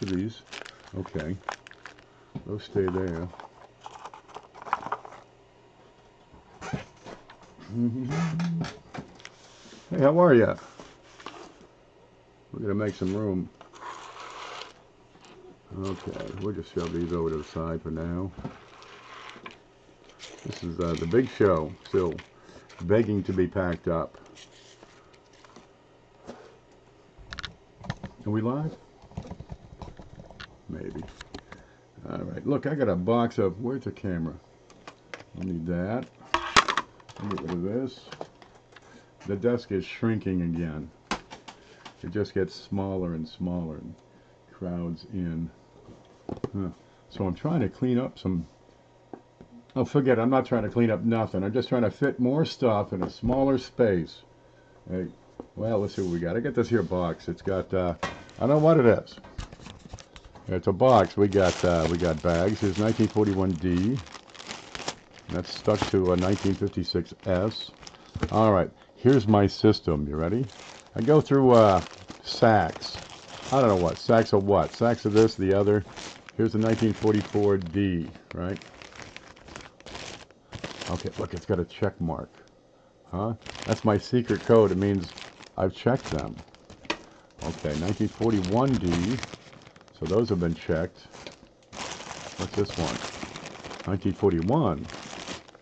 of these. Okay. Those stay there. Hey, how are ya? We're gonna make some room. Okay, we'll just shove these over to the side for now. This is the big show, still begging to be packed up. Are we live? Maybe. Alright, look, I got a box of, where's the camera? I need that. I'll get rid of this. The desk is shrinking again. It just gets smaller and smaller and crowds in. So I'm trying to clean up some... Oh, forget it. I'm not trying to clean up nothing. I'm just trying to fit more stuff in a smaller space. Hey, well, let's see what we got. I got this here box. It's got, I don't know what it is. It's a box. We got bags. Here's 1941D. That's stuck to a 1956S. All right. Here's my system. You ready? I go through sacks. I don't know what. Sacks of what? Sacks of this, the other. Here's the 1944D, right? Okay, look, it's got a check mark. Huh? That's my secret code. It means I've checked them. Okay, 1941D. So those have been checked. What's this one? 1941.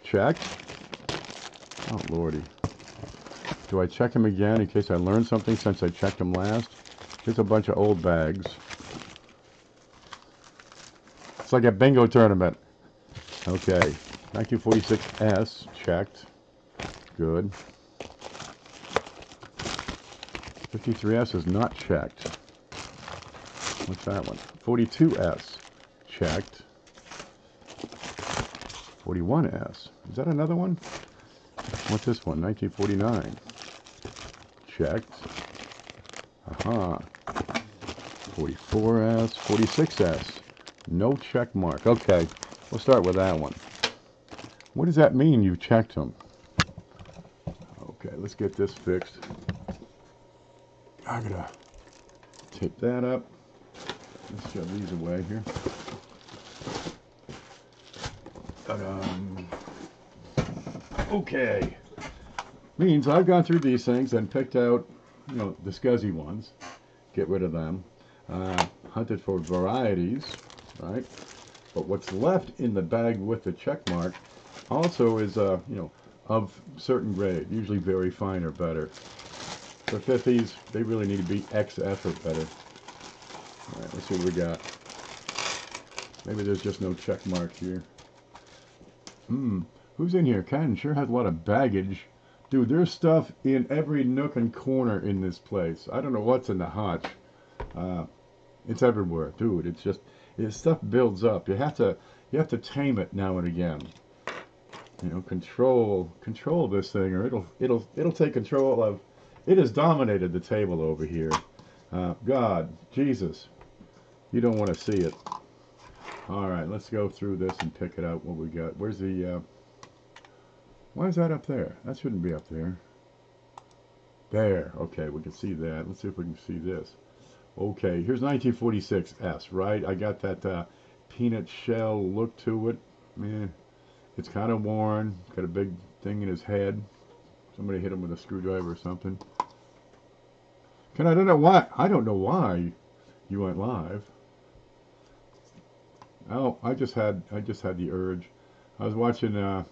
Checked. Oh, lordy. Do I check them again in case I learned something since I checked them last? Here's a bunch of old bags. It's like a bingo tournament. Okay. 1946S, checked. Good. 53S is not checked. What's that one? 42S, checked. 41S. Is that another one? What's this one? 1949. Checked. Aha. 44S, 46S. No check mark. Okay, we'll start with that one. What does that mean, you've checked them? Okay, let's get this fixed. I gotta tape that up. Let's shove these away here. Okay. Means I've gone through these things and picked out, you know, the scuzzy ones. Get rid of them. Hunted for varieties, right? But what's left in the bag with the check mark also is, you know, of certain grade, usually very fine or better. For 50s, they really need to be XF or better. All right, let's see what we got. Maybe there's just no check mark here. Who's in here? Ken sure has a lot of baggage. Dude, there's stuff in every nook and corner in this place. I don't know what's in the hutch. It's everywhere, dude. It's just, stuff builds up. You have to tame it now and again. You know, control this thing, or it'll take control of. It has dominated the table over here. God, Jesus, you don't want to see it. All right, let's go through this and pick it out. What we got? Where's the? Why is that up there? That shouldn't be up there. There. Okay, we can see that. Let's see if we can see this. Okay, here's 1946S, right? I got that peanut shell look to it. Man, it's kind of worn. Got a big thing in his head. Somebody hit him with a screwdriver or something. I don't know why you went live. Oh, I just had the urge. I was watching a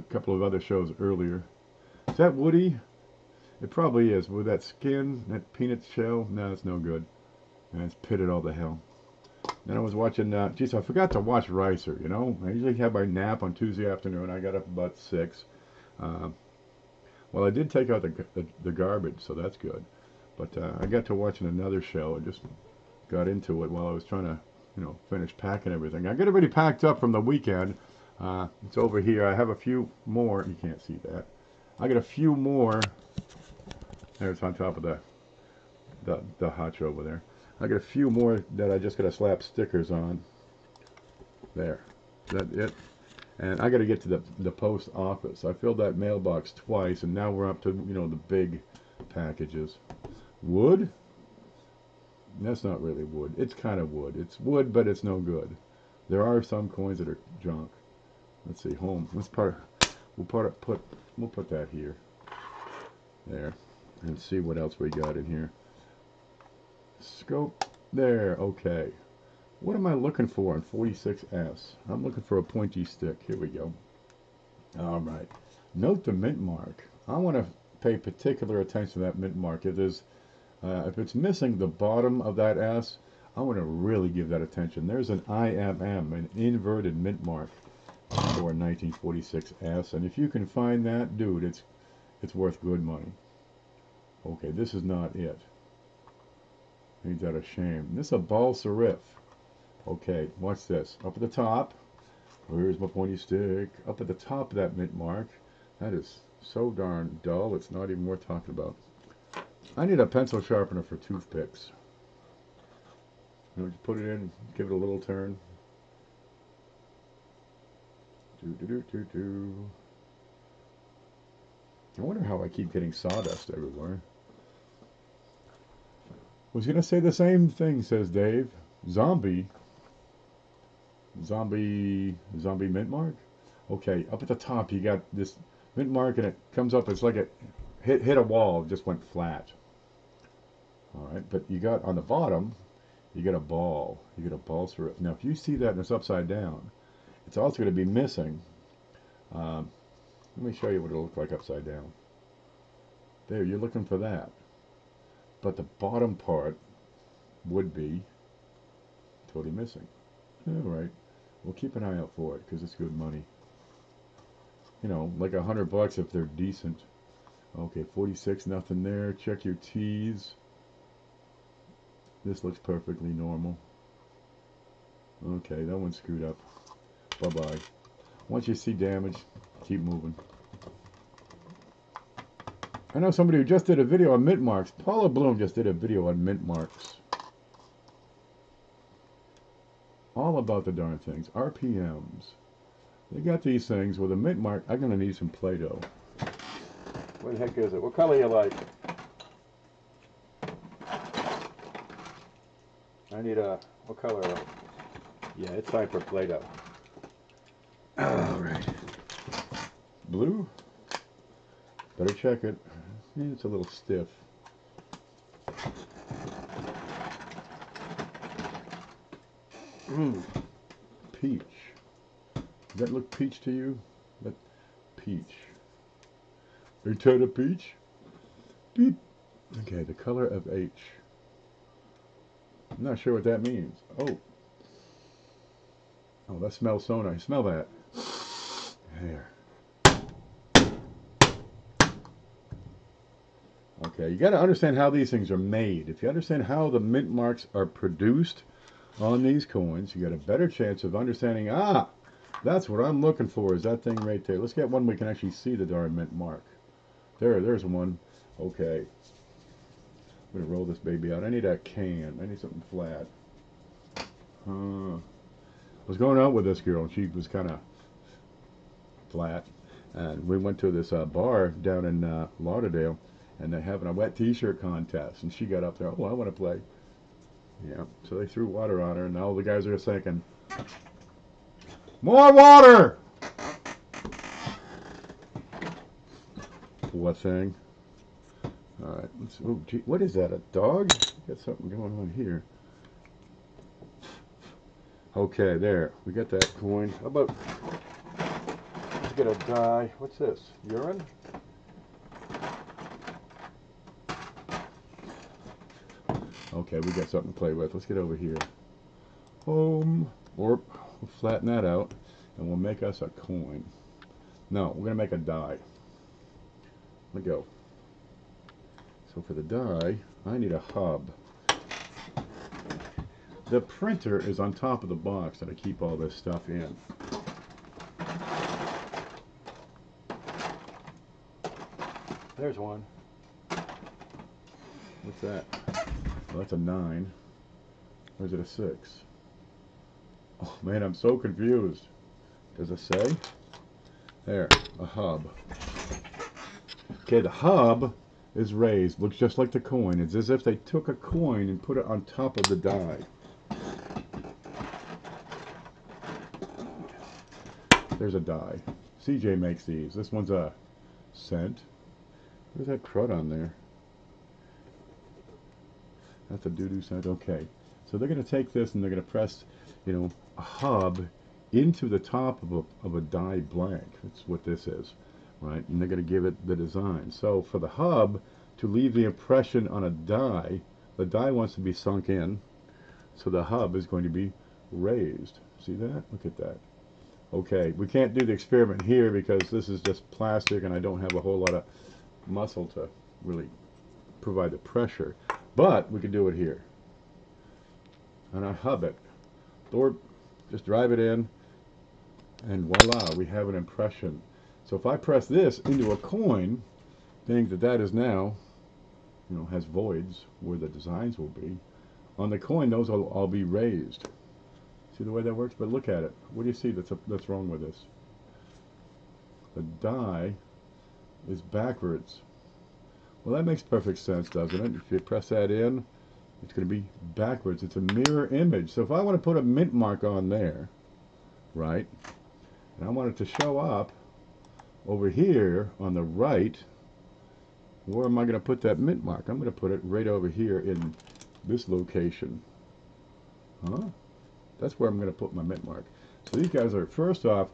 couple of other shows earlier. Is that Woody? It probably is. With that skin, that peanut shell, no, it's no good. And it's pitted all to hell. Then I was watching, geez, I forgot to watch Ricer, you know. I usually have my nap on Tuesday afternoon. I got up about 6. Well, I did take out the garbage, so that's good. But I got to watching another show. I just got into it while I was trying to, you know, finish packing everything. I got everybody packed up from the weekend. It's over here. I have a few more. You can't see that. I got a few more. There, it's on top of the hutch over there. I got a few more that I just got to slap stickers on. There. Is that it? And I got to get to the post office. I filled that mailbox twice, and now we're up to, you know, the big packages. Wood? That's not really wood. It's kind of wood. It's wood, but it's no good. There are some coins that are junk. Let's see, home. We'll put that here. There. And see what else we got in here. Scope. There. Okay. What am I looking for on 46S? I'm looking for a pointy stick. Here we go. All right. Note the mint mark. I want to pay particular attention to that mint mark. If it's missing the bottom of that S, I want to really give that attention. There's an IMM, an inverted mint mark for 1946S, and if you can find that, dude, it's worth good money. Okay, this is not it. Ain't that a shame? This is a ball serif. Okay, watch this. Up at the top, where's my pointy stick? Up at the top of that mint mark, that is so darn dull, it's not even worth talking about. I need a pencil sharpener for toothpicks. You know, just put it in, give it a little turn. I wonder how I keep getting sawdust everywhere. Was gonna say the same thing, says Dave. Zombie mint mark. Okay, up at the top you got this mint mark, and it comes up. It's like it hit a wall, just went flat. All right, but you got on the bottom, you get a ball. You get a ball serif. Now, if you see that and it's upside down, it's also going to be missing. Let me show you what it'll look like upside down. There, you're looking for that. But the bottom part would be totally missing. All right, we'll keep an eye out for it because it's good money. You know, like $100 if they're decent. Okay, 46, nothing there. Check your T's. This looks perfectly normal. Okay, that one's screwed up. Bye-bye. Once you see damage, keep moving. I know somebody who just did a video on mint marks. Paula Bloom just did a video on mint marks. All about the darn things. RPMs. They got these things with a mint mark. I'm going to need some Play-Doh. What the heck is it? What color you like? I need a, what color? Yeah, it's time for Play-Doh. Alright. Blue? Better check it. It's a little stiff. Peach. Does that look peach to you? That peach. Ain't that a peach? Beep. Okay, the color of H. I'm not sure what that means. Oh, that smells so nice. Smell that. There. Okay, you got to understand how these things are made. If you understand how the mint marks are produced on these coins, you got a better chance of understanding, that's what I'm looking for, is that thing right there. Let's get one we can actually see the darn mint mark. There's one. Okay. I'm going to roll this baby out. I need a can. I need something flat. I was going out with this girl, and she was kind of flat. And we went to this bar down in Lauderdale, and they're having a wet t-shirt contest. And she got up there, I want to play. Yeah, so they threw water on her, and all the guys are thinking, more water! Poor thing. Alright, oh, gee, what is that, a dog? Got something going on here. Okay, there, we got that coin. How about, let's get a die. What's this, urine? Okay, we got something to play with. Let's get over here. Home, or we'll flatten that out, and we'll make us a coin. No, we're going to make a die. Let me go. So for the die, I need a hub. The printer is on top of the box that I keep all this stuff in. There's one. What's that? Well, that's a 9. Or is it a 6? Oh man, I'm so confused. Does it say? There, a hub. Okay, the hub is raised. Looks just like the coin. It's as if they took a coin and put it on top of the die. There's a die. CJ makes these. This one's a cent. Where's that crud on there? That's a doo-doo cent. Okay. So they're going to take this and they're going to press, you know, a hub into the top of a die blank. That's what this is, right? And they're going to give it the design. So for the hub to leave the impression on a die, the die wants to be sunk in, so the hub is going to be raised. See that? Look at that. Okay, we can't do the experiment here because this is just plastic and I don't have a whole lot of muscle to really provide the pressure. But we can do it here. And I hub it. Or just drive it in and voila, we have an impression. So if I press this into a coin, being that that is now, you know, has voids where the designs will be, on the coin those will all be raised. See the way that works? But look at it. What do you see that's wrong with this? The die is backwards. Well, that makes perfect sense, doesn't it? If you press that in, it's going to be backwards. It's a mirror image. So if I want to put a mint mark on there, right, and I want it to show up over here on the right, where am I going to put that mint mark? I'm going to put it right over here in this location. Huh? That's where I'm going to put my mint mark. So these guys are, first off,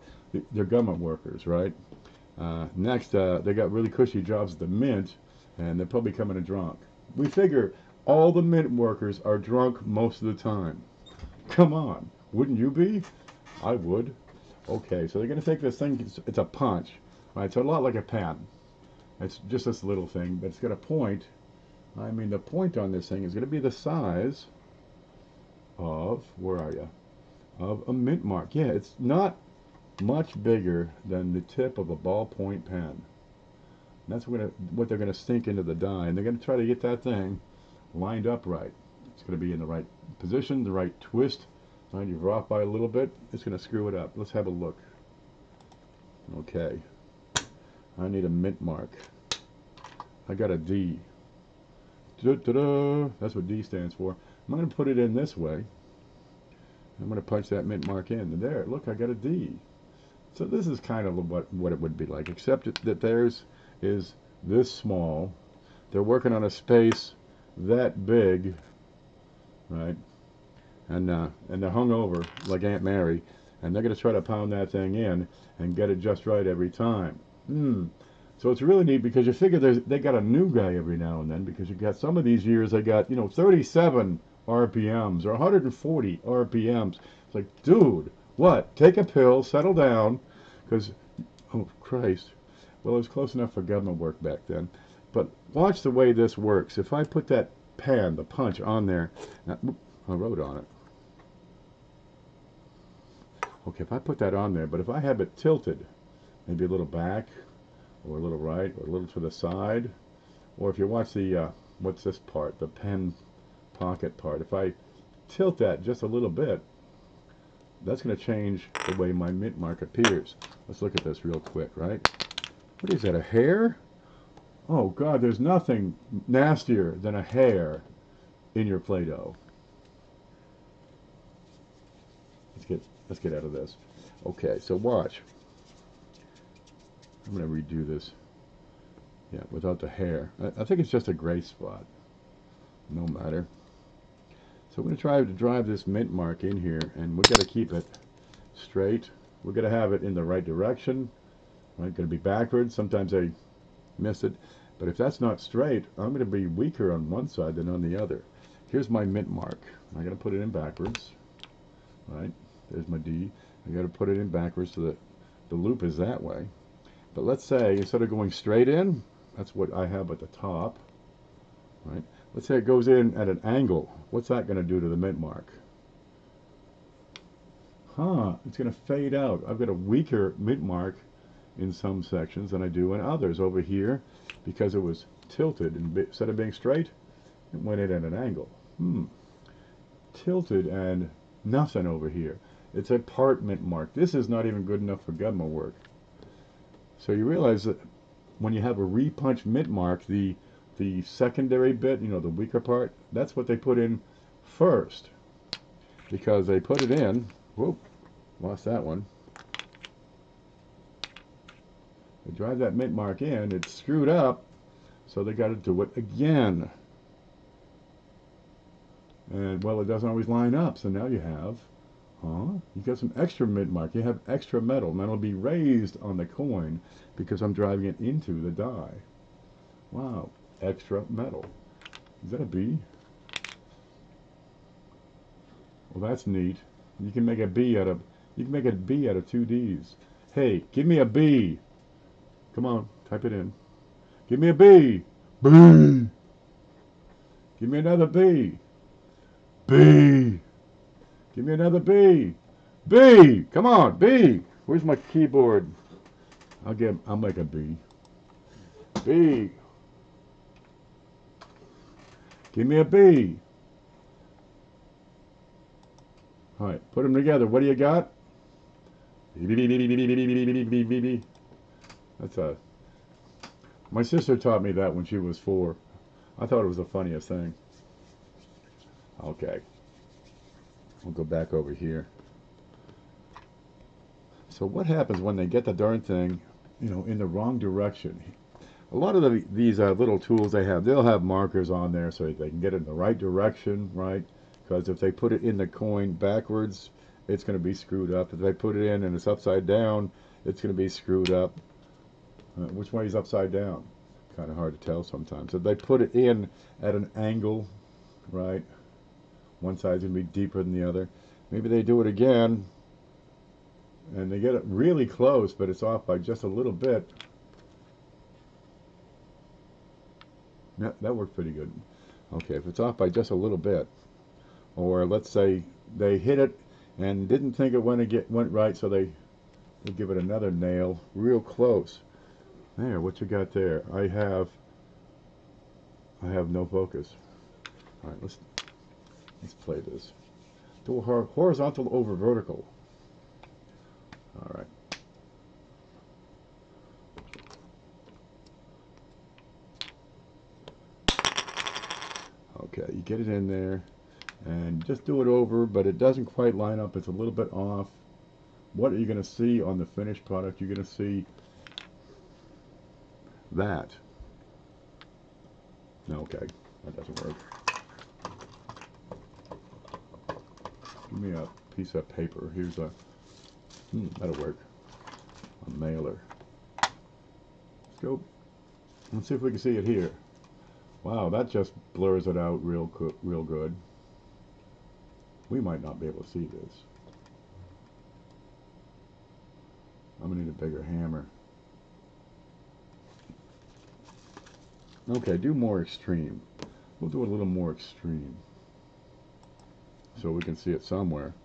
they're government workers, right? Next, they got really cushy jobs at the mint, and they're probably coming in drunk. We figure all the mint workers are drunk most of the time. Come on, wouldn't you be? I would. Okay, so they're going to take this thing, it's a punch, right? It's a lot like a pen. It's just this little thing, but it's got a point. I mean, the point on this thing is going to be the size of, where are you, of a mint mark. Yeah, it's not much bigger than the tip of a ballpoint pen. And that's what they're going to sink into the die, and they're going to try to get that thing lined up right. It's going to be in the right position, the right twist. Right, you're off by a little bit, it's going to screw it up. Let's have a look. Okay, I need a mint mark. I got a D. Da-da-da. That's what D stands for. I'm going to put it in this way. I'm going to punch that mint mark in. And there, look, I got a D. So this is kind of what it would be like, except that theirs is this small. They're working on a space that big, right? And they're hung over like Aunt Mary, and they're going to try to pound that thing in and get it just right every time. So it's really neat because you figure they got a new guy every now and then, because you got some of these years they got, you know, 37 RPMs or 140 RPMs. It's like, dude, what? Take a pill, settle down, because, oh Christ, well, it was close enough for government work back then. But watch the way this works. If I put that pen, the punch, on there, now, I wrote on it. Okay, if I put that on there, but if I have it tilted, maybe a little back, or a little right, or a little to the side, or if you watch the, what's this part, the pen pocket part, if I tilt that just a little bit, that's going to change the way my mint mark appears. Let's look at this real quick, right? What is that, a hair? Oh God, there's nothing nastier than a hair in your Play-Doh. Let's get out of this. Okay, so watch. I'm going to redo this. Yeah, without the hair. I think it's just a gray spot. No matter. So we're going to try to drive this mint mark in here, and we've got to keep it straight. We're going to have it in the right direction. Right, going to be backwards. Sometimes I miss it. But if that's not straight, I'm going to be weaker on one side than on the other. Here's my mint mark. I'm going to put it in backwards. Right? There's my D. I got to put it in backwards so that the loop is that way. But let's say instead of going straight in, that's what I have at the top. Right? Let's say it goes in at an angle. What's that going to do to the mint mark? It's going to fade out. I've got a weaker mint mark in some sections than I do in others. Over here, because it was tilted, and instead of being straight, it went in at an angle. Tilted and nothing over here. It's a part mint mark. This is not even good enough for government work. So you realize that when you have a repunch mint mark, the the secondary bit, you know, the weaker part, that's what they put in first. Because they put it in, whoop, lost that one. They drive that mint mark in, it's screwed up, so they got to do it again. And, well, it doesn't always line up, so now you have, you got some extra mint mark. You have extra metal, and that'll be raised on the coin because I'm driving it into the die. Wow, extra metal. Is that a B? Well, that's neat. You can make a B out of, two D's. Hey, give me a B. Come on, type it in. Give me a B. B. Give me another B. B. Give me another B. B. Come on, B. Where's my keyboard? I'll make a B. B. Give me a B. All right, put them together. What do you got? That's a. My sister taught me that when she was 4. I thought it was the funniest thing. Okay. We'll go back over here. So what happens when they get the darn thing, you know, in the wrong direction? A lot of these little tools they have, they'll have markers on there so they can get it in the right direction, right? Because if they put it in the coin backwards, it's going to be screwed up. If they put it in and it's upside down, it's going to be screwed up. Which way is upside down? Kind of hard to tell sometimes. If they put it in at an angle, right? One side's going to be deeper than the other. Maybe they do it again, and they get it really close, but it's off by just a little bit. Yeah, that worked pretty good. Okay, if it's off by just a little bit, or let's say they hit it and didn't think it went right, so they give it another nail real close. There, what you got there? I have no focus. All right, let's play this. Do horizontal over vertical. All right. Okay, you get it in there and just do it over, but it doesn't quite line up. It's a little bit off. What are you going to see on the finished product? You're going to see that. Okay, that doesn't work. Give me a piece of paper. Here's a, that'll work. A mailer. Let's go. Let's see if we can see it here. Wow, that just blurs it out real good. We might not be able to see this. I'm gonna need a bigger hammer. Okay, do more extreme. We'll do it a little more extreme so we can see it somewhere.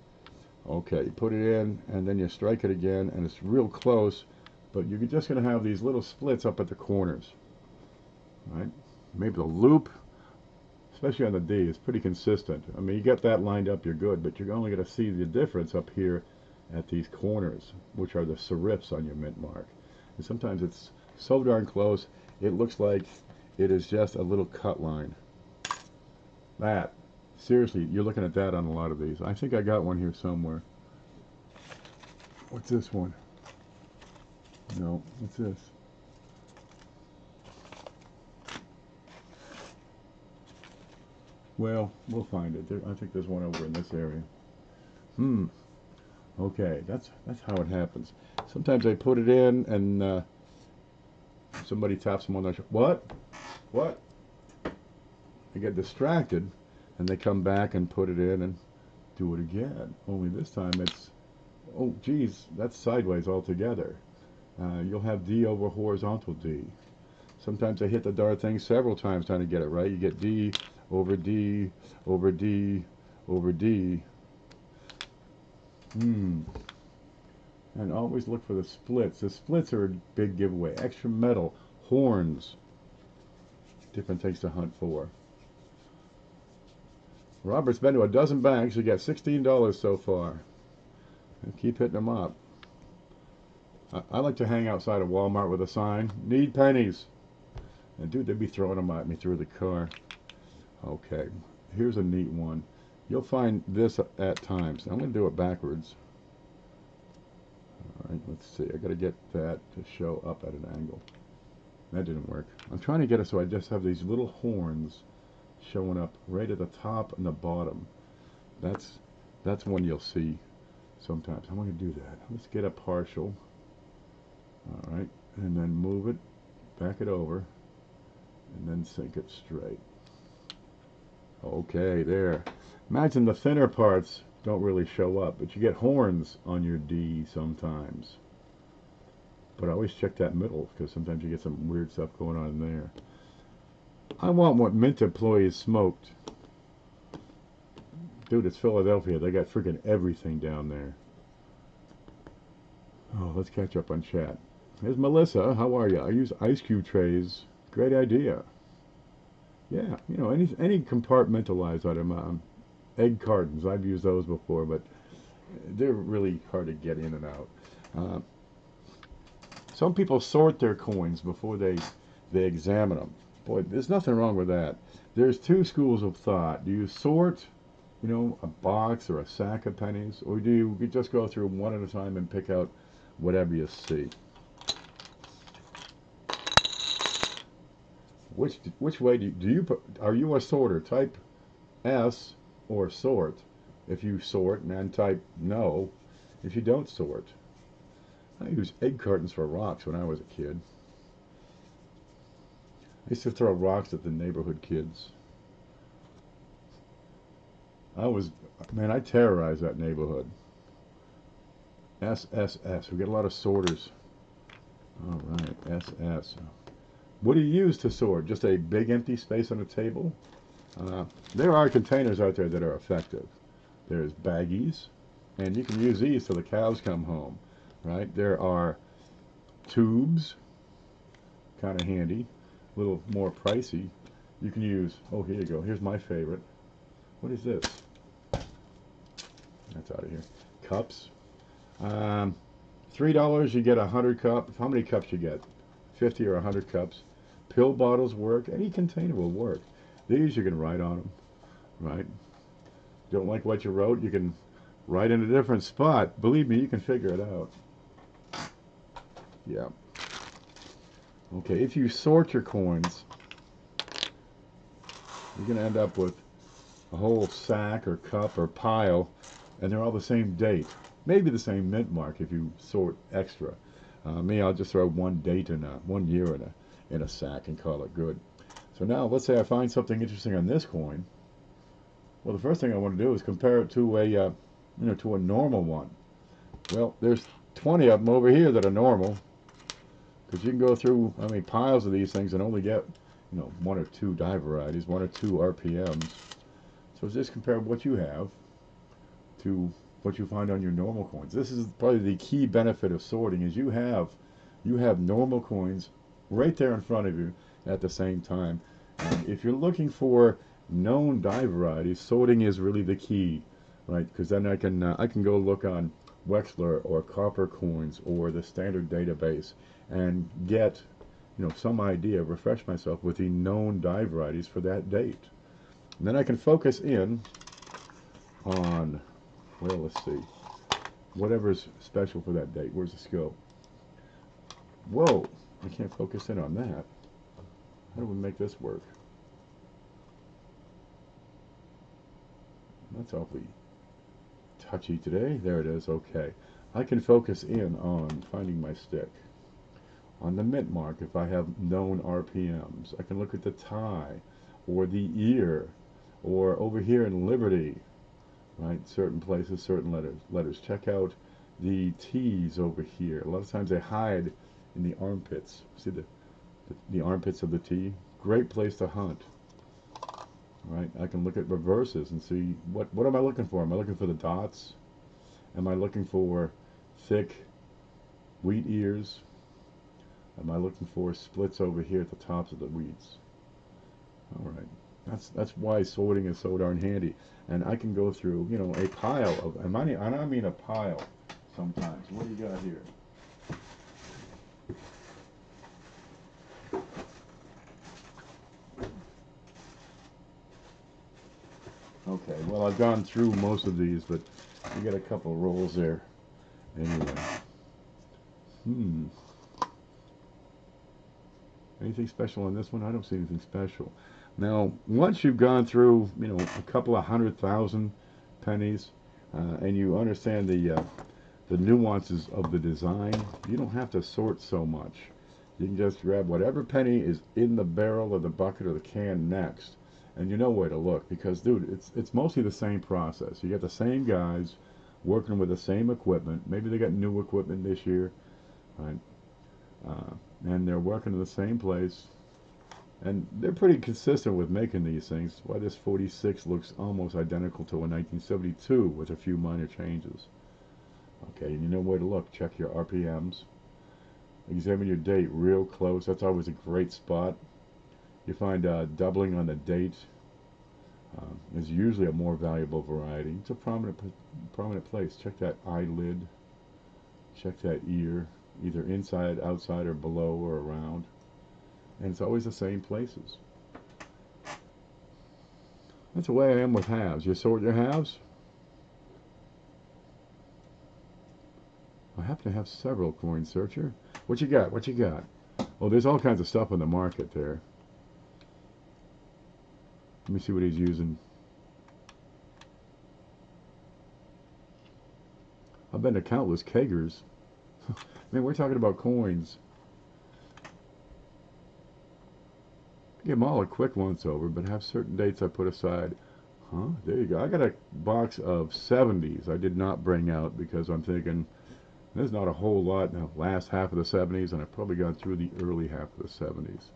Okay, you put it in and then you strike it again and it's real close, but you're just going to have these little splits up at the corners. Right? Maybe the loop, especially on the D, is pretty consistent. I mean, you get that lined up, you're good, but you're only going to see the difference up here at these corners, which are the serifs on your mint mark. And sometimes it's so darn close, it looks like it is just a little cut line. That, seriously, you're looking at that on a lot of these. I think I got one here somewhere. What's this one? No, what's this? Well, we'll find it. I think there's one over in this area. Okay, that's how it happens. Sometimes I put it in and somebody taps them on their shoulder. What? They get distracted and they come back and put it in and do it again. Only this time it's, oh geez, that's sideways altogether. You'll have D over horizontal D. Sometimes I hit the darn thing several times trying to get it right. You get D over D over D over D. And always look for the splits. The splits are a big giveaway. Extra metal, horns, different things to hunt for. Robert's been to a dozen banks. He got $16 so far. And keep hitting them up. I like to hang outside of Walmart with a sign, need pennies. And dude, they'd be throwing them at me through the car. Okay, here's a neat one. You'll find this at times. I'm going to do it backwards. All right, let's see. I got to get that to show up at an angle. That didn't work. I'm trying to get it so I just have these little horns showing up right at the top and the bottom. That's one you'll see sometimes. I'm going to do that. Let's get a partial. All right, and then move it, back it over, and then sink it straight. Okay, there. Imagine the thinner parts don't really show up, but you get horns on your D sometimes. But always check that middle, because sometimes you get some weird stuff going on in there. I want what Mint employees smoked. Dude, it's Philadelphia. They got freaking everything down there. Oh, let's catch up on chat. Here's Melissa. How are you? I use ice cube trays. Great idea. Yeah, you know, any compartmentalized item. Egg cartons. I've used those before, but they're really hard to get in and out. Some people sort their coins before they examine them. Boy, there's nothing wrong with that. There's two schools of thought. Do you sort, you know, a box or a sack of pennies, or do you just go through one at a time and pick out whatever you see? Which way do you are you a sorter? Type S or sort if you sort, and then type no if you don't sort. I used egg cartons for rocks when I was a kid. I used to throw rocks at the neighborhood kids. Man, I terrorized that neighborhood. SSS. We get a lot of sorters. All right, SS. What do you use to sort? Just a big empty space on a table? There are containers out there that are effective. There's baggies, and you can use these till the cows come home, right? There are tubes, kind of handy, a little more pricey. You can use, oh, here you go. Here's my favorite. What is this? That's out of here. Cups. $3, you get 100 cups. How many cups you get? 50 or 100 cups. Pill bottles work. Any container will work. These you can write on them, right? Don't like what you wrote, you can write in a different spot. Believe me, you can figure it out. Yeah. Okay, if you sort your coins, you're going to end up with a whole sack or cup or pile, and they're all the same date. Maybe the same mint mark if you sort extra. Me, I'll just throw one date in 1 year in a sack and call it good. So now, let's say I find something interesting on this coin. Well, the first thing I want to do is compare it to a, to a normal one. Well, there's 20 of them over here that are normal, because you can go through, piles of these things and only get, 1 or 2 die varieties, 1 or 2 RPMs. So just compare what you have to what you find on your normal coins. This is probably the key benefit of sorting, is you have normal coins right there in front of you at the same time. And if you're looking for known die varieties, sorting is really the key, right? Because then I can go look on Wexler or Copper Coins or the standard database and get some idea, refresh myself with the known die varieties for that date. And then I can focus in on, well, let's see, whatever's special for that date. Where's the scope? Whoa, I can't focus in on that. How do we make this work? That's awfully touchy today. There it is. Okay. I can focus in on finding my stick. On the mint mark, if I have known RPMs, I can look at the tie or the ear, or over here in Liberty, right? Certain places, certain letters. Check out the T's over here. A lot of times they hide in the armpits. See the armpits of the T? Great place to hunt. Right? I can look at reverses and see what am I looking for? Am I looking for the dots? Am I looking for thick wheat ears? Am I looking for splits over here at the tops of the wheats? All right. That's why sorting is so darn handy. And I can go through, a pile of, and I mean a pile sometimes. What do you got here? Okay, well, I've gone through most of these, but you got a couple rolls there. Anyway. Hmm. Anything special on this one? I don't see anything special. Now, once you've gone through, you know, a couple of 100,000 pennies, and you understand the nuances of the design, you don't have to sort so much. You can just grab whatever penny is in the barrel or the bucket or the can next, and you know where to look because, dude, it's mostly the same process. You get the same guys working with the same equipment. Maybe they got new equipment this year, right? Uh, and they're working in the same place, and they're pretty consistent with making these things. Why this 46 looks almost identical to a 1972 with a few minor changes. Okay, and you know where to look. Check your RPMs. Examine your date real close. That's always a great spot. You find doubling on the date is usually a more valuable variety. It's a prominent place. Check that eyelid. Check that ear, either inside, outside, or below or around. And it's always the same places. That's the way I am with halves. You sort your halves? I happen to have several, Coin Searcher. What you got? What you got? Oh, there's all kinds of stuff on the market there. Let me see what he's using. I've been to countless keggers. Man, we're talking about coins. Give them all a quick once over, but have certain dates I put aside. Huh? There you go. I got a box of 70s I did not bring out because I'm thinking there's not a whole lot in the last half of the 70s, and I've probably gone through the early half of the 70s.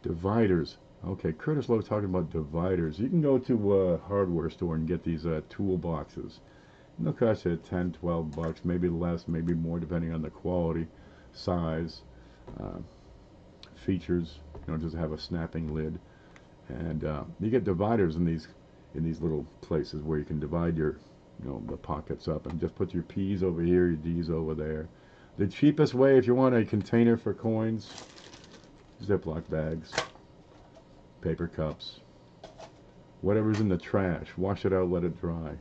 Dividers. Okay, Curtis Lowe talking about dividers. You can go to a hardware store and get these tool boxes. And they'll cost you 10, 12 bucks, maybe less, maybe more, depending on the quality, size, uh, features. You know, just have a snapping lid, and you get dividers in these little places where you can divide your, you know, the pockets up and just put your P's over here, your D's over there. The cheapest way, if you want a container for coins, Ziploc bags, paper cups, whatever's in the trash. Wash it out, let it dry.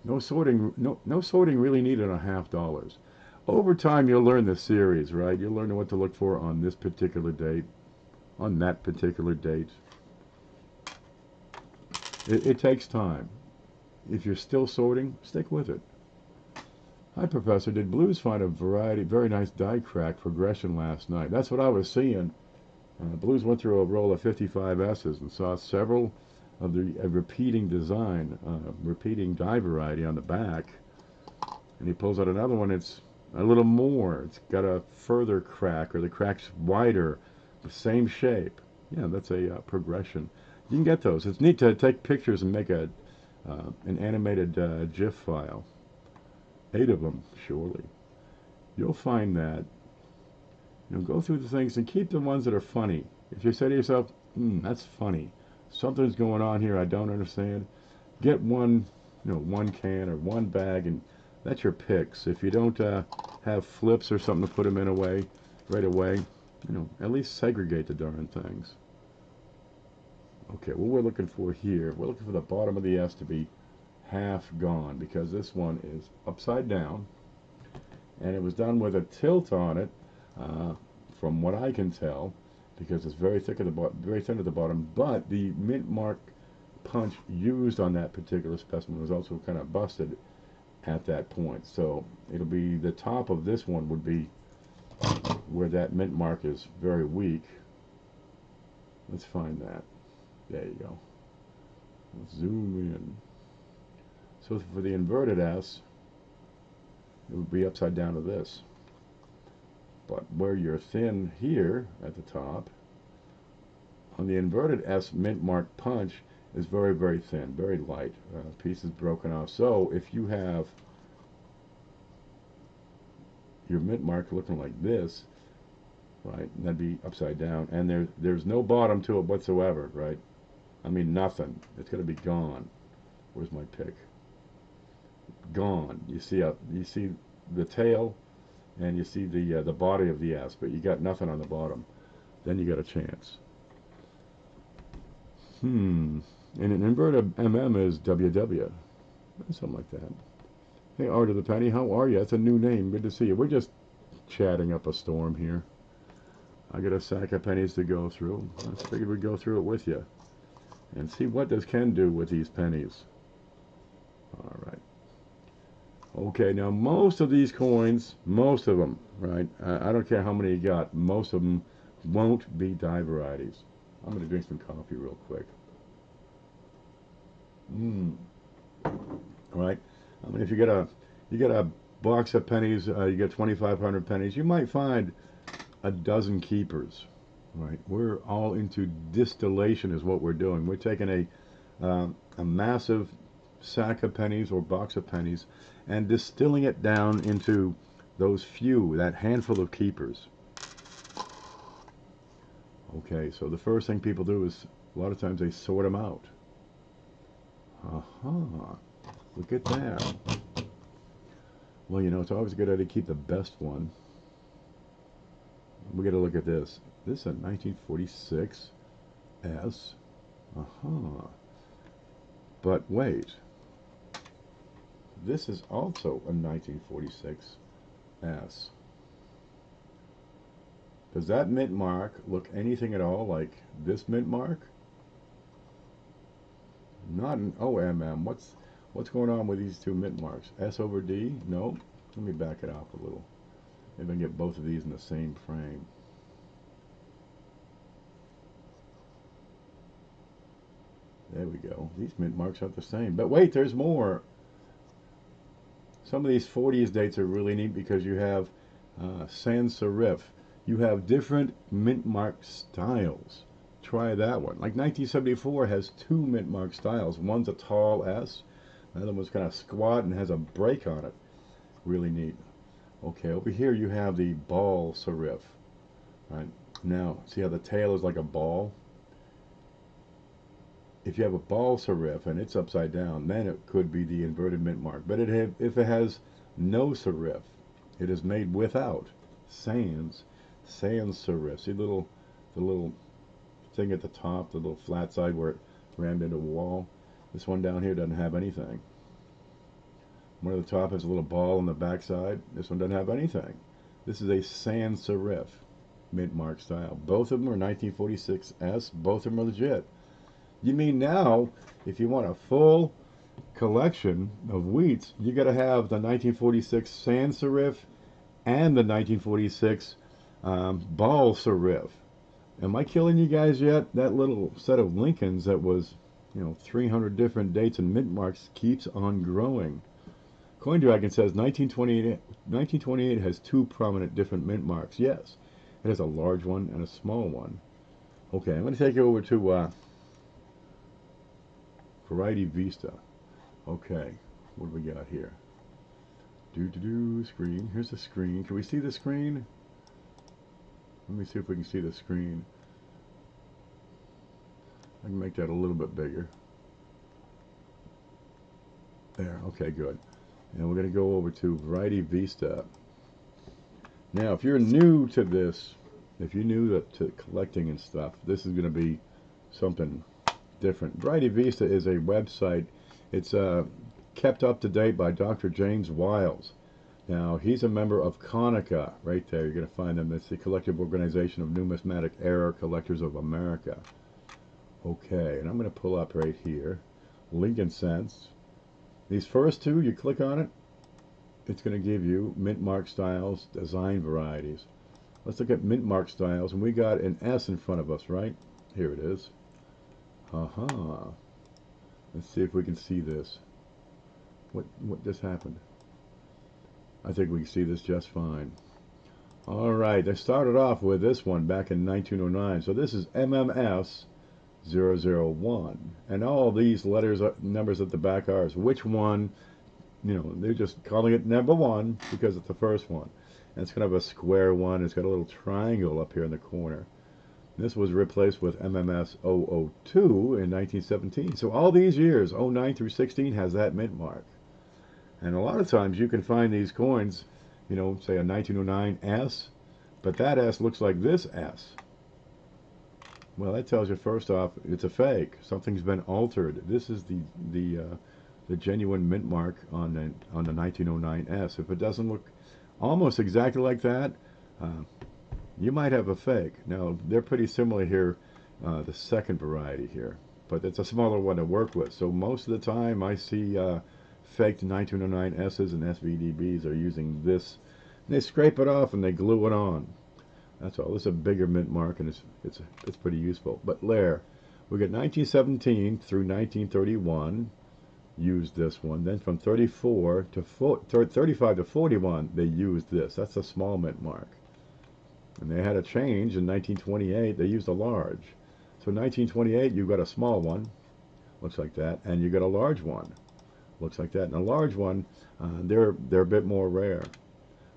No sorting, no sorting really needed on $50. Over time, you'll learn the series, right? You'll learn what to look for on this particular date, on that particular date. It takes time. If you're still sorting, stick with it. Hi, Professor. Did Blues find a very nice die crack progression last night? That's what I was seeing. Blues went through a roll of 55 S's and saw several of the repeating design, repeating die variety on the back. And he pulls out another one. It's a little more. It's got a further crack, or the crack's wider, the same shape. Yeah, that's a progression. You can get those. It's neat to take pictures and make an animated GIF file. 8 of them, surely. You'll find that. You know, go through the things and keep the ones that are funny. If you say to yourself, that's funny. Something's going on here I don't understand. Get one, you know, one can or one bag, and that's your picks. If you don't have flips or something to put them in right away, you know, at least segregate the darn things. Okay, what we're looking for here, we're looking for the bottom of the S to be half gone, because this one is upside down, and it was done with a tilt on it, from what I can tell, because it's very thick at the very thin at the bottom. But the mint mark punch used on that particular specimen was also kind of busted at that point. So it'll be the top of this one would be where that mint mark is very weak. Let's find that. There you go. Let's zoom in. So for the inverted S, it would be upside down to this. But where you're thin here at the top, on the inverted S mint mark punch is very, very thin, very light. Pieces broken off. So if you have your mint mark looking like this, right, and that'd be upside down, and there's no bottom to it whatsoever, right? I mean, nothing. It's going to be gone. Where's my pick? Gone. You see the tail, and you see the body of the S, but you got nothing on the bottom. then you got a chance. And an inverted MM is WW. Something like that. Hey, Art of the Penny, how are you? That's a new name. Good to see you. We're just chatting up a storm here. I got a sack of pennies to go through. I figured we'd go through it with you and see what does Ken do with these pennies. All right. Okay, now most of these coins, most of them, right? I don't care how many you got. Most of them won't be die varieties. I'm going to drink some coffee real quick. All right. I mean, if you get a box of pennies, you get 2,500 pennies, you might find a dozen keepers, right? We're all into distillation is what we're doing. We're taking a massive sack of pennies or box of pennies and distilling it down into those few, that handful of keepers. Okay, so the first thing people do is a lot of times they sort them out. Look at that. Well, you know, it's always a good idea to keep the best one. We got to look at this. This is a 1946 S. But wait. This is also a 1946 S. Does that mint mark look anything at all like this mint mark? Not an OMM. What's going on with these two mint marks? S over D? No. Let me back it up a little. Maybe I can get both of these in the same frame. There we go. These mint marks aren't the same. But wait, there's more. Some of these 40s dates are really neat because you have sans serif. You have different mint mark styles. Try that one. Like 1974 has two mint mark styles. One's a tall S. The other one's kind of squat and has a break on it. Really neat. Okay, over here you have the ball serif. Right now, see how the tail is like a ball? If you have a ball serif and it's upside down, then it could be the inverted mint mark. But if it has no serif, it is made without sans serif. See the little thing at the top, the little flat side where it rammed into a wall. This one down here doesn't have anything. One at the top has a little ball on the back side. This one doesn't have anything. This is a sans serif mint mark style. Both of them are 1946 S. Both of them are legit. You mean now, if you want a full collection of wheats, you got to have the 1946 sans serif and the 1946 ball serif. Am I killing you guys yet? That little set of Lincolns that was, 300 different dates and mint marks keeps on growing. Coin Dragon says 1928 has two prominent different mint marks. Yes, it has a large one and a small one. Okay, I'm going to take you over to Variety Vista. Okay, what do we got here? Screen. Here's the screen. Can we see the screen? Let me see if we can see the screen. I can make that a little bit bigger. There, okay, good. And we're going to go over to Variety Vista. Now, if you're new to this, if you're new to collecting and stuff, this is going to be something different. Variety Vista is a website. It's kept up to date by Dr. James Wiles. Now, he's a member of CONICA, right there. You're going to find them. It's the Collective Organization of Numismatic Error Collectors of America. Okay, and I'm going to pull up right here, Lincoln Cents. These first two, you click on it, it's going to give you mint mark styles, design varieties. Let's look at mint mark styles, and we got an S in front of us, right? Here it is. Let's see if we can see this. What just happened? I think we can see this just fine. All right, they started off with this one back in 1909. So this is MMS 001, and all these letters, numbers at the back are which one. They're just calling it number one because it's the first one. And it's kind of a square one. It's got a little triangle up here in the corner. This was replaced with MMS 002 in 1917. So all these years, 09 through 16, has that mint mark. And a lot of times you can find these coins, say a 1909 S, but that S looks like this S. Well, that tells you first off it's a fake. Something's been altered. This is the genuine mint mark on the 1909S. If it doesn't look almost exactly like that, uh, you might have a fake. Now they're pretty similar here, the second variety here, but it's a smaller one to work with. So most of the time I see faked 1909S's and SVDBs are using this. They scrape it off and they glue it on. That's all. This is a bigger mint mark, and it's pretty useful. But there, we got 1917 through 1931. Used this one. Then from 34 to 35 to 41, they used this. That's a small mint mark. And they had a change in 1928. They used a large. So 1928, you got a small one, looks like that, and you got a large one, looks like that. And a large one, they're a bit more rare.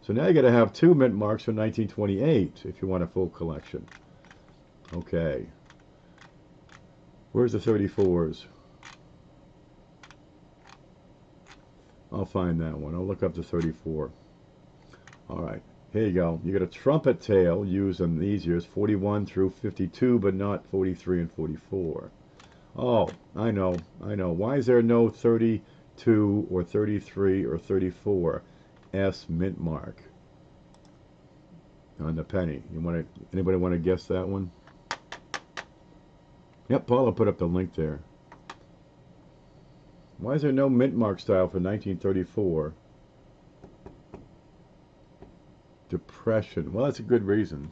So now you got to have two mint marks for 1928 if you want a full collection. Okay. Where's the 34s? I'll find that one. I'll look up the 34. All right. Here you go. You got a trumpet tail used in these years, 41 through 52, but not 43 and 44. Oh, I know. Why is there no 32 or 33 or 34 S mint mark on the penny? Anybody want to guess that one? Yep, Paula put up the link there. Why is there no mint mark style for 1934? Depression. Well, that's a good reason.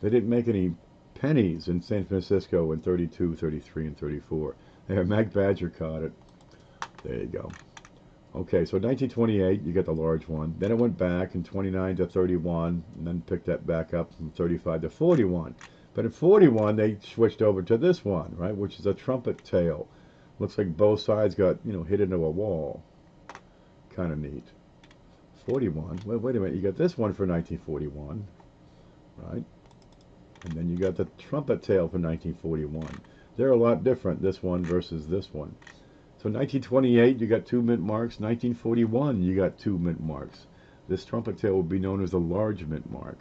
They didn't make any pennies in San Francisco in 32, 33, and 34. There, Mac Badger caught it. There you go. Okay, so 1928, you get the large one. Then it went back in 29 to 31, and then picked that back up from 35 to 41. But in 41, they switched over to this one, right, which is a trumpet tail. Looks like both sides got, hit into a wall. Kind of neat. 41. Well, wait a minute. You got this one for 1941, right? And then you got the trumpet tail for 1941. They're a lot different, this one versus this one. So 1928, you got two mint marks. 1941, you got two mint marks. This trumpet tail will be known as the large mint mark.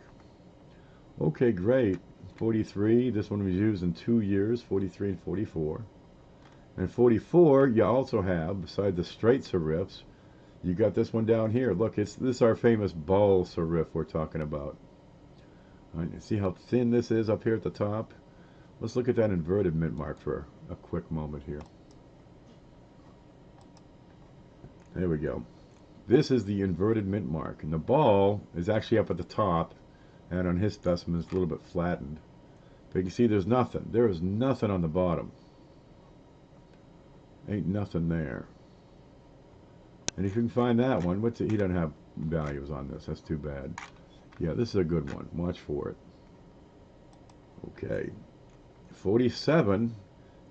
Okay, great. 43, this one was used in 2 years, 43 and 44. And 44, you also have, beside the straight serifs, you got this one down here. Look, this is our famous ball serif we're talking about. All right, see how thin this is up here at the top? Let's look at that inverted mint mark for a quick moment here. There we go. This is the inverted mint mark, and the ball is actually up at the top, and on his specimen it's a little bit flattened. But you can see there's nothing. There is nothing on the bottom. Ain't nothing there. And if you can find that one, he doesn't have values on this. That's too bad. Yeah, this is a good one. Watch for it. Okay. 47,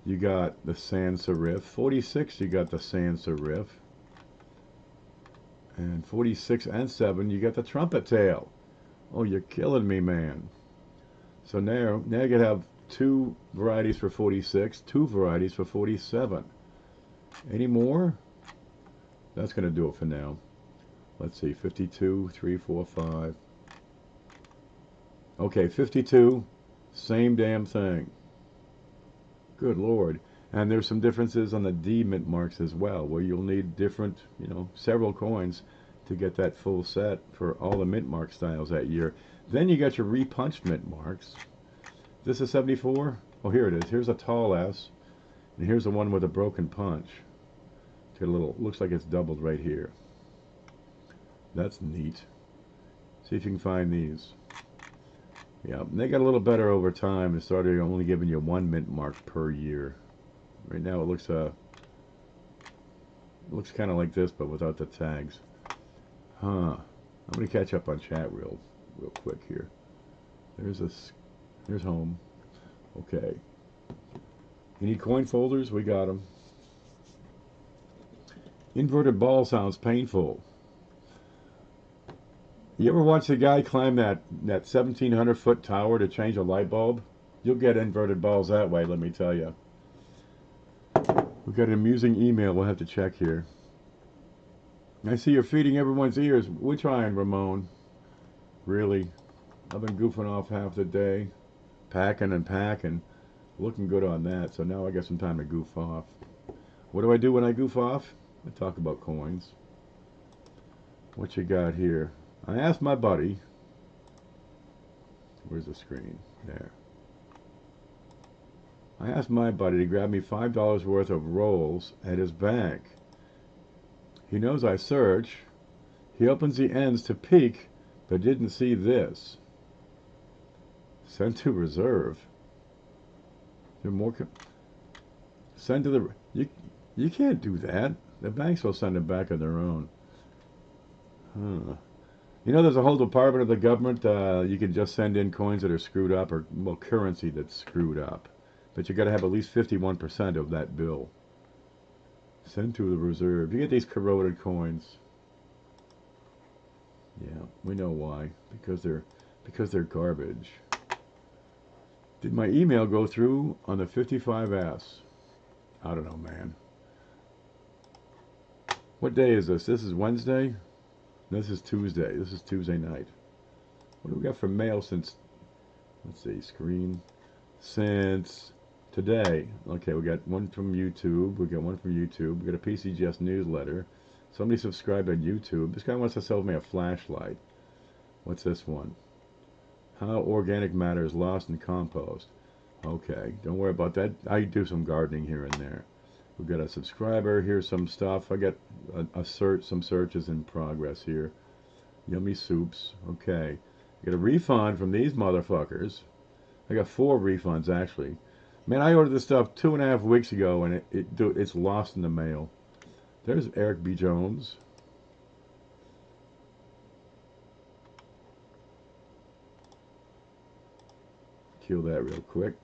you got the sans serif. 46, you got the sans serif. And 46 and 7, you got the trumpet tail. Oh, you're killing me, man. So now you can have two varieties for 46, two varieties for 47. Any more? That's going to do it for now. Let's see, 52, 3, 4, 5. Okay, 52, same damn thing. Good Lord. And there's some differences on the D mint marks as well, where you'll need different, several coins to get that full set for all the mint mark styles that year. Then you got your repunched mint marks. This is 74. Oh, here it is. Here's a tall S, and here's the one with a broken punch. It's got a little, looks like it's doubled right here. That's neat. See if you can find these. Yeah, they got a little better over time. They started only giving you one mint mark per year. Right now it looks kind of like this, but without the tags. Huh. I'm gonna catch up on chat real quick here. Here's home. Okay. You need coin folders? We got them. Inverted ball sounds painful. You ever watch a guy climb that 1,700-foot tower to change a light bulb? You'll get inverted balls that way, let me tell you. We've got an amusing email we'll have to check here. I see you're feeding everyone's ears. We're trying, Ramon. Really? I've been goofing off half the day. packing and packing. Looking good on that. So now I got some time to goof off. What do I do when I goof off? I talk about coins. What you got here? I asked my buddy. Where's the screen? There. I asked my buddy to grab me $5 worth of rolls at his bank. He knows I search. He opens the ends to peek, but didn't see this. Send to reserve. There more. Send to the. You can't do that. The banks will send it back on their own. Huh. You know, there's a whole department of the government. You can just send in coins that are screwed up, or well, currency that's screwed up. But you got to have at least 51% of that bill. Send to the reserve. You get these corroded coins. Yeah, we know why. Because they're garbage. Did my email go through on the 55S? I don't know, man. What day is this? This is Wednesday? This is Tuesday. This is Tuesday night. What do we got for mail since, let's see, screen, since today? Okay, we got one from YouTube. We got one from YouTube. We got a PCGS newsletter. Somebody subscribed on YouTube. This guy wants to sell me a flashlight. What's this one? How organic matter is lost in compost. Okay, don't worry about that. I do some gardening here and there. We've got a subscriber. Here's some stuff. I got some searches in progress here. Yummy soups. Okay. I got a refund from these motherfuckers. I got 4 refunds actually. Man, I ordered this stuff 2.5 weeks ago and it's lost in the mail. There's Eric B. Jones. Kill that real quick.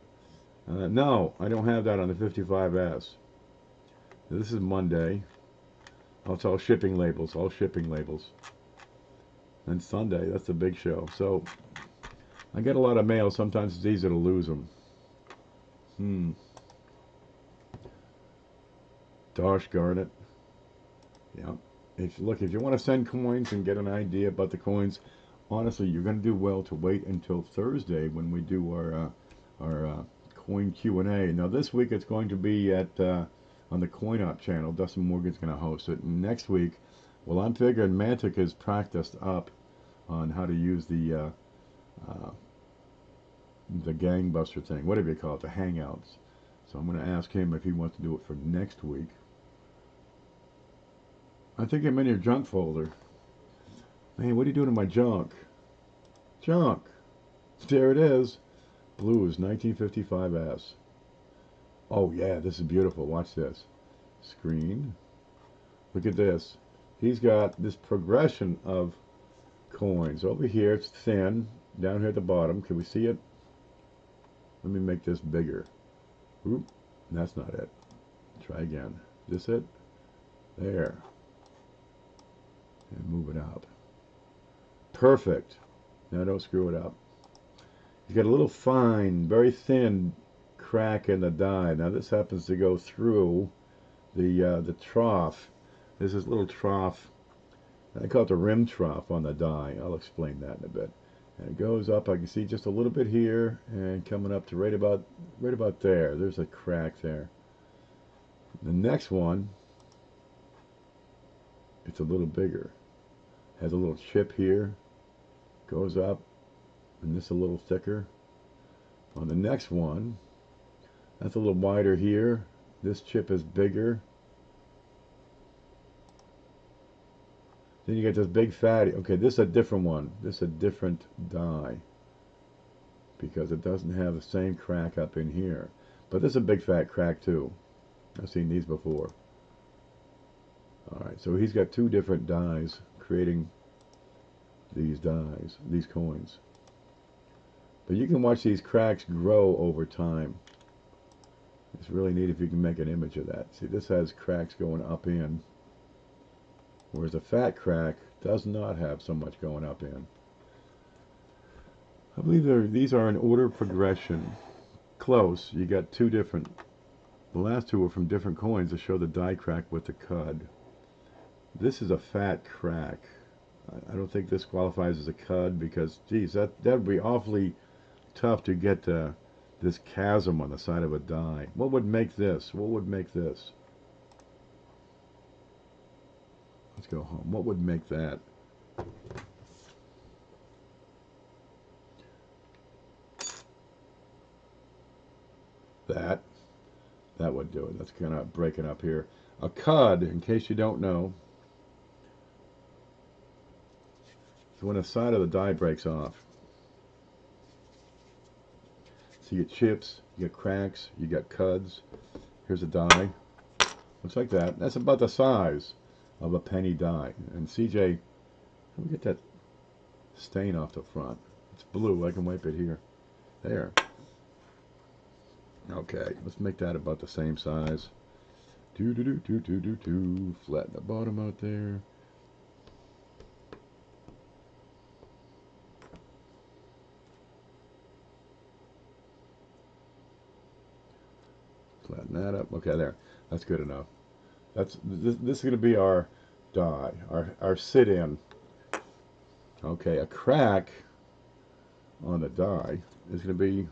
No, I don't have that on the 55S. This is Monday. Oh, it's all shipping labels, all shipping labels. And Sunday, that's the big show. So, I get a lot of mail. Sometimes it's easy to lose them. Dosh Garnet. Yeah. If you want to send coins and get an idea about the coins, honestly, you're going to do well to wait until Thursday when we do our coin Q&A. Now, this week it's going to be at on the CoinOp channel. Dustin Morgan's going to host it. And next week, well, I'm figuring Mantic is practiced up on how to use the gangbuster thing, whatever you call it, the hangouts. So I'm going to ask him if he wants to do it for next week. I think I'm in your junk folder. Man, what are you doing in my junk? Junk. There it is. Blues, 1955S. Oh yeah, this is beautiful. Watch this. Screen. Look at this. He's got this progression of coins. Over here it's thin. Down here at the bottom. Can we see it? Let me make this bigger. Oop. That's not it. Try again. Is this it? There. And move it up. Perfect. Now don't screw it up. You got a little fine, very thin crack in the die. Now this happens to go through the trough. This is a little trough. I call it the rim trough on the die. I'll explain that in a bit. And it goes up. I can see just a little bit here, and coming up to right about there. There's a crack there. The next one, it's a little bigger. Has a little chip here. Goes up, and this a little thicker. On the next one, that's a little wider here. This chip is bigger. Then you get this big fatty. Okay, this is a different one. This is a different die because it doesn't have the same crack up in here. But this is a big fat crack too. I've seen these before. Alright, so he's got 2 different dies creating these dies, these coins. But you can watch these cracks grow over time. It's really neat if you can make an image of that. See, this has cracks going up in, whereas a fat crack does not have so much going up in. I believe these are in order of progression. Close. You got 2 different. The last 2 are from different coins to show the die crack with the cud. This is a fat crack. I don't think this qualifies as a cud because, geez, that would be awfully tough to get this chasm on the side of a die. What would make this? What would make this? Let's go home. What would make that? That would do it. That's kind of breaking up here. A cud, in case you don't know, is when the side of the die breaks off. So you get chips, you get cracks, you get cuds. Here's a die. Looks like that. That's about the size of a penny die. And CJ, let me get that stain off the front. It's blue. I can wipe it here. There. Okay, let's make that about the same size. Flatten the bottom out there. Flatten that up. Okay, there. That's good enough. This is going to be our die, our sit-in. Okay, a crack on the die is going to be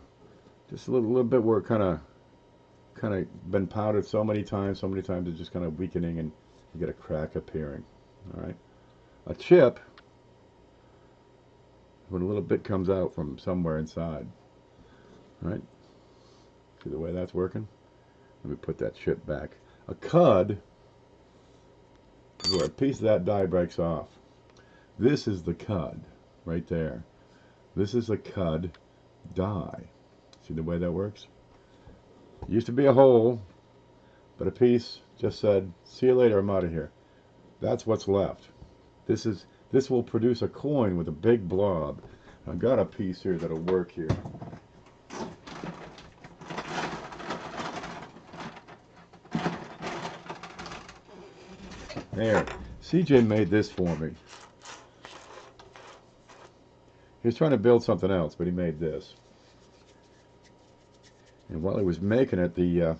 just a little bit where it kind of been powdered so many times it's just kind of weakening, and you get a crack appearing. All right, a chip, when a little bit comes out from somewhere inside. All right, see the way that's working? Let me put that chip back. A cud is where a piece of that die breaks off. This is the cud right there. This is a cud die. See the way that works? It used to be a hole, but a piece just said, see you later, I'm out of here. That's what's left. This will produce a coin with a big blob. I've got a piece here that'll work here. There. CJ made this for me. He was trying to build something else, but he made this. And while he was making it, the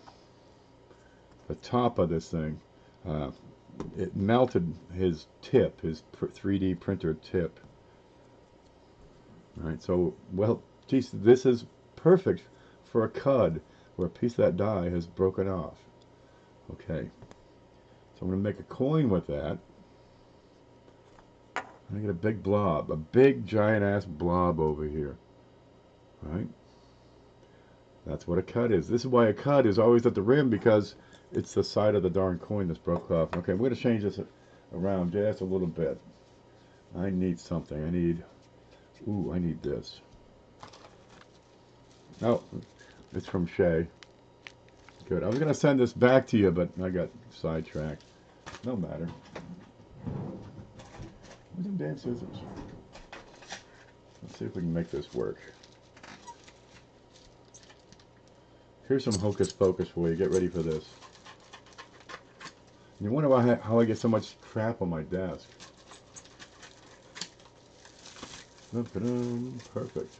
top of this thing, it melted his tip, his 3D printer tip. All right, so, well, geez, this is perfect for a cud where a piece of that die has broken off. Okay, so I'm going to make a coin with that. I get a big blob, a big giant ass blob over here. All right. That's what a cud is. This is why a cud is always at the rim, because it's the side of the darn coin that's broke off. Okay, I'm going to change this around just a little bit. I need something. I need this. Oh, it's from Shay. Good. I was going to send this back to you, but I got sidetracked. No matter. Where's them damn scissors? Let's see if we can make this work. Here's some hocus pocus for you. Get ready for this. You wonder how I get so much crap on my desk. Perfect.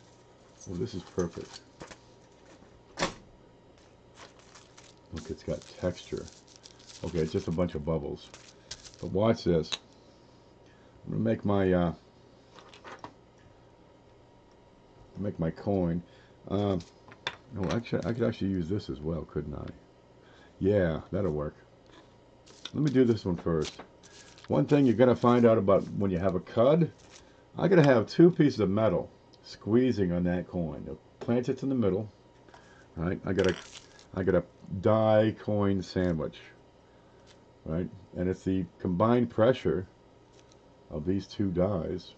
Oh, this is perfect. Look, it's got texture. Okay, it's just a bunch of bubbles. But watch this. I'm gonna make my coin. No, actually, I could actually use this as well, couldn't I? Yeah, that'll work. Let me do this one first. One thing you're going to find out about when you have a cud, I'm going to have two pieces of metal squeezing on that coin. The planchets in the middle. Right? I got a die coin sandwich. Right? And it's the combined pressure of these two dies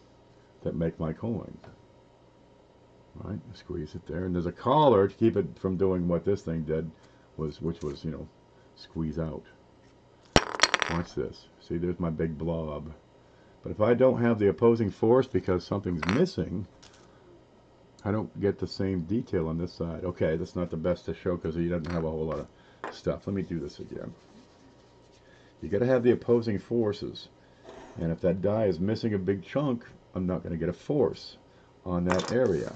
that make my coin. Right, squeeze it there, and there's a collar to keep it from doing what this thing did, which was, you know, squeeze out. Watch this. See, there's my big blob. But if I don't have the opposing force because something's missing, I don't get the same detail on this side. Okay, that's not the best to show because he doesn't have a whole lot of stuff. Let me do this again. You got to have the opposing forces, and if that die is missing a big chunk, I'm not going to get a force on that area.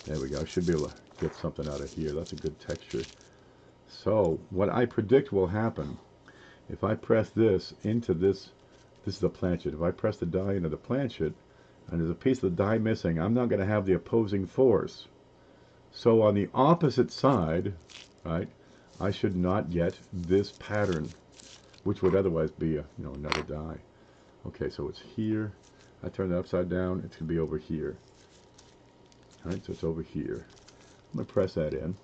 There we go. I should be able to get something out of here. That's a good texture. So what I predict will happen if I press this into this is the planchet. If I press the die into the planchet and there's a piece of the die missing, I'm not going to have the opposing force So on the opposite side, right, I should not get this pattern, which would otherwise be a, another die. Okay, so it's here. I turn it upside down. It's going to be over here. All right, so it's over here. I'm going to press that in.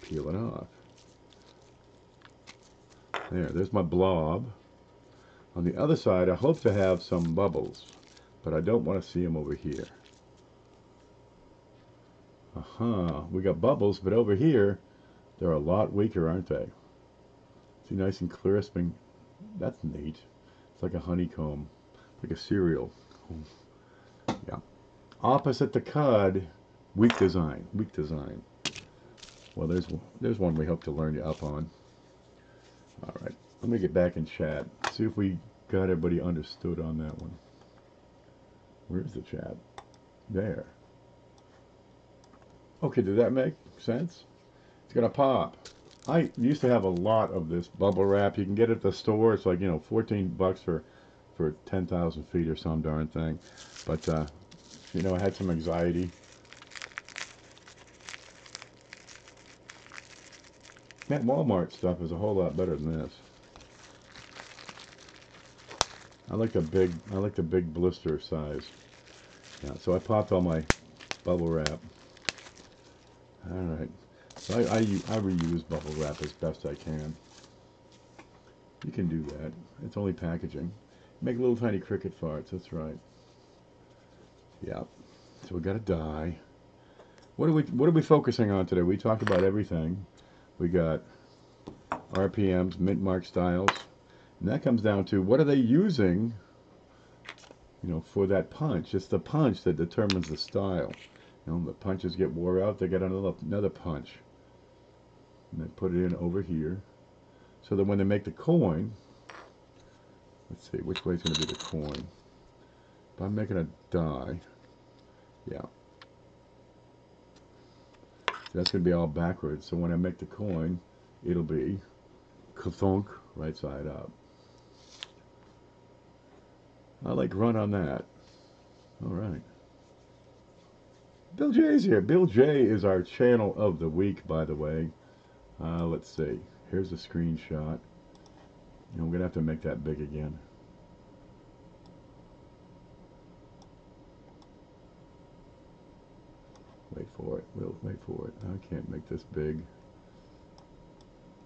Peel it off. There's my blob. On the other side, I hope to have some bubbles, but I don't want to see them over here. We got bubbles, but over here, they're a lot weaker, aren't they? See, nice and crisping. That's neat. It's like a honeycomb, like a cereal. Yeah. Opposite the cud, weak design, weak design. Well, there's one we hope to learn you up on. All right, let me get back in chat. See if we got everybody understood on that one. Where's the chat? There. Okay, did that make sense? It's gonna pop. I used to have a lot of this bubble wrap. You can get it at the store. It's like, 14 bucks for 10,000 feet or some darn thing. But, I had some anxiety. That Walmart stuff is a whole lot better than this. I like the big blister size. Yeah, so I popped all my bubble wrap. All right. So I reuse bubble wrap as best I can. You can do that. It's only packaging. Make little tiny cricket farts. That's right. Yeah. So we got a die. What are we focusing on today? We talked about everything. We got RPMs, mint mark styles, and that comes down to what are they using, for that punch. It's the punch that determines the style. The punches get wore out, they get another punch. And they put it in over here. So that when they make the coin, let's see, which way is going to be the coin? If I'm making a die, yeah. So that's going to be all backwards. So when I make the coin, it'll be kathunk, right side up. I like run on that. All right. Bill J's here. Bill J is our channel of the week, by the way. Let's see. Here's a screenshot. I'm going to have to make that big again. Wait for it. We'll wait for it. I can't make this big.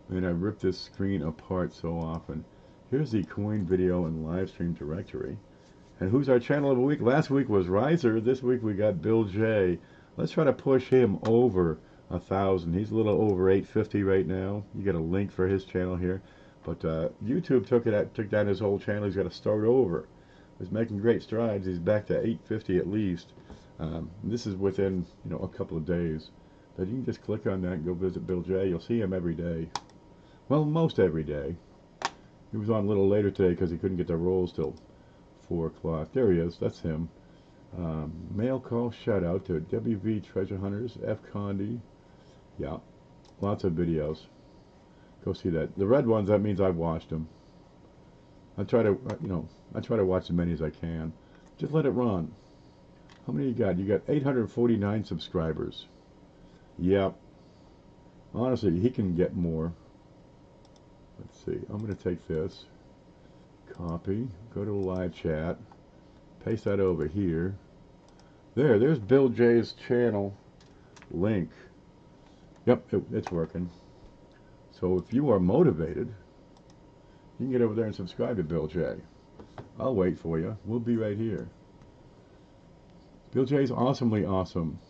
And I rip this screen apart so often. Here's the coin video and live stream directory. And who's our channel of the week? Last week was Riser. This week we got Bill J. Let's try to push him over 1,000. He's a little over 850 right now. You get a link for his channel here. But YouTube took down his whole channel. He's got to start over. He's making great strides. He's back to 850 at least. This is within a couple of days. But you can just click on that and go visit Bill J. You'll see him every day. Well, most every day. He was on a little later today because he couldn't get the rolls till 4 o'clock. There he is. That's him. Mail call shout out to WV Treasure Hunters, F. Condi. Yeah, lots of videos. Go see that. The red ones, that means I've watched them. I try to, watch as many as I can. Just let it run. How many you got? You got 849 subscribers. Yep. Honestly, he can get more. Let's see. I'm going to take this. Copy. Go to the live chat. Paste that over here. There's Bill J's channel link. Yep, it's working. So if you are motivated, you can get over there and subscribe to Bill J. I'll wait for you. We'll be right here. Bill J's awesomely awesome.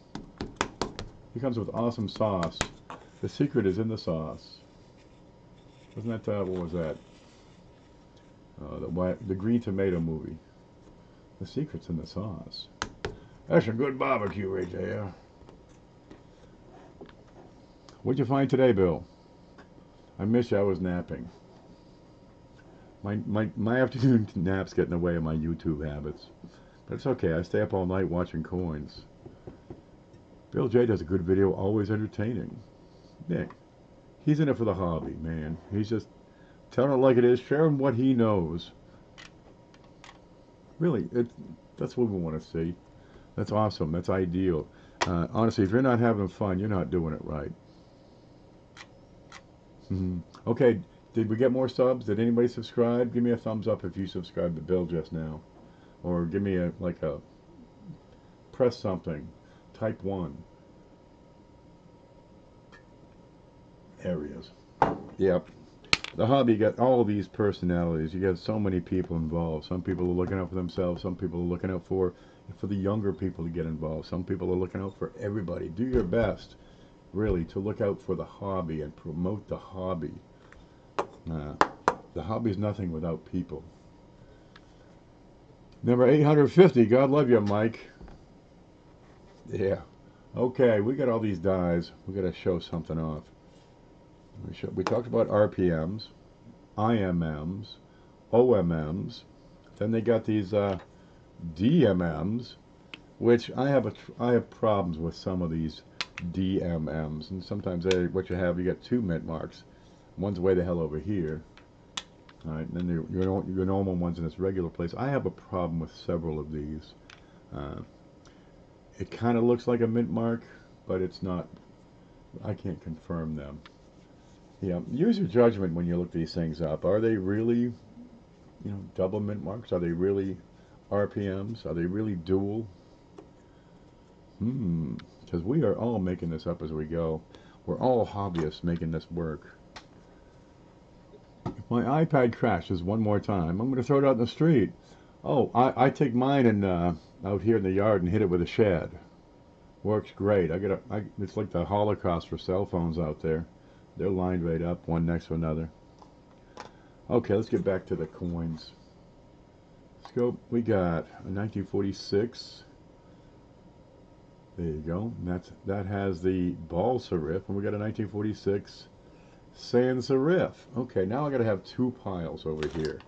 He comes with awesome sauce. The secret is in the sauce. Wasn't that, what was that? The green tomato movie. The secret's in the sauce. That's a good barbecue right there. What'd you find today, Bill? I miss you. I was napping. My afternoon naps get in the way of my YouTube habits. But it's okay. I stay up all night watching coins. Bill J does a good video, always entertaining. Nick, he's in it for the hobby, man. He's just telling it like it is, sharing what he knows. Really, that's what we want to see. That's awesome. That's ideal. Honestly, if you're not having fun, you're not doing it right. Okay, did we get more subs? Did anybody subscribe? Give me a thumbs up if you subscribed to Bill just now. Or give me a, like a, press something. Type 1. There he is. Yep. The hobby got all these personalities. You got so many people involved. Some people are looking out for themselves. Some people are looking out for the younger people to get involved. Some people are looking out for everybody. Do your best, really, to look out for the hobby and promote the hobby. The hobby is nothing without people. Number 850. God love you, Mike. Yeah. Okay, we got all these dies. We got to show something off. We talked about RPMs, IMMs, OMMs. Then they got these DMMs, which I have problems with some of these DMMs, and sometimes what you got 2 mint marks. One's way the hell over here. All right, and then your normal ones in this regular place. I have a problem with several of these. It kind of looks like a mint mark, but it's not. I can't confirm them. Yeah, use your judgment when you look these things up. Are they really, double mint marks? Are they really RPMs? Are they really dual? Because we are all making this up as we go. We're all hobbyists making this work. If my iPad crashes one more time, I'm going to throw it out in the street. Oh, I take mine and out here in the yard and hit it with a shed. Works great. It's like the Holocaust for cell phones out there. They're lined right up, one next to another. Okay, let's get back to the coins. Scope, we got a 1946. There you go. And that has the ball serif, and we got a 1946 sans serif. Okay, now I got to have 2 piles over here.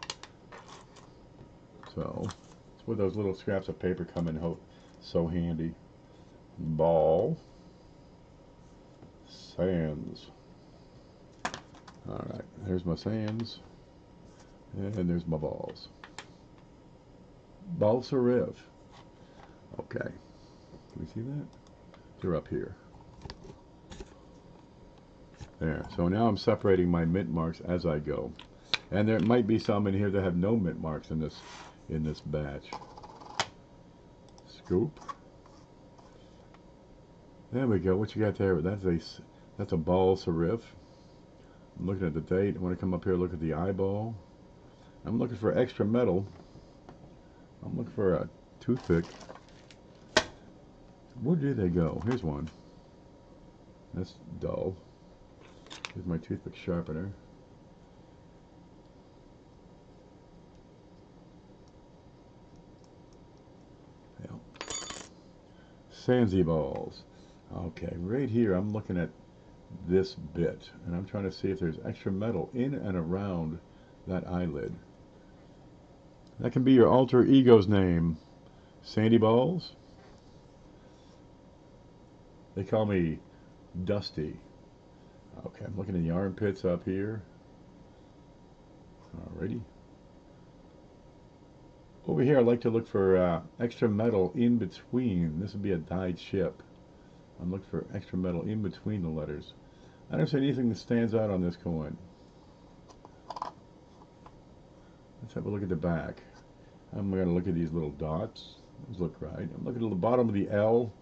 So that's where those little scraps of paper come in so handy. Ball, sans. Alright, there's my sands, and there's my balls. Ball serif. Okay, can we see that? They're up here. There, so now I'm separating my mint marks as I go. And there might be some in here that have no mint marks in this batch. Scoop. There we go, what you got there? That's a ball serif. I'm looking at the date. I want to come up here and look at the eyeball. I'm looking for extra metal. I'm looking for a toothpick. Where did they go? Here's one. That's dull. Here's my toothpick sharpener. Yeah. Sansy balls. Okay, right here I'm looking at this bit, and I'm trying to see if there's extra metal in and around that eyelid. That can be your alter ego's name. Sandy Balls. They call me Dusty. Okay, I'm looking at the armpits up here. Alrighty. Over here I like to look for extra metal in between. This would be a dyed ship. I'm looking for extra metal in between the letters. I don't see anything that stands out on this coin. Let's have a look at the back. I'm going to look at these little dots. Those look right. I'm looking at the bottom of the L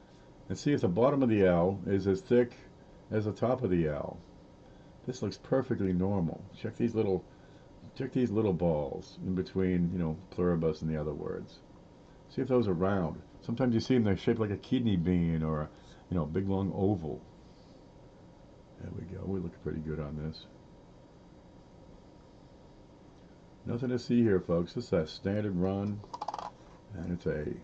and see if the bottom of the L is as thick as the top of the L. This looks perfectly normal. Check these little balls in between, pluribus and the other words. See if those are round. Sometimes you see them, they're shaped like a kidney bean or a big long oval. There we go. We look pretty good on this. Nothing to see here, folks. This is a standard run, and it's a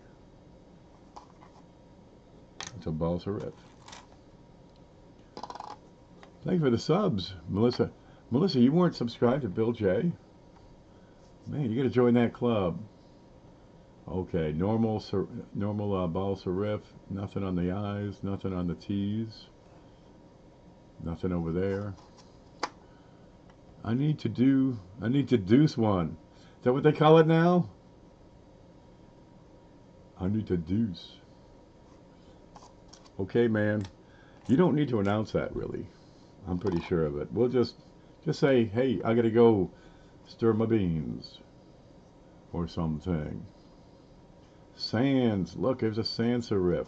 ball serif. Thank you for the subs, Melissa. Melissa, you weren't subscribed to Bill J. Man, you got to join that club. Okay, normal ball serif. Nothing on the eyes. Nothing on the T's. Nothing over there. I need to deuce one. Is that what they call it now? I need to deuce. Okay, man. You don't need to announce that, really. I'm pretty sure of it. We'll just say, hey, I gotta go stir my beans or something. Sans. Look, there's a sans serif.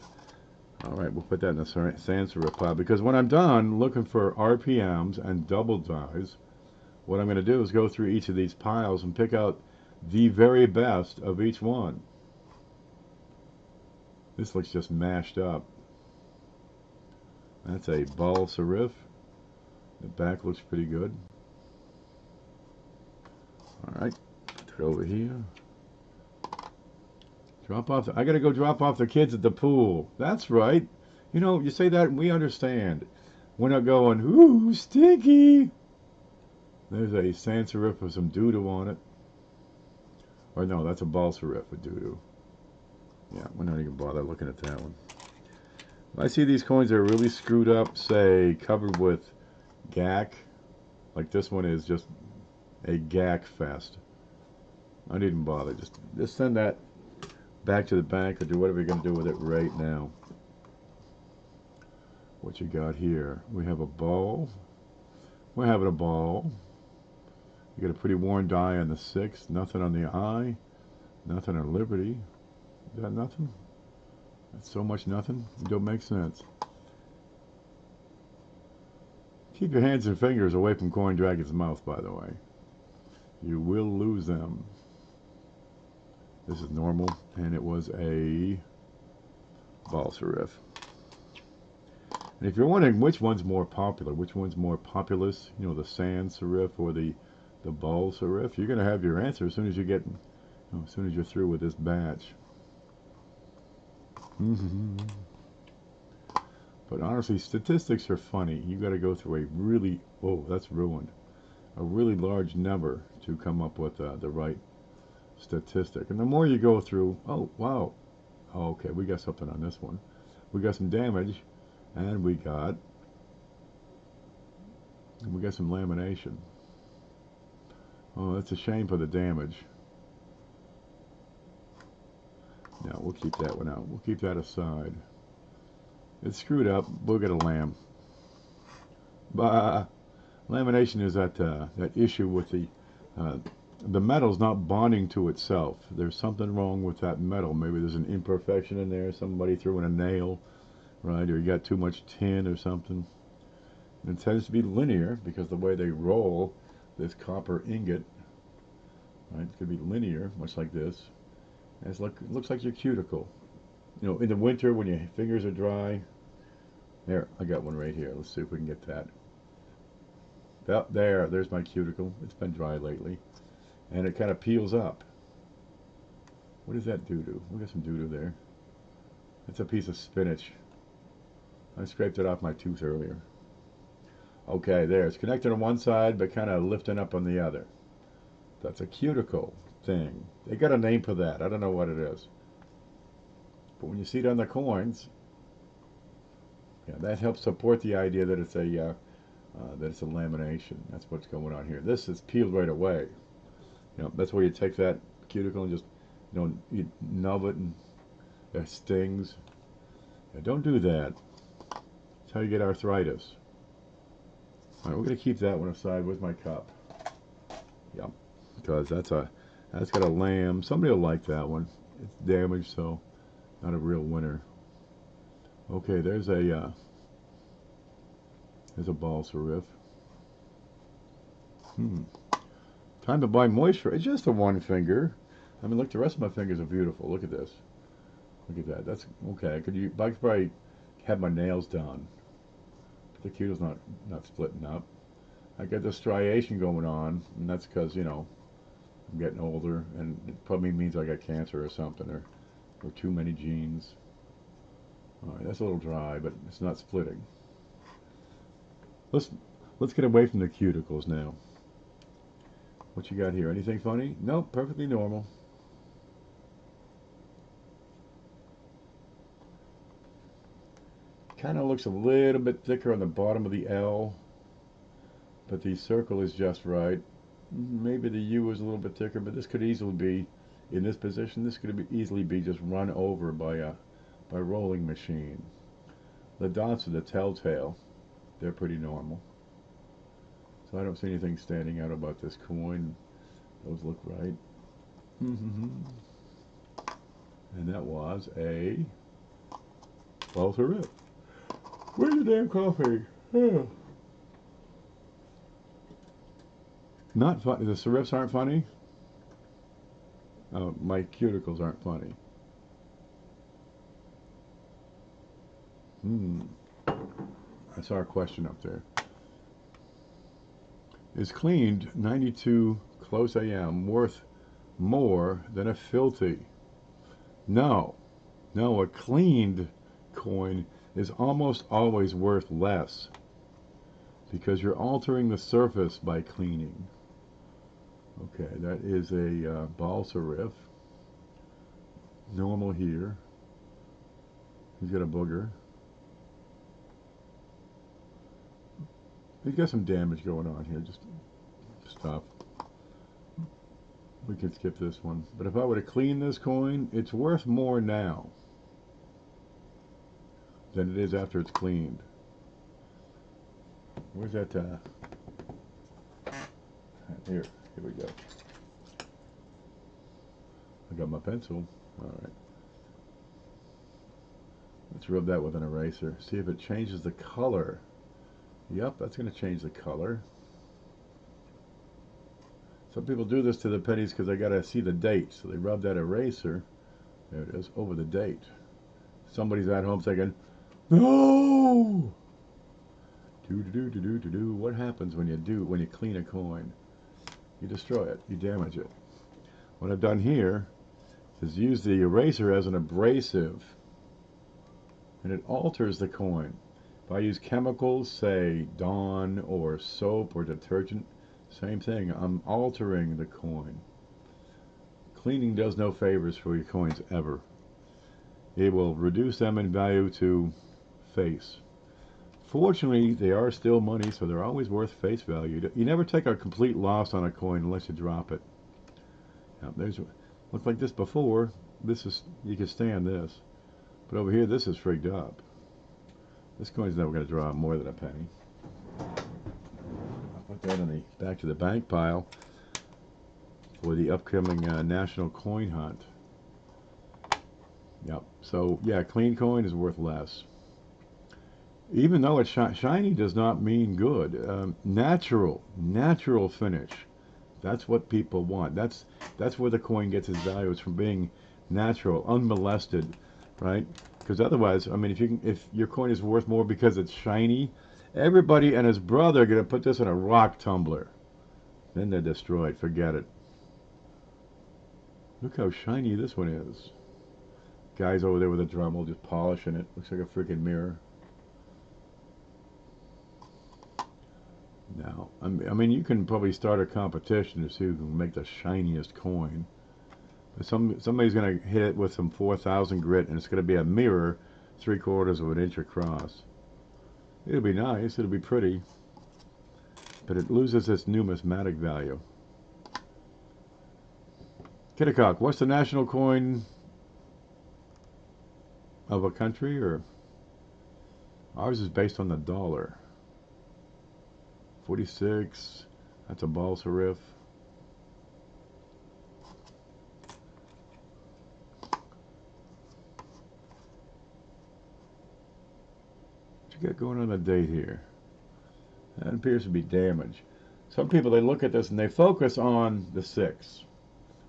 All right, we'll put that in the sans serif pile because when I'm done looking for RPMs and double dies, what I'm going to do is go through each of these piles and pick out the very best of each one. This looks just mashed up. That's a ball serif. The back looks pretty good. All right, put it over here. Drop off. I gotta go drop off the kids at the pool. That's right. You know, you say that and we understand. We're not going, ooh, stinky. There's a sans serif with some doo-doo on it. Or no, that's a ball serif with doo-doo. Yeah, we're not even bother looking at that one. I see these coins are really screwed up, say, covered with gack. Like this one is just a gack fest. I didn't even bother. Just send that back to the bank or do whatever you're going to do with it right now. What you got here? We have a ball. We're having a ball. You got a pretty worn die on the 6. Nothing on the eye. Nothing on Liberty. Is that nothing? That's so much nothing. It don't make sense. Keep your hands and fingers away from Coin Dragon's mouth, by the way. You will lose them. This is normal, and it was a ball serif. And if you're wondering which one's more popular, which one's more populous, you know, the sans serif or the ball serif, you're going to have your answer as soon as you get, as soon as you're through with this batch. But honestly, statistics are funny. You got to go through a really, oh, that's ruined, a really large number to come up with the right statistic. And the more you go through, oh wow, oh, okay, we got something on this one. We got some damage, and we got some lamination. Oh, that's a shame for the damage. Now we'll keep that one out. We'll keep that aside. It's screwed up. We'll get a lamb. Bah. Lamination is that issue with the metal's not bonding to itself. There's something wrong with that metal. Maybe there's an imperfection in there. Somebody threw in a nail, right? Or you got too much tin or something. And it tends to be linear because the way they roll this copper ingot, right? It's going to be linear, much like this. And it looks like your cuticle. You know, in the winter when your fingers are dry. There, I got one right here. Let's see if we can get that. There's my cuticle. It's been dry lately. And it kind of peels up. What does that doo-doo? We got some doo-doo there. That's a piece of spinach. I scraped it off my tooth earlier. Okay, there. It's connected on one side, but kind of lifting up on the other. That's a cuticle thing. They got a name for that. I don't know what it is. But when you see it on the coins, yeah, that helps support the idea that it's a lamination. That's what's going on here. This is peeled right away. You know, that's where you take that cuticle and just, you know, you nub it and it stings. Yeah, don't do that. That's how you get arthritis. All right, we're gonna keep that one aside with my cup. Yep, because that's got a lamb. Somebody will like that one. It's damaged, so not a real winner. Okay, there's a ball serif. Time to buy moisture. It's just a one finger. I mean, look, the rest of my fingers are beautiful. Look at this. Look at that. That's okay. I could probably have my nails done. But the cuticle's not splitting up. I got this striation going on, and that's because, you know, I'm getting older, and it probably means I got cancer or something, or too many genes. All right, that's a little dry, but it's not splitting. Let's get away from the cuticles now. What you got here? Anything funny? Nope, perfectly normal. Kind of looks a little bit thicker on the bottom of the L, but the circle is just right. Maybe the U is a little bit thicker, but this could easily be, in this position, this could easily be just run over by a rolling machine. The dots are the telltale. They're pretty normal. So I don't see anything standing out about this coin. Those look right. And that was a balsa rip. Where's the damn coffee? Oh. Not funny. The serifs aren't funny? Oh, my cuticles aren't funny. I saw a question up there. Is cleaned 92 close AM worth more than a filthy? No. No, a cleaned coin is almost always worth less because you're altering the surface by cleaning. Okay, that is a balsa riff. Normal here. He's got a booger. He's got some damage going on here. Just stop. We can skip this one. But if I were to clean this coin, it's worth more now than it is after it's cleaned. Where's that? Here we go. I got my pencil. All right. Let's rub that with an eraser. See if it changes the color. Yep, that's going to change the color. Some people do this to the pennies because they got to see the date. So they rub that eraser, there it is, over the date. Somebody's at home thinking, no! Do. What happens when you clean a coin? You destroy it. You damage it. What I've done here is use the eraser as an abrasive, and it alters the coin. If I use chemicals, say Dawn or soap or detergent, same thing. I'm altering the coin. Cleaning does no favors for your coins ever. It will reduce them in value to face. Fortunately, they are still money, so they're always worth face value. You never take a complete loss on a coin unless you drop it. Now, looked like this before. This is, you can stand this, but over here, this is frigged up. This coin's never going to draw more than a penny. I'll put that in the back to the bank pile for the upcoming national coin hunt. Yep. So yeah, clean coin is worth less. Even though it's shiny does not mean good. Natural finish. That's what people want. That's where the coin gets its value. It's from being natural, unmolested, right? Because otherwise, I mean, if your coin is worth more because it's shiny, everybody and his brother are going to put this in a rock tumbler. Then they're destroyed. Forget it. Look how shiny this one is. Guy's over there with a Dremel just polishing it. Looks like a freaking mirror. Now, I mean, you can probably start a competition to see who can make the shiniest coin. But somebody's going to hit it with some 4000 grit, and it's going to be a mirror 3/4 of an inch across. It'll be nice. It'll be pretty. But it loses its numismatic value. Kitticock, what's the national coin of a country? Or ours is based on the dollar. 46. That's a balsa riff. What you got going on the date here? That appears to be damage. Some people, they look at this and they focus on the 6.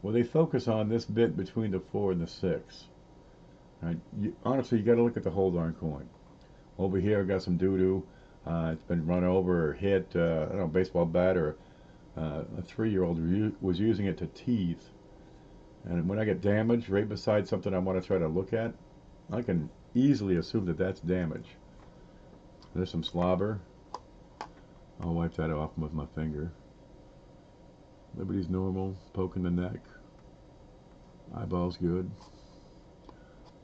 Well, they focus on this bit between the 4 and the 6. Right? Honestly, you got to look at the whole darn coin. Over here, I've got some doo-doo. It's been run over or hit. I don't know, a baseball bat, or a 3-year-old was using it to teeth. And when I get damage right beside something I want to try to look at, I can easily assume that that's damage. There's some slobber. I'll wipe that off with my finger. Liberty's normal. Poke in the neck. Eyeballs good.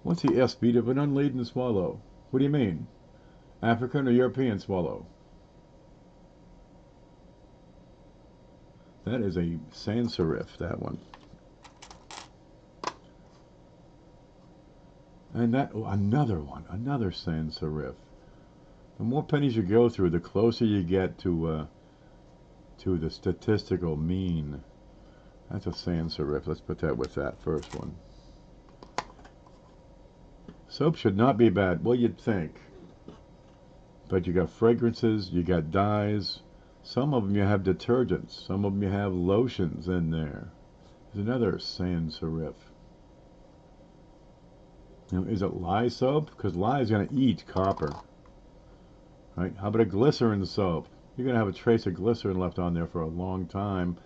What's the S speed of an unladen swallow? What do you mean? African or European swallow? That is a sans serif, that one. And that, oh, another one, another sans serif. The more pennies you go through, the closer you get to the statistical mean. That's a sans serif. Let's put that with that first one. Soap should not be bad. Well, you'd think. But you got fragrances, you got dyes. Some of them you have detergents. Some of them you have lotions in there. There's another sans serif. Now, is it lye soap? Because lye is going to eat copper. Right? How about a glycerin soap? You're going to have a trace of glycerin left on there for a long time.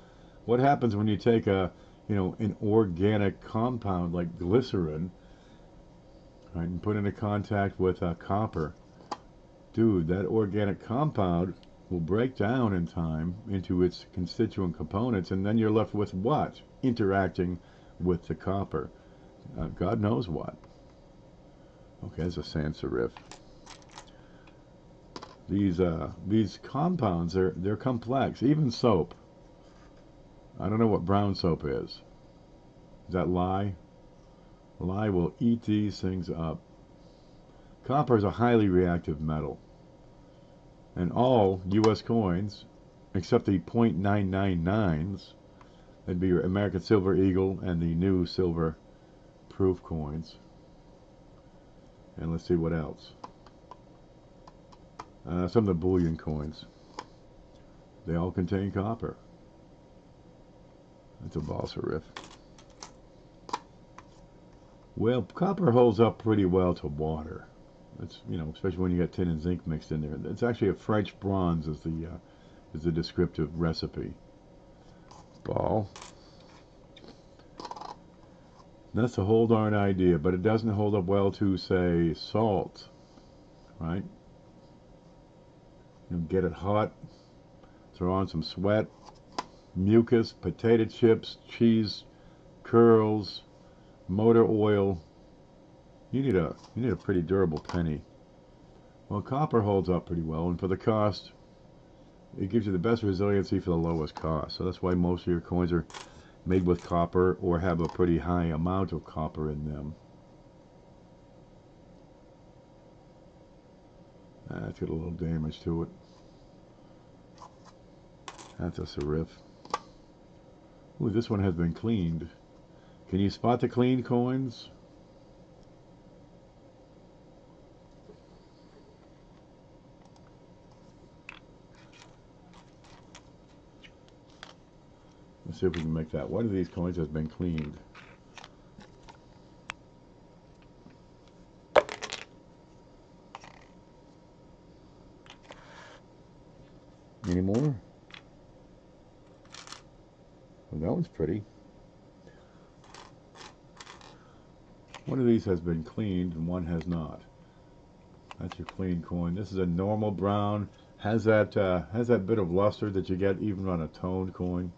What happens when you take an organic compound like glycerin, right, and put into contact with copper? Dude, that organic compound will break down in time into its constituent components, and then you're left with what? Interacting with the copper. God knows what. Okay, that's a sans serif. These compounds, they're complex. Even soap. I don't know what brown soap is. Is that lye? Lye will eat these things up. Copper is a highly reactive metal. And all U.S. coins, except the .999s, that'd be your American Silver Eagle and the new silver proof coins. And let's see what else. Some of the bullion coins. They all contain copper. That's a ball serif. Well, copper holds up pretty well to water. It's, especially when you got tin and zinc mixed in there. It's actually a French bronze is the descriptive recipe. Ball. That's the whole darn idea, but it doesn't hold up well to, say, salt, right? Get it hot, throw on some sweat, mucus, potato chips, cheese, curls, motor oil. You need a pretty durable penny. Well, copper holds up pretty well, and for the cost, it gives you the best resiliency for the lowest cost. So that's why most of your coins are made with copper or have a pretty high amount of copper in them. That's got a little damage to it. That's a serif. Ooh, this one has been cleaned. Can you spot the clean coins? Let's see if we can make that. One of these coins has been cleaned. Any more? Well, that one's pretty. One of these has been cleaned and one has not. That's your clean coin. This is a normal brown. Has that bit of luster that you get even on a toned coin.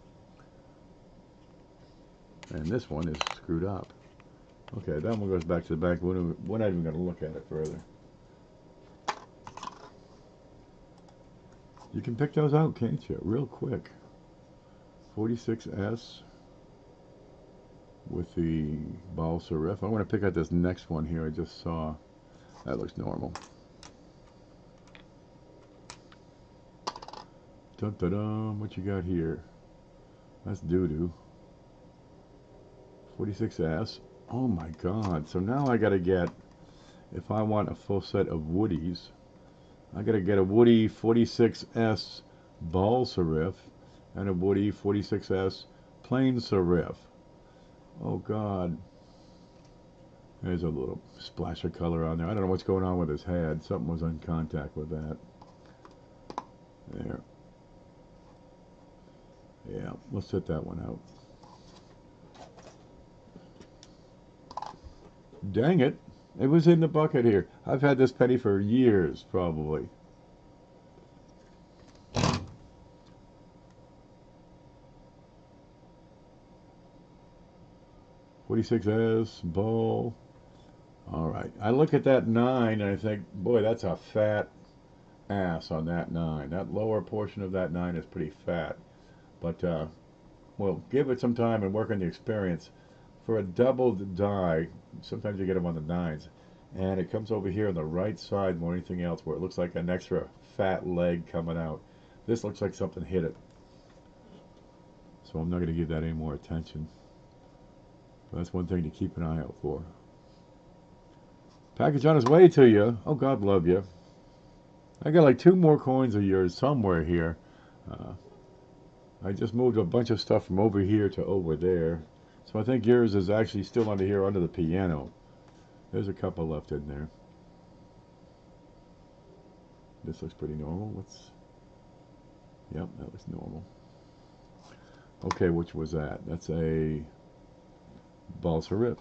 And this one is screwed up. Okay, that one goes back to the back. We're not even going to look at it further. You can pick those out, can't you? Real quick. 46S with the ball serif. I want to pick out this next one here I just saw. That looks normal. Dun-dun-dun, what you got here? That's doo-doo. 46S. Oh my god. So now I gotta get, if I want a full set of woodies, I gotta get a woody 46S ball serif and a woody 46S plain serif. Oh god. There's a little splash of color on there. I don't know what's going on with his head. Something was in contact with that. There. Yeah, let's set that one out. Dang it. It was in the bucket here. I've had this penny for years, probably. $46S, ball. Alright. I look at that 9 and I think, boy, that's a fat ass on that 9. That lower portion of that 9 is pretty fat. But, well, give it some time and work on the experience. For a doubled die, sometimes you get them on the 9s. And it comes over here on the right side more than anything else, where it looks like an extra fat leg coming out. This looks like something hit it. So I'm not going to give that any more attention. But that's one thing to keep an eye out for. Package on its way to you. Oh, God love you. I got like 2 more coins of yours somewhere here. I just moved a bunch of stuff from over here to over there. So I think yours is actually still under here under the piano. There's a couple left in there. This looks pretty normal. Yep, that looks normal. Okay, which was that? That's a balsa rip.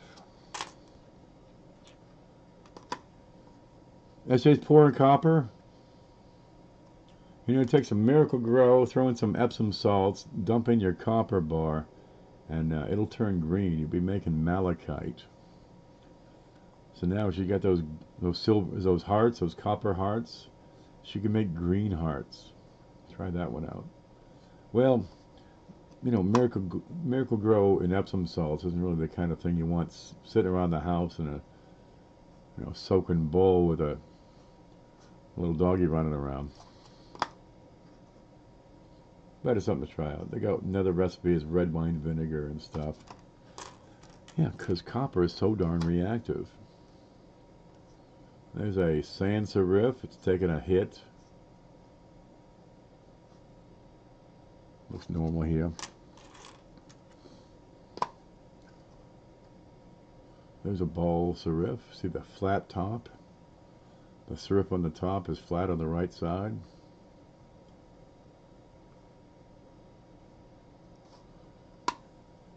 SJ's pouring copper. You know, take some Miracle Grow, throw in some Epsom salts, dump in your copper bar, and it'll turn green. You'll be making malachite. So now she got those hearts, those copper hearts. She can make green hearts. Try that one out. Well, you know, Miracle Grow and Epsom salts isn't really the kind of thing you want sitting around the house in a soaking bowl with a little doggy running around. But it's something to try out. They got another recipe is red wine vinegar and stuff. Yeah, because copper is so darn reactive. There's a sans serif. It's taking a hit. Looks normal here. There's a ball serif. See the flat top? The serif on the top is flat on the right side.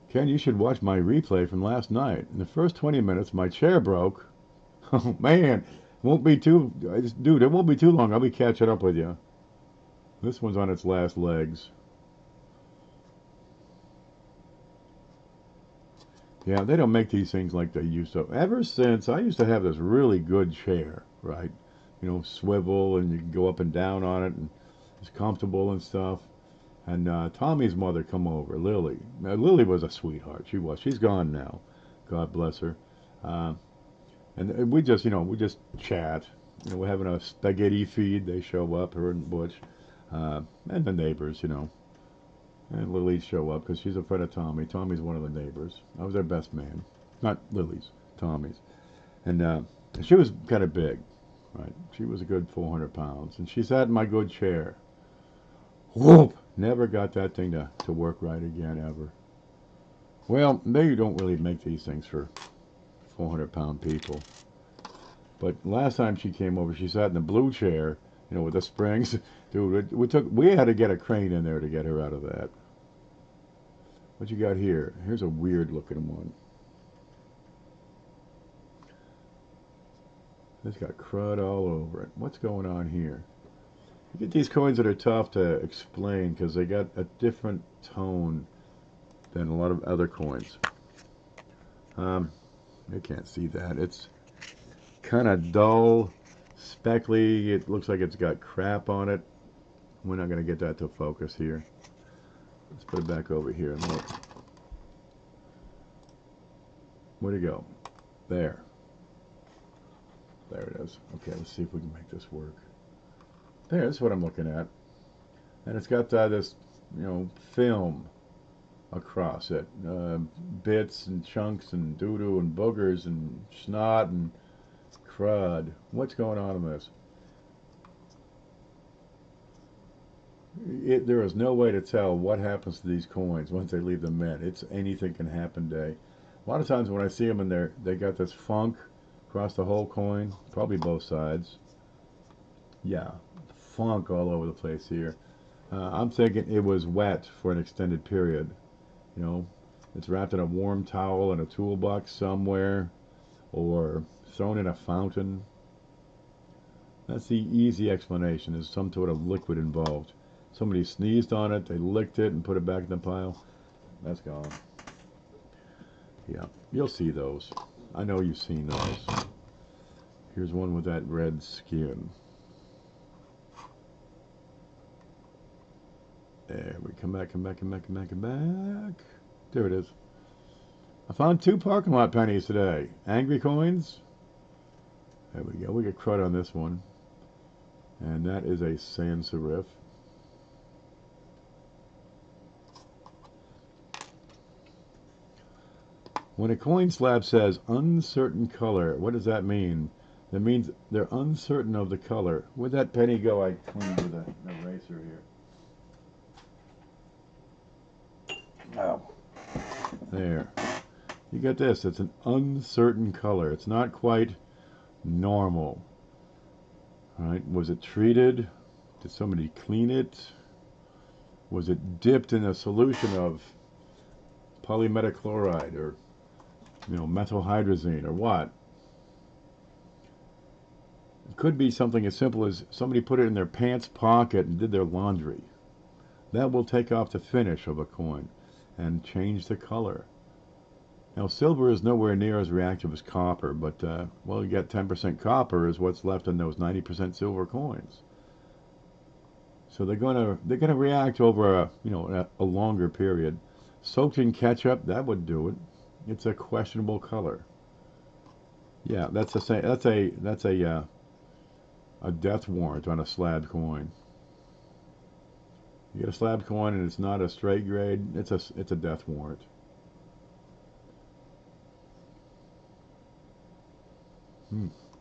Ken, you should watch my replay from last night. In the first 20 minutes, my chair broke. Oh, man. Won't be too... Dude, it won't be too long. I'll be catching up with you. This one's on its last legs. Yeah, they don't make these things like they used to. Ever since, I used to have this really good chair, right? You know, swivel, and you can go up and down on it, and it's comfortable and stuff. And Tommy's mother come over, Lily. Now, Lily was a sweetheart. She was. She's gone now. God bless her. And we just chat. You know, we're having a spaghetti feed. They show up, her and Butch, and the neighbors, you know. And Lily's show up because she's a friend of Tommy. Tommy's one of the neighbors. I was their best man. Not Lily's, Tommy's. And she was kind of big, right? She was a good 400 pounds. And she sat in my good chair. Whoop! Never got that thing to work right again, ever. Well, they don't really make these things for 400-pound people. But last time she came over, she sat in the blue chair, you know, with the springs. Dude, we had to get a crane in there to get her out of that. What you got here? Here's a weird looking one. It's got crud all over it. What's going on here? You get these coins that are tough to explain because they got a different tone than a lot of other coins. You can't see that. It's kind of dull, speckly. It looks like it's got crap on it. We're not going to get that to focus here. Let's put it back over here and look. Where'd it go? There. There it is. Okay, let's see if we can make this work. There's what I'm looking at. And it's got this, you know, film across it. Bits and chunks and doo-doo and boogers and snot and crud. What's going on in this? There is no way to tell what happens to these coins once they leave the mint. It's anything can happen day. A lot of times when I see them and they got this funk across the whole coin, probably both sides. Yeah, funk all over the place here. I'm thinking it was wet for an extended period. You know, it's wrapped in a warm towel in a toolbox somewhere, or thrown in a fountain. That's the easy explanation. There's some sort of liquid involved. Somebody sneezed on it, they licked it and put it back in the pile. That's gone. Yeah, you'll see those. I know you've seen those. Here's one with that red skin. There we come back. There it is. I found 2 parking lot pennies today. Angry coins. There we go. We get crud on this one. And that is a sans serif. When a coin slab says uncertain color, what does that mean? That means they're uncertain of the color. Where'd that penny go? I cleaned with an eraser here. Oh. There. You get this. It's an uncertain color. It's not quite normal. All right. Was it treated? Did somebody clean it? Was it dipped in a solution of polymetachloride or methyl hydrazine or what? It could be something as simple as somebody put it in their pants pocket and did their laundry. That will take off the finish of a coin and change the color. Now, silver is nowhere near as reactive as copper, but well, you get 10% copper is what's left in those 90% silver coins. So they're gonna react over a longer period. Soaked in ketchup, that would do it. It's a questionable color. Yeah, that's a death warrant on a slab coin. You get a slab coin and it's not a straight grade, it's a death warrant.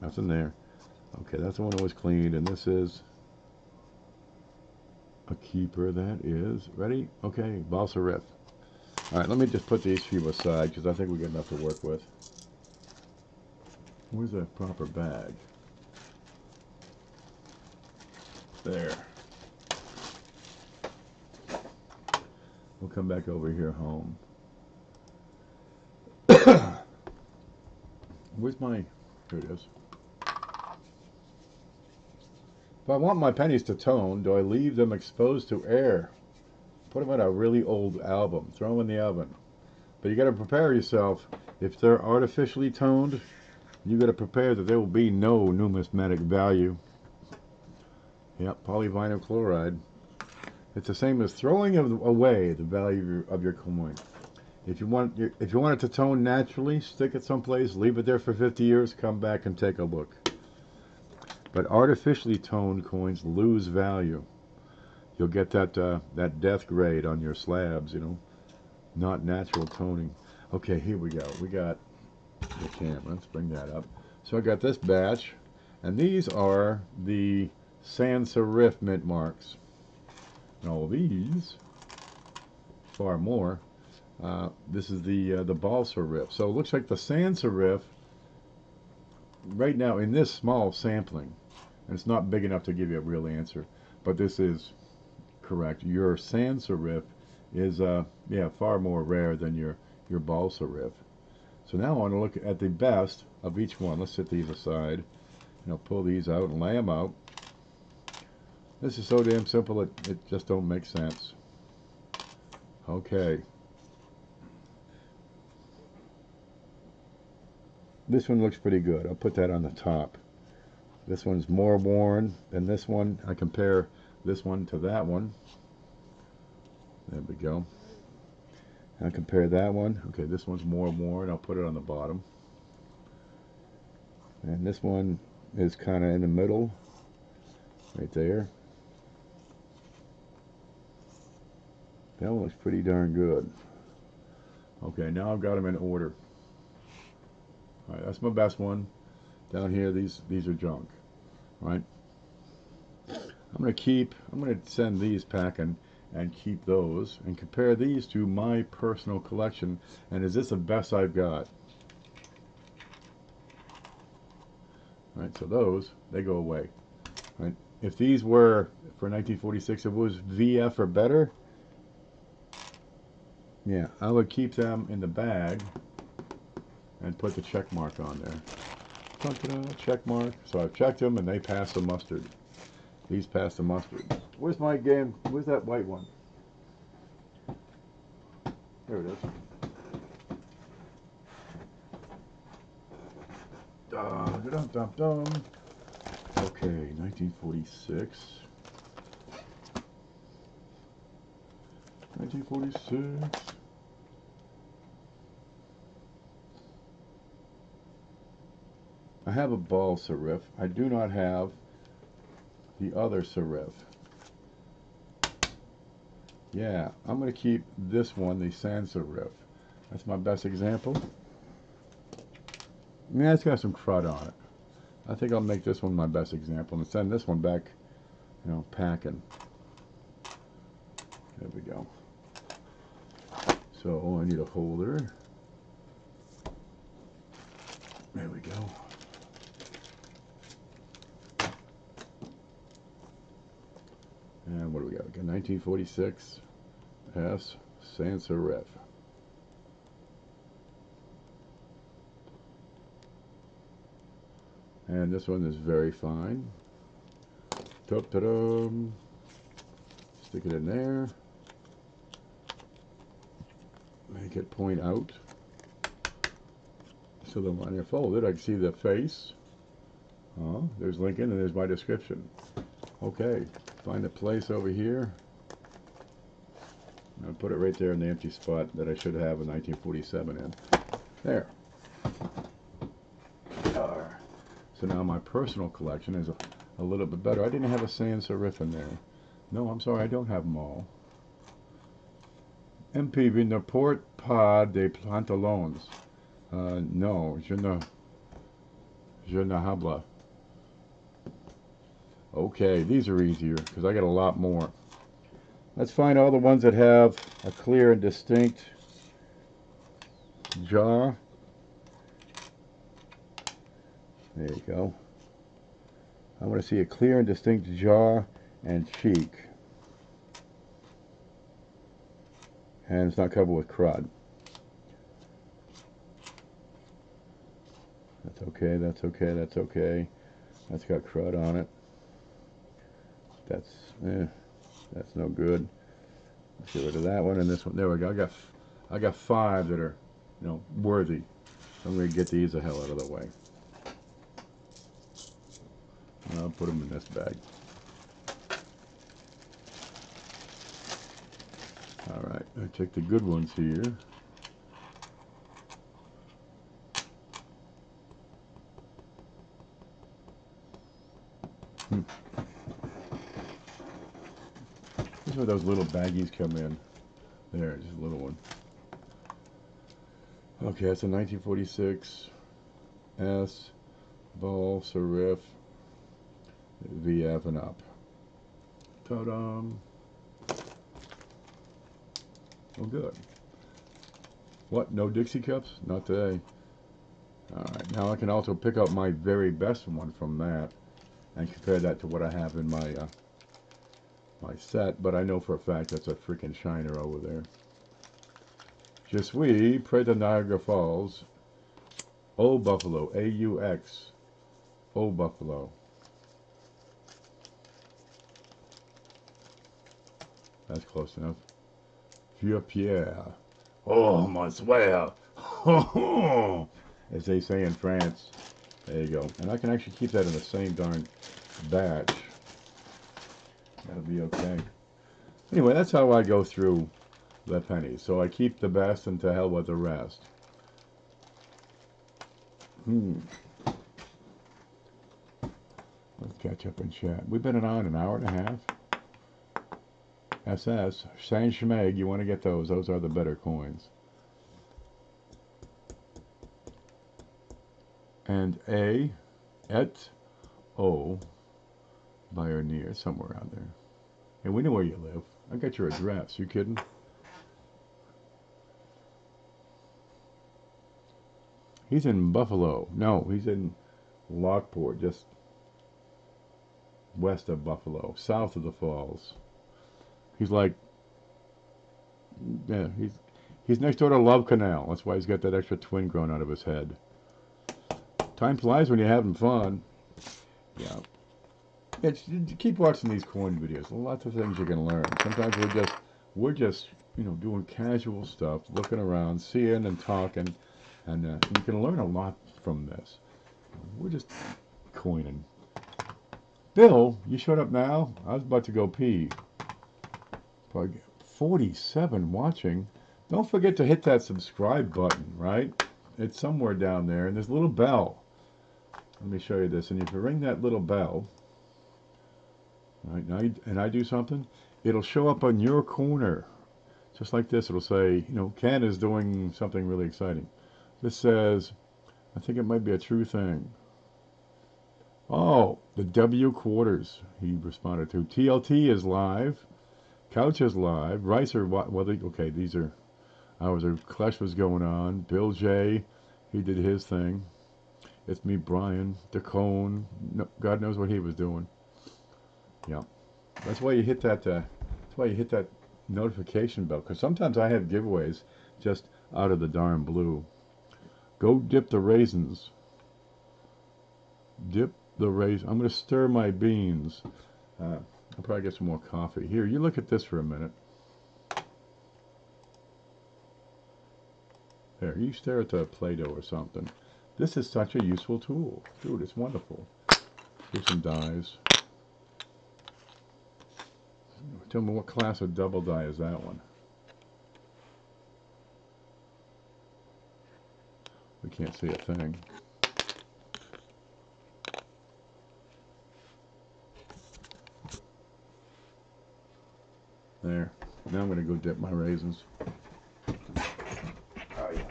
Nothing there. Okay, that's the one that was cleaned, and this is a keeper. That is ready. Okay, balsa riff. All right, let me just put these few aside because I think we got enough to work with. Where's the proper bag? There. We'll come back over here home. Where's my... Here it is. If I want my pennies to tone, do I leave them exposed to air? Put them in a really old album. Throw them in the oven. But you got to prepare yourself. If they're artificially toned, you got to prepare that there will be no numismatic value. Yep, polyvinyl chloride. It's the same as throwing away the value of your coin. If you want it to tone naturally, stick it someplace, leave it there for 50 years, come back and take a look. But artificially toned coins lose value. You'll get that death grade on your slabs, not natural toning. Okay, here we go. We got the camera. Let's bring that up. So I got this batch, and these are the sans serif mint marks. And all of these, far more. This is the balsa riff. So it looks like the sans serif right now in this small sampling, and it's not big enough to give you a real answer, but this is correct. Your sans serif is far more rare than your balsa riff. So now I want to look at the best of each one. Let's set these aside. Pull these out and lay them out. This is so damn simple it just don't make sense. Okay. This one looks pretty good. I'll put that on the top. This one's more worn than this one. I compare this one to that one. There we go. I'll compare that one. Okay, this one's more worn. I'll put it on the bottom. And this one is kind of in the middle, right there. That one looks pretty darn good. Okay, now I've got them in order. All right, that's my best one. Down here, these are junk, right? I'm gonna send these packing and keep those and compare these to my personal collection. And is this the best I've got? All right, so those, they go away. Right? If these were for 1946, if it was VF or better, yeah, I would keep them in the bag and put the check mark on there. Check mark. So I've checked them and they pass the mustard. These pass the mustard. Where's my game? Where's that white one? There it is. Dum-dum-dum-dum. Okay, 1946. 1946. I have a ball serif. I do not have the other serif. Yeah, I'm going to keep this one, the sans serif. That's my best example. Yeah, it's got some crud on it. I think I'll make this one my best example and send this one back, you know, packing. There we go. So I need a holder. There we go. And what do we got? We got 1946 S sans serif. And this one is very fine. Ta-da-dum. Stick it in there. Make it point out. So that when I fold it, I can see the face. Oh, there's Lincoln and there's my description. Okay, find a place over here. I'll put it right there in the empty spot that I should have a 1947 in. There. So now my personal collection is a little bit better. I didn't have a sans serif in there. No, I'm sorry, I don't have them all. MPV ne porte pas des pantalons. No, je ne habla. Okay, these are easier because I got a lot more. Let's find all the ones that have a clear and distinct jaw. There you go. I want to see a clear and distinct jaw and cheek. And it's not covered with crud. That's okay, that's okay, that's okay. That's got crud on it. That's no good. Let's get rid of that one and this one. There we go. I got 5 that are, you know, worthy. I'm going to get these the hell out of the way. I'll put them in this bag. Alright, I take the good ones here. This is where those little baggies come in. There, just a little one. Okay, that's a 1946 S ball serif VF and up. Ta-da! Oh, good. What? No Dixie cups? Not today. Alright, now I can also pick up my very best one from that and compare that to what I have in my my set, but I know for a fact that's a freaking shiner over there. Je suis près de Niagara Falls. Au Buffalo. A-U-X. Au Buffalo. That's close enough. Vieux Pierre. Oh, Monsieur. As they say in France. There you go. And I can actually keep that in the same darn batch. That'll be okay. Anyway, that's how I go through the pennies. So I keep the best and to hell with the rest. Let's catch up and chat. We've been on an hour and a half. SS, Saint Schmeg, you want to get those. Those are the better coins. And A, et, O, by or near, somewhere out there. And we know where you live. I got your address. You kidding? He's in Buffalo. No, he's in Lockport, just west of Buffalo, south of the falls. He's like, yeah, he's next door to Love Canal. That's why he's got that extra twin growing out of his head. Time flies when you're having fun. Yeah. Keep watching these coin videos. Lots of things you can learn. Sometimes we're just you know, doing casual stuff, looking around, seeing and talking, and you can learn a lot from this. We're just coining. Bill, you showed up now? I was about to go pee. 47 watching. Don't forget to hit that subscribe button, right? It's somewhere down there, and there's a little bell. Let me show you this. And if you ring that little bell, right, and I do something, it'll show up on your corner. Just like this, it'll say, you know, Ken is doing something really exciting. This says, I think it might be a true thing. Oh, the W quarters, he responded to. TLT is live. Couch is live. Ricer, well, okay, these are, a clash was going on. Bill J, he did his thing. It's me, Brian, DeCone. No, God knows what he was doing. Yeah, that's why you hit that. That's why you hit that notification bell. Because sometimes I have giveaways just out of the darn blue. Go dip the raisins. Dip the raisins. I'm going to stir my beans. I'll probably get some more coffee. Here, you look at this for a minute. There, you stare at the Play-Doh or something. This is such a useful tool. Dude, it's wonderful. Here's some dies. Tell me what class of double die is that one? We can't see a thing. There. Now I'm going to go dip my raisins. Oh, yeah.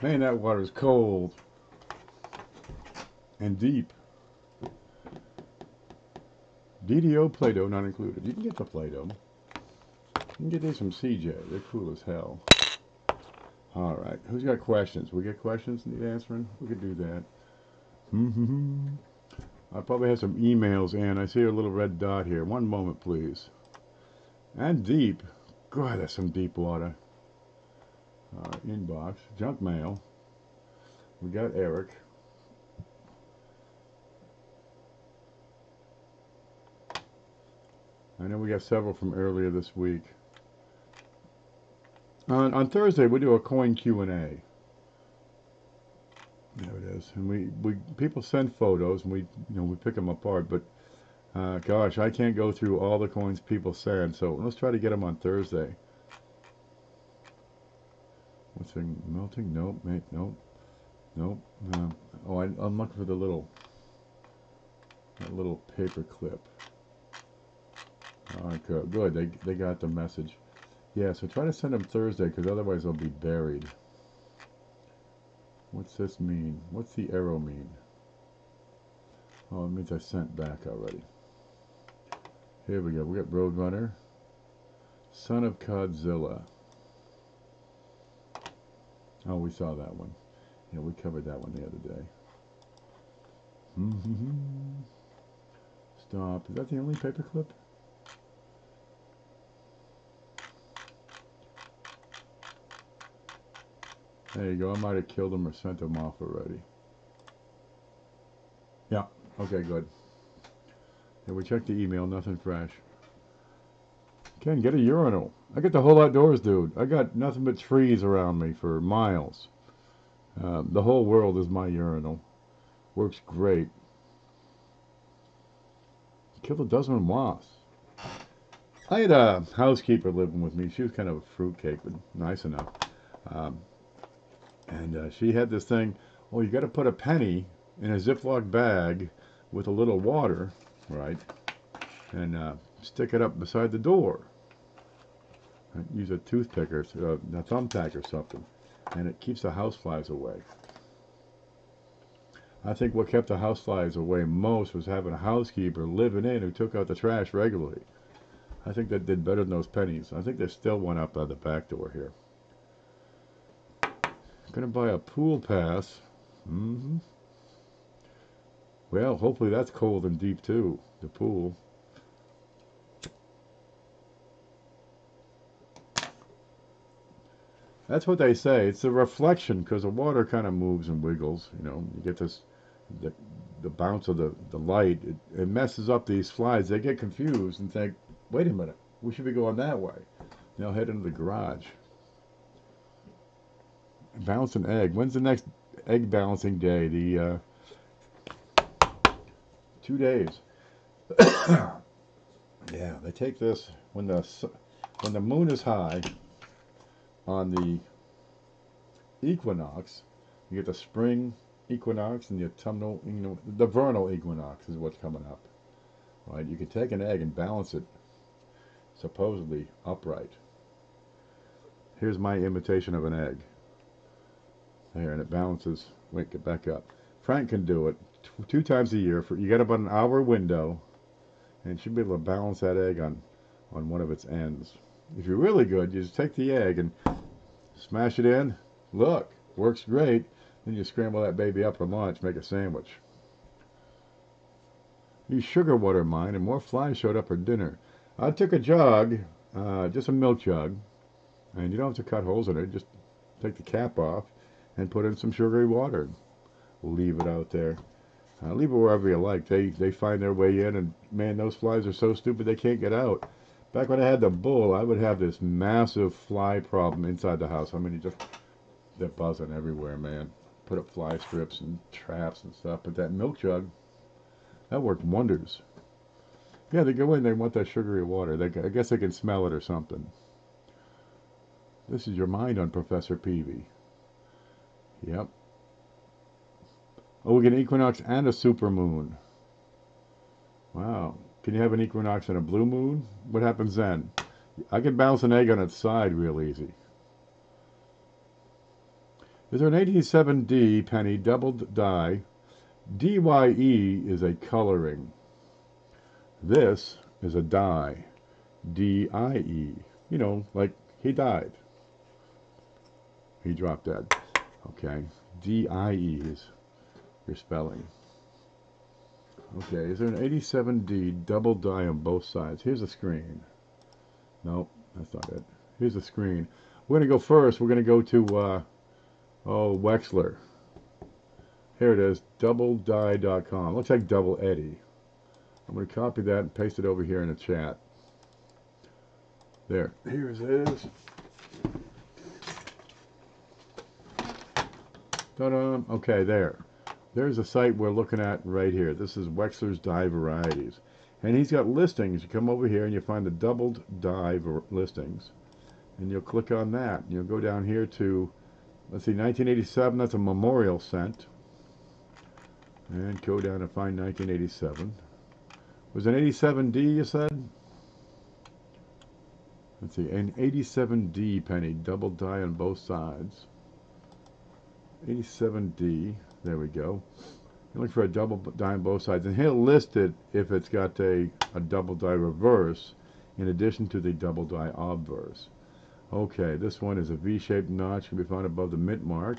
Man, that water is cold and deep. DDO Play-Doh not included. You can get the Play-Doh. You can get these from CJ. They're cool as hell. All right. Who's got questions? We get questions need answering? We could do that. I probably have some emails, and I see a little red dot here. One moment, please. And deep. God, that's some deep water. Inbox. Junk mail. We got Eric. I know we got several from earlier this week. On Thursday, we do a coin Q&A. There it is. And we people send photos, and we pick them apart. But gosh, I can't go through all the coins people send. So let's try to get them on Thursday. What's the melting? Nope, mate. Nope. Nope. I'm looking for that little paper clip. Okay, good. They got the message. Yeah, so try to send them Thursday, because otherwise they'll be buried. What's this mean? What's the arrow mean? Oh, it means I sent back already. Here we go. We got Roadrunner. Son of Godzilla. Oh, we saw that one. Yeah, we covered that one the other day. Stop. Is that the only paper clip? There you go. I might have killed him or sent him off already. Yeah. Okay, good. Yeah, we checked the email. Nothing fresh. Ken, get a urinal. I got the whole outdoors, dude. I got nothing but trees around me for miles. The whole world is my urinal. Works great. Killed a dozen wasps. I had a housekeeper living with me. She was kind of a fruitcake, but nice enough. And she had this thing. Oh, you got to put a penny in a Ziploc bag with a little water, right? And stick it up beside the door. And use a toothpick or a thumbtack or something, and it keeps the houseflies away. I think what kept the houseflies away most was having a housekeeper living in who took out the trash regularly. I think that did better than those pennies. I think there's still one up by the back door here. Gonna buy a pool pass. Well, hopefully that's cold and deep too, the pool. That's what they say. It's a reflection because the water kind of moves and wiggles. You know, you get this, the bounce of the light. It messes up these flies. They get confused and think, wait a minute, we should be going that way. They'll head into the garage. Balance an egg. When's the next egg balancing day? The 2 days. Yeah, they take this when the moon is high on the equinox. You get the spring equinox and the autumnal, the vernal equinox is what's coming up. Right? You can take an egg and balance it supposedly upright. Here's my imitation of an egg. There, and it balances. Wait, get back up. Frank can do it 2 times a year. You get about an hour window, and you should be able to balance that egg on one of its ends. If you're really good, you just take the egg and smash it in. Look, works great. Then you scramble that baby up for lunch, make a sandwich. Use sugar water mine, and more flies showed up for dinner. I took a jug, just a milk jug, and you don't have to cut holes in it. Just take the cap off and put in some sugary water. Leave it out there. Leave it wherever you like. They find their way in, and man, those flies are so stupid they can't get out. Back when I had the bull, I would have this massive fly problem inside the house. I mean, they're buzzing everywhere, man. Put up fly strips and traps and stuff. But that milk jug, that worked wonders. Yeah, they go in, they want that sugary water. I guess they can smell it or something. This is your mind on Professor Peavy. Yep. Oh, we get an equinox and a supermoon. Wow. Can you have an equinox and a blue moon? What happens then? I can bounce an egg on its side real easy. Is there an 87D penny doubled die? DYE is a coloring. This is a die. DIE. You know, like he died. He dropped dead. Okay. DIE is your spelling. Okay, is there an 87D double die on both sides? Here's a screen. Nope, that's not it. Here's a screen. We're going to go first. We're going to go to, Wexler. Here it is, doubledie.com. Looks like Double Eddie. I'm going to copy that and paste it over here in the chat. There. Here's his. Ta-da. Okay, there. There's a site we're looking at right here. This is Wexler's Die Varieties. And he's got listings. You come over here and you find the doubled die listings. And you'll click on that. You'll go down here to, let's see, 1987. That's a memorial scent. And go down and find 1987. Was it an 87D, you said? Let's see, an 87D penny, double die on both sides. 87D. There we go. You look for a double die on both sides, and he'll list it if it's got a double die reverse in addition to the double die obverse. Okay, this one is a V-shaped notch, can be found above the mint mark.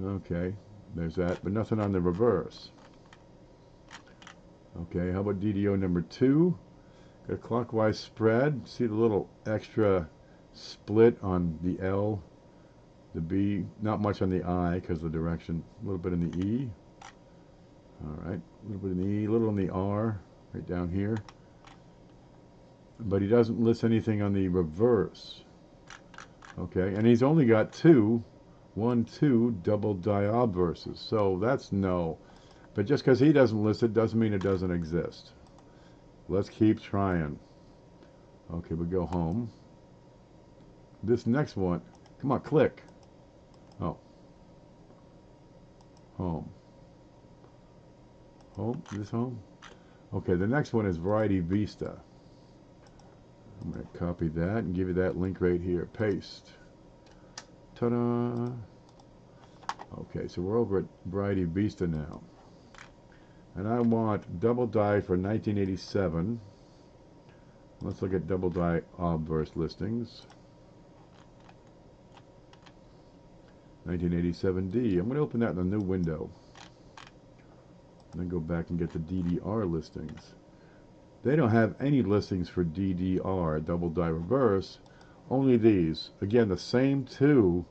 Okay, there's that, but nothing on the reverse. Okay, how about DDO number 2? Got a clockwise spread. See the little extra split on the L, the B, not much on the I because of the direction. A little bit in the E. Alright, a little bit in the E, a little on the R, right down here. But he doesn't list anything on the reverse. Okay, and he's only got 2 double die obverses. So that's no. But just because he doesn't list it doesn't mean it doesn't exist. Let's keep trying. Okay, we go home. This next one, come on, click. Oh. Home. Home? Is this home? Okay, the next one is Variety Vista. I'm going to copy that and give you that link right here. Paste. Ta-da! Okay, so we're over at Variety Vista now. And I want double die for 1987. Let's look at double die obverse listings. 1987D. I'm going to open that in a new window. And then go back and get the DDR listings. They don't have any listings for DDR, double die reverse. Only these. Again, the same 2.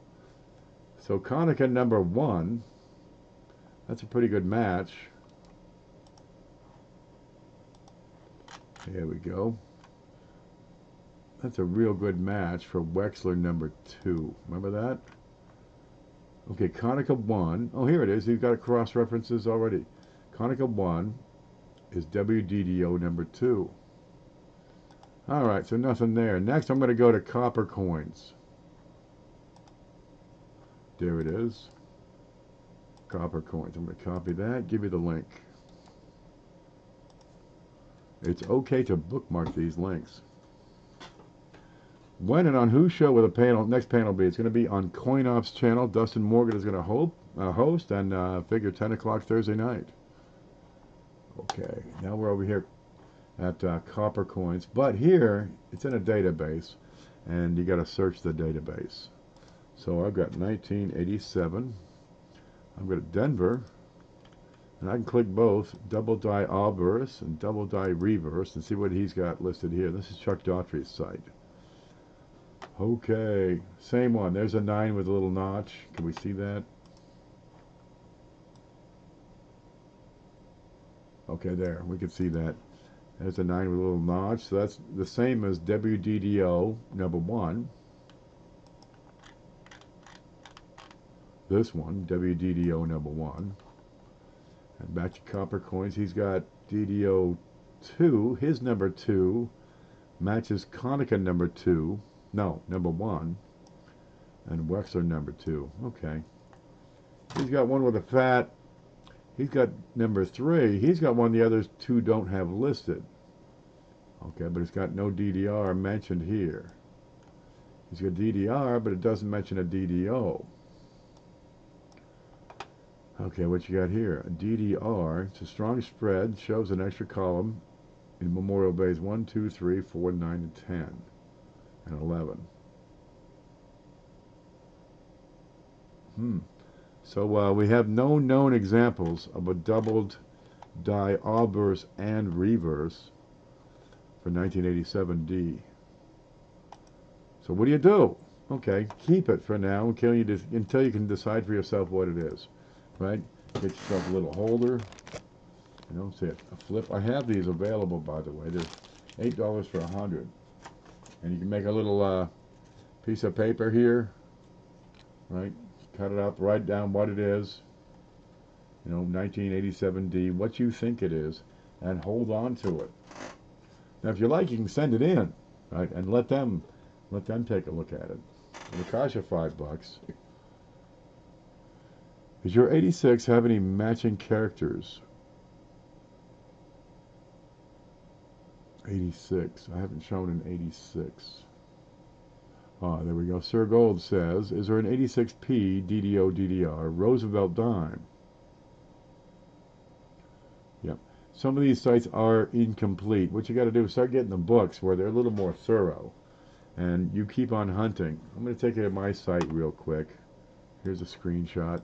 So Konica number 1. That's a pretty good match. There we go. That's a real good match for Wexler number 2. Remember that? Okay, Konica 1. Oh, here it is. You've got cross references already. Konica 1 is WDDO number 2. Alright, so nothing there. Next, I'm going to go to copper coins. There it is. Copper coins. I'm going to copy that, give you the link. It's okay to bookmark these links. When and on whose show will the panel, next panel be? It's going to be on CoinOp's channel. Dustin Morgan is going to host and figure 10 o'clock Thursday night. Okay, now we're over here at copper coins. But here, it's in a database, and you got to search the database. So I've got 1987. I've got Denver. And I can click both double die obverse and double die reverse and see what he's got listed here. This is Chuck Daughtry's site. Okay, same one. There's a 9 with a little notch. Can we see that? Okay, there. We can see that. There's a 9 with a little notch. So that's the same as WDDO number 1. This one, WDDO number 1. And back to copper coins, he's got DDO 2. His number 2 matches Konica number 2. No, number 1. And Wexler number 2. Okay. He's got one with a fat. He's got number 3. He's got one the others 2 don't have listed. Okay, but it's got no DDR mentioned here. He's got DDR, but it doesn't mention a DDO. Okay, what you got here? A DDR. It's a strong spread. Shows an extra column in Memorial Bays 1, 2, 3, 4, 9, and 10. And 11. So we have no known examples of a doubled die obverse and reverse for 1987D. So what do? Okay, keep it for now until you can decide for yourself what it is. Right? Get yourself a little holder. You know, say a flip. I have these available, by the way. They're $8 for 100. And you can make a little piece of paper here, right? Cut it up, write down what it is, you know, 1987D, what you think it is, and hold on to it. Now, if you like, you can send it in, right? And let them take a look at it. It'll cost you $5. Does your 86 have any matching characters? 86. I haven't shown an 86. Ah, there we go. Sir Gold says, is there an 86P DDO DDR Roosevelt dime? Yep. Some of these sites are incomplete. What you got to do is start getting the books where they're a little more thorough. And you keep on hunting. I'm going to take it to my site real quick. Here's a screenshot.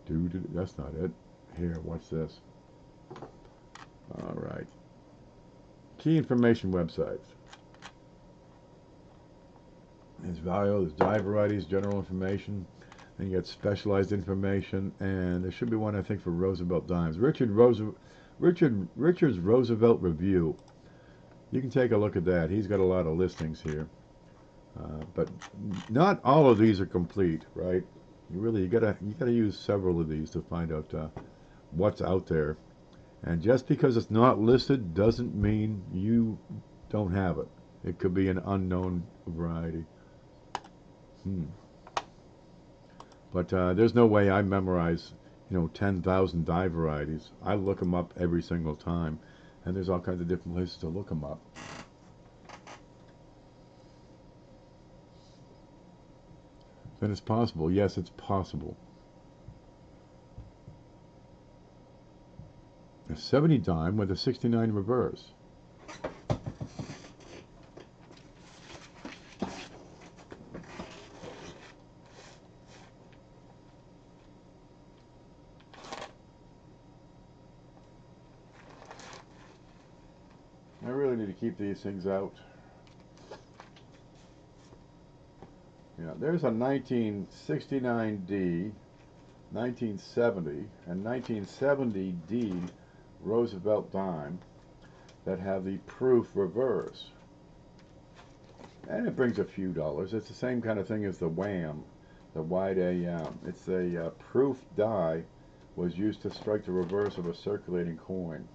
Dude, that's not it. Here, watch this. All right. Key information websites. There's value, there's dye varieties, general information. Then you get specialized information, and there should be one, I think, for Roosevelt dimes. Richard's Roosevelt Review. You can take a look at that. He's got a lot of listings here, but not all of these are complete, right? You gotta use several of these to find out what's out there. And just because it's not listed doesn't mean you don't have it. It could be an unknown variety. But there's no way I memorize, 10,000 dye varieties. I look them up every single time, and there's all kinds of different places to look them up. Then it's possible. Yes, it's possible. A 70 dime with a 69 reverse. I really need to keep these things out. Yeah, there's a 1969D, 1970, and 1970D Roosevelt dime that have the proof reverse. And it brings a few dollars. It's the same kind of thing as the WAM, the wide AM. It's a proof die was used to strike the reverse of a circulating coin.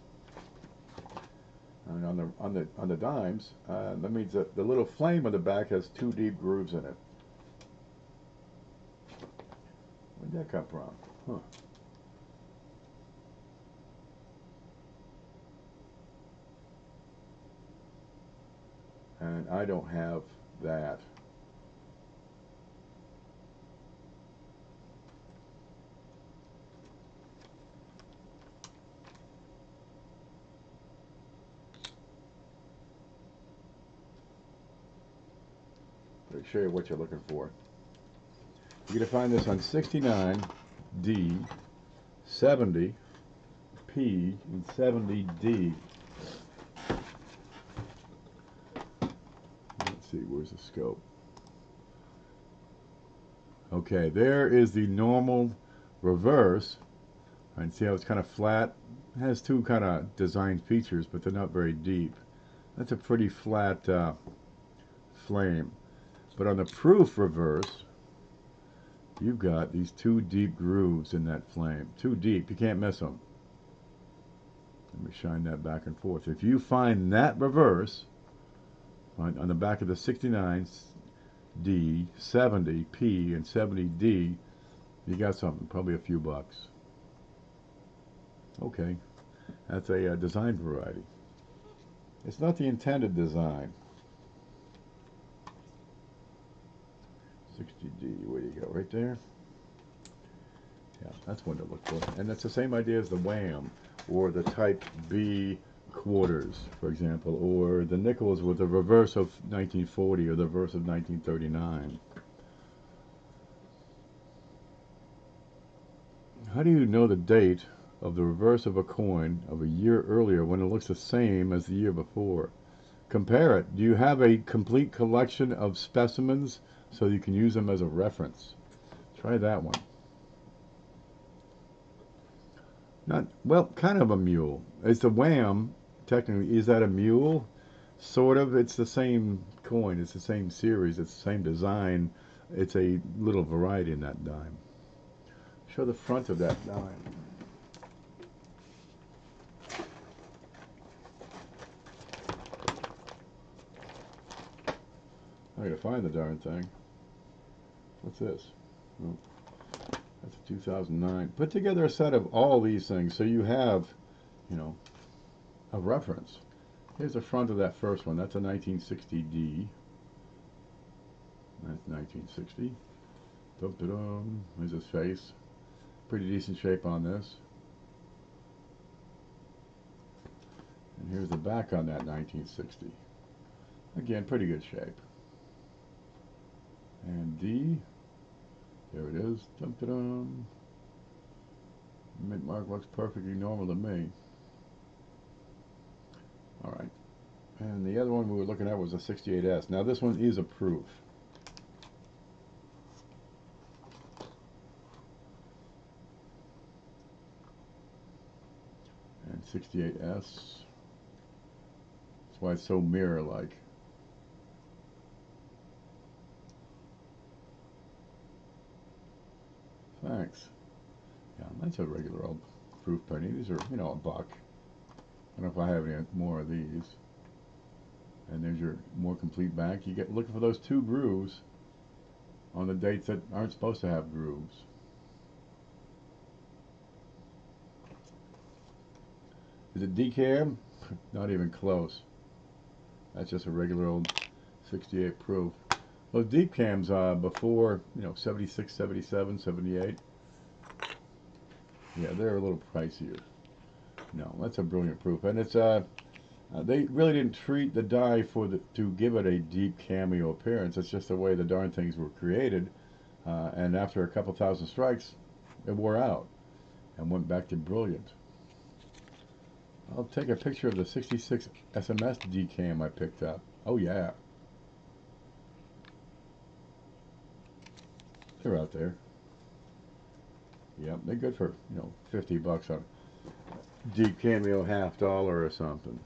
And on the dimes, that means that the little flame on the back has 2 deep grooves in it. Where'd that come from? Huh. And I don't have that. I'll show you what you're looking for. You're going to find this on 69D, 70P, and 70D. Let's see, where's the scope? Okay, there is the normal reverse. And see how it's kind of flat? It has 2 kind of design features, but they're not very deep. That's a pretty flat flame. But on the proof reverse, you've got these 2 deep grooves in that flame. 2 deep, you can't miss them. Let me shine that back and forth. If you find that reverse on the back of the 69D, 70P, and 70D, you got something, probably a few bucks. Okay, that's a design variety. It's not the intended design. 60D, where do you go? Right there? Yeah, that's one to look for. And that's the same idea as the WAM, or the type B quarters, for example, or the nickels with the reverse of 1940 or the reverse of 1939. How do you know the date of the reverse of a coin of a year earlier when it looks the same as the year before? Compare it. Do you have a complete collection of specimens so you can use them as a reference? Try that one. Not, well, kind of a mule. It's the WAM, technically. Is that a mule? Sort of. It's the same coin. It's the same series. It's the same design. It's a little variety in that dime. Show the front of that dime. I gotta find the darn thing. What's this? Oh, that's a 2009. Put together a set of all these things so you have, a reference. Here's the front of that first one. That's a 1960D. That's 1960. Dum-da-dum. There's his face. Pretty decent shape on this. And here's the back on that 1960. Again, pretty good shape. And D, there it is. Dum-da-dum. Mint mark looks perfectly normal to me. All right. And the other one we were looking at was a 68S. Now this one is a proof. And 68S. That's why it's so mirror-like. Thanks. Yeah, that's a regular old proof penny. These are, you know, $1. I don't know if I have any more of these. And there's your more complete back. You get looking for those 2 grooves on the dates that aren't supposed to have grooves. Is it decam? Not even close. That's just a regular old 68 proof. Those deep cams before, you know, 76, 77, 78. Yeah, they're a little pricier. No, that's a brilliant proof, and it's they really didn't treat the die to give it a deep cameo appearance. It's just the way the darn things were created, and after a couple thousand strikes, it wore out and went back to brilliant. I'll take a picture of the 66 SMS decam I picked up. Oh yeah, they're out there. Yep, they're good for, you know, $50 on deep cameo $50 or something.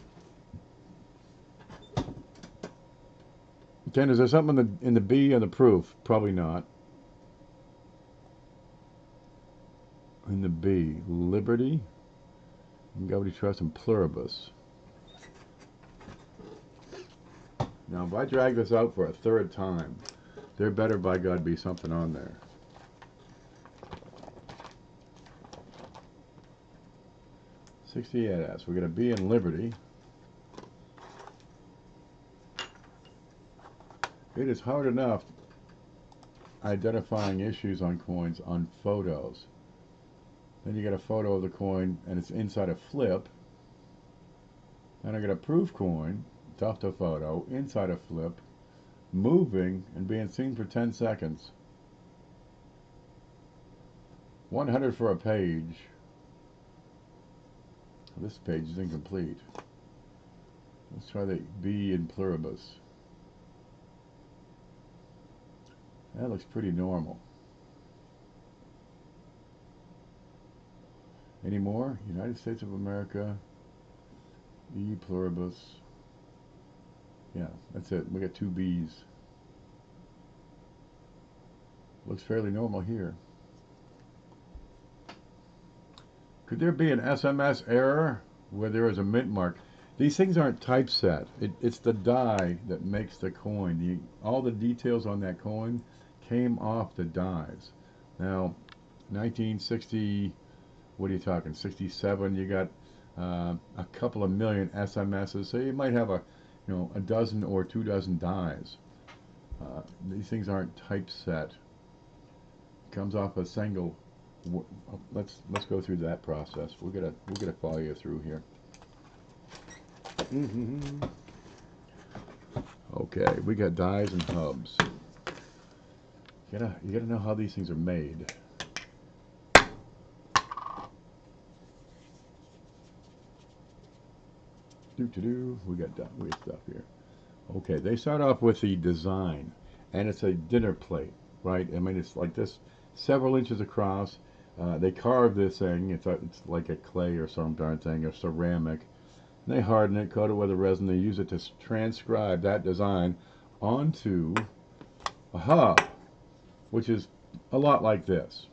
Ken, is there something in the B on the proof? Probably not. In the B, Liberty, Gravity Trust, and Pluribus. Now, if I drag this out for a 3rd time, there better, by God, be something on there. $68S. We're going to be in Liberty. It is hard enough identifying issues on coins on photos. Then you get a photo of the coin and it's inside a flip. Then I get a proof coin, tough to photo, inside a flip, moving and being seen for 10 seconds. 100 for a page. This page is incomplete. Let's try the B in Pluribus. That looks pretty normal. Any more? United States of America. B Pluribus. Yeah, that's it. We got 2 B's. Looks fairly normal here. Could there be an SMS error where there is a mint mark? These things aren't typeset. It's the die that makes the coin. All the details on that coin came off the dies. Now, 1960, what are you talking, 67, you got a couple of million SMSs, so you might have a dozen or 2 dozen dies. These things aren't typeset. Comes off a single. Let's go through that process. We're gonna follow you through here. Okay, we got dies and hubs. You gotta know how these things are made. We got stuff here. Okay, they start off with the design, and it's a dinner plate, right? I mean, it's like this, several inches across. They carve this thing. It's like a clay or some darn thing, or ceramic. And they harden it, coat it with a resin. They use it to transcribe that design onto a hub, which is a lot like this.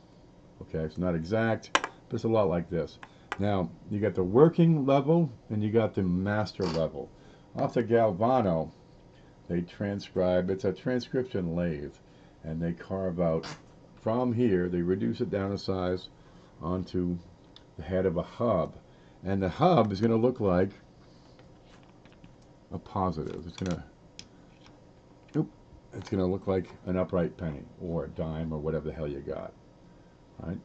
Okay, it's not exact, but it's a lot like this. Now, you got the working level, and you got the master level. Off the Galvano, they transcribe. It's a transcription lathe, and they carve out from here. They reduce it down a size onto the head of a hub, and the hub is going to look like a positive. It's going to look like an upright penny or a dime or whatever the hell you got, right?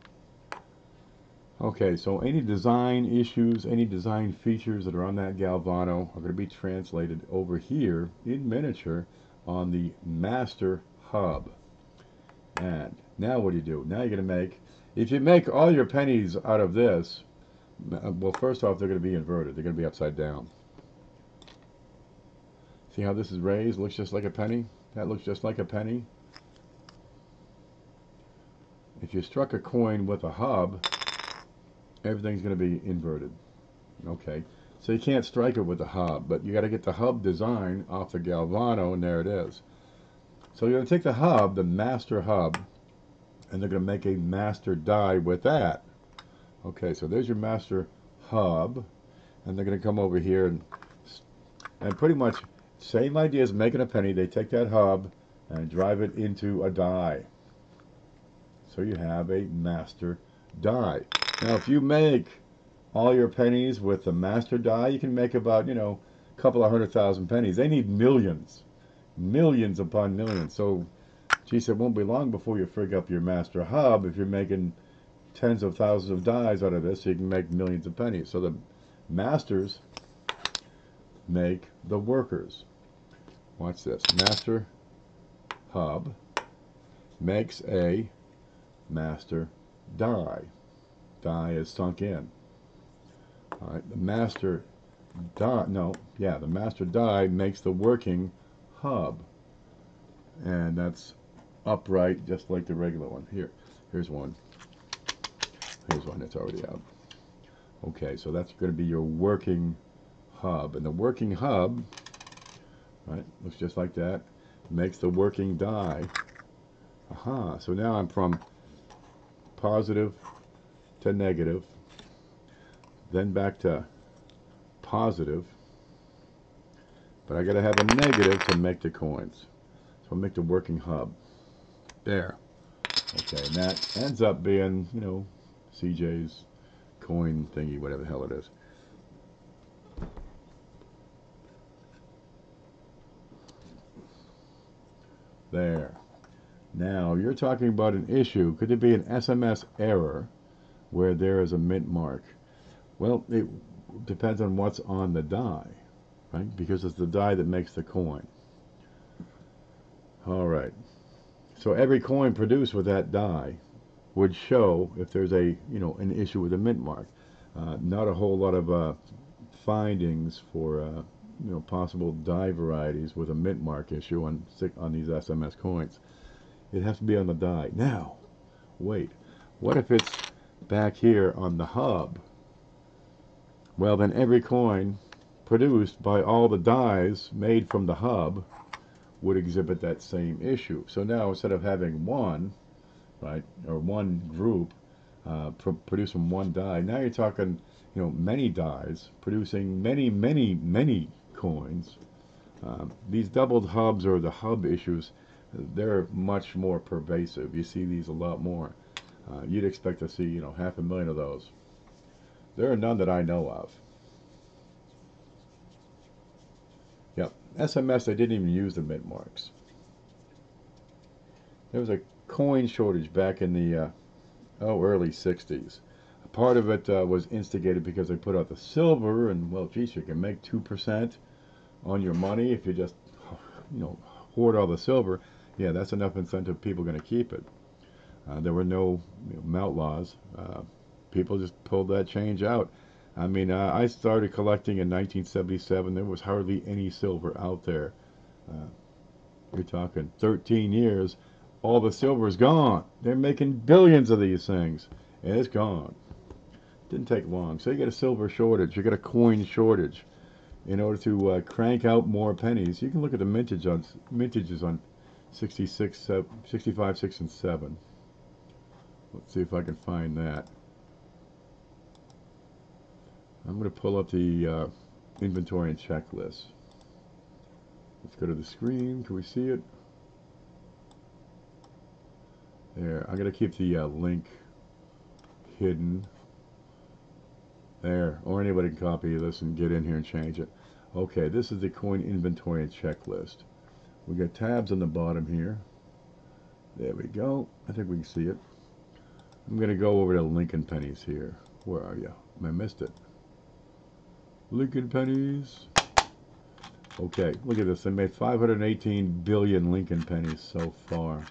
Okay, so any design issues, any design features that are on that Galvano are going to be translated over here in miniature on the master hub. And now what do? Now you're going to make, if you make all your pennies out of this, well, first off, they're going to be inverted. They're going to be upside down. See how this is raised? Looks just like a penny. That looks just like a penny. If you struck a coin with a hub, everything's going to be inverted. Okay, so you can't strike it with a hub, but you got to get the hub design off the Galvano, and there it is. So you're going to take the hub, the master hub, and they're going to make a master die with that. Okay, so there's your master hub, and they're going to come over here and pretty much same idea as making a penny. They take that hub and drive it into a die. So you have a master die. Now, if you make all your pennies with the master die, you can make about, you know, a couple of 100,000 pennies. They need millions, millions upon millions. So, geez, it won't be long before you frig up your master hub if you're making tens of thousands of dies out of this, so you can make millions of pennies. So the masters make the workers. Watch this. Master hub makes a master die. Die is sunk in. All right, the master die, the master die makes the working hub. And that's upright, just like the regular one. Here's one. Here's one that's already out. Okay, so that's going to be your working hub. And the working hub, right, looks just like that, makes the working die. Aha, so now I'm from positive to negative, then back to positive, but I got to have a negative to make the coins. So I'll make the working hub. There. Okay, and that ends up being, you know, CJ's coin thingy, whatever the hell it is. There. Now, you're talking about an issue. Could it be an SMS error where there is a mint mark? Well, it depends on what's on the die, right? Because it's the die that makes the coin. All right. So every coin produced with that die would show if there's a, you know, an issue with a mint mark. Not a whole lot of findings for you know, possible die varieties with a mint mark issue on these SMS coins. It has to be on the die. Now, wait. What if it's back here on the hub? Well, then every coin produced by all the dies made from the hub would exhibit that same issue. So now instead of having one, right, or one group produced from one die, now you're talking, you know, many dies producing many coins. These doubled hubs, or the hub issues, they're much more pervasive. You see these a lot more. You'd expect to see, you know, 500,000 of those. There are none that I know of. Yep, SMS, they didn't even use the mint marks. There was a coin shortage back in the early 60s. Part of it was instigated because they put out the silver, and well, geez, you can make 2% on your money if you just, you know, hoard all the silver. Yeah, that's enough incentive. People are going to keep it. There were no, you know, melt laws. People just pulled that change out. I mean, I started collecting in 1977. There was hardly any silver out there. You're talking 13 years. All the silver is gone. They're making billions of these things, and it's gone. Didn't take long. So you get a silver shortage. You get a coin shortage. In order to crank out more pennies, you can look at the mintages on 66, 65, 6, and 7. Let's see if I can find that. I'm going to pull up the inventory and checklist. Let's go to the screen. Can we see it? There. I'm going to keep the link hidden. There. Or anybody can copy this and get in here and change it. Okay, this is the coin inventory and checklist. We got tabs on the bottom here. There we go. I think we can see it. I'm going to go over to Lincoln pennies here. Where are you? I missed it. Lincoln pennies. Okay, look at this. They made 518 billion Lincoln pennies so far.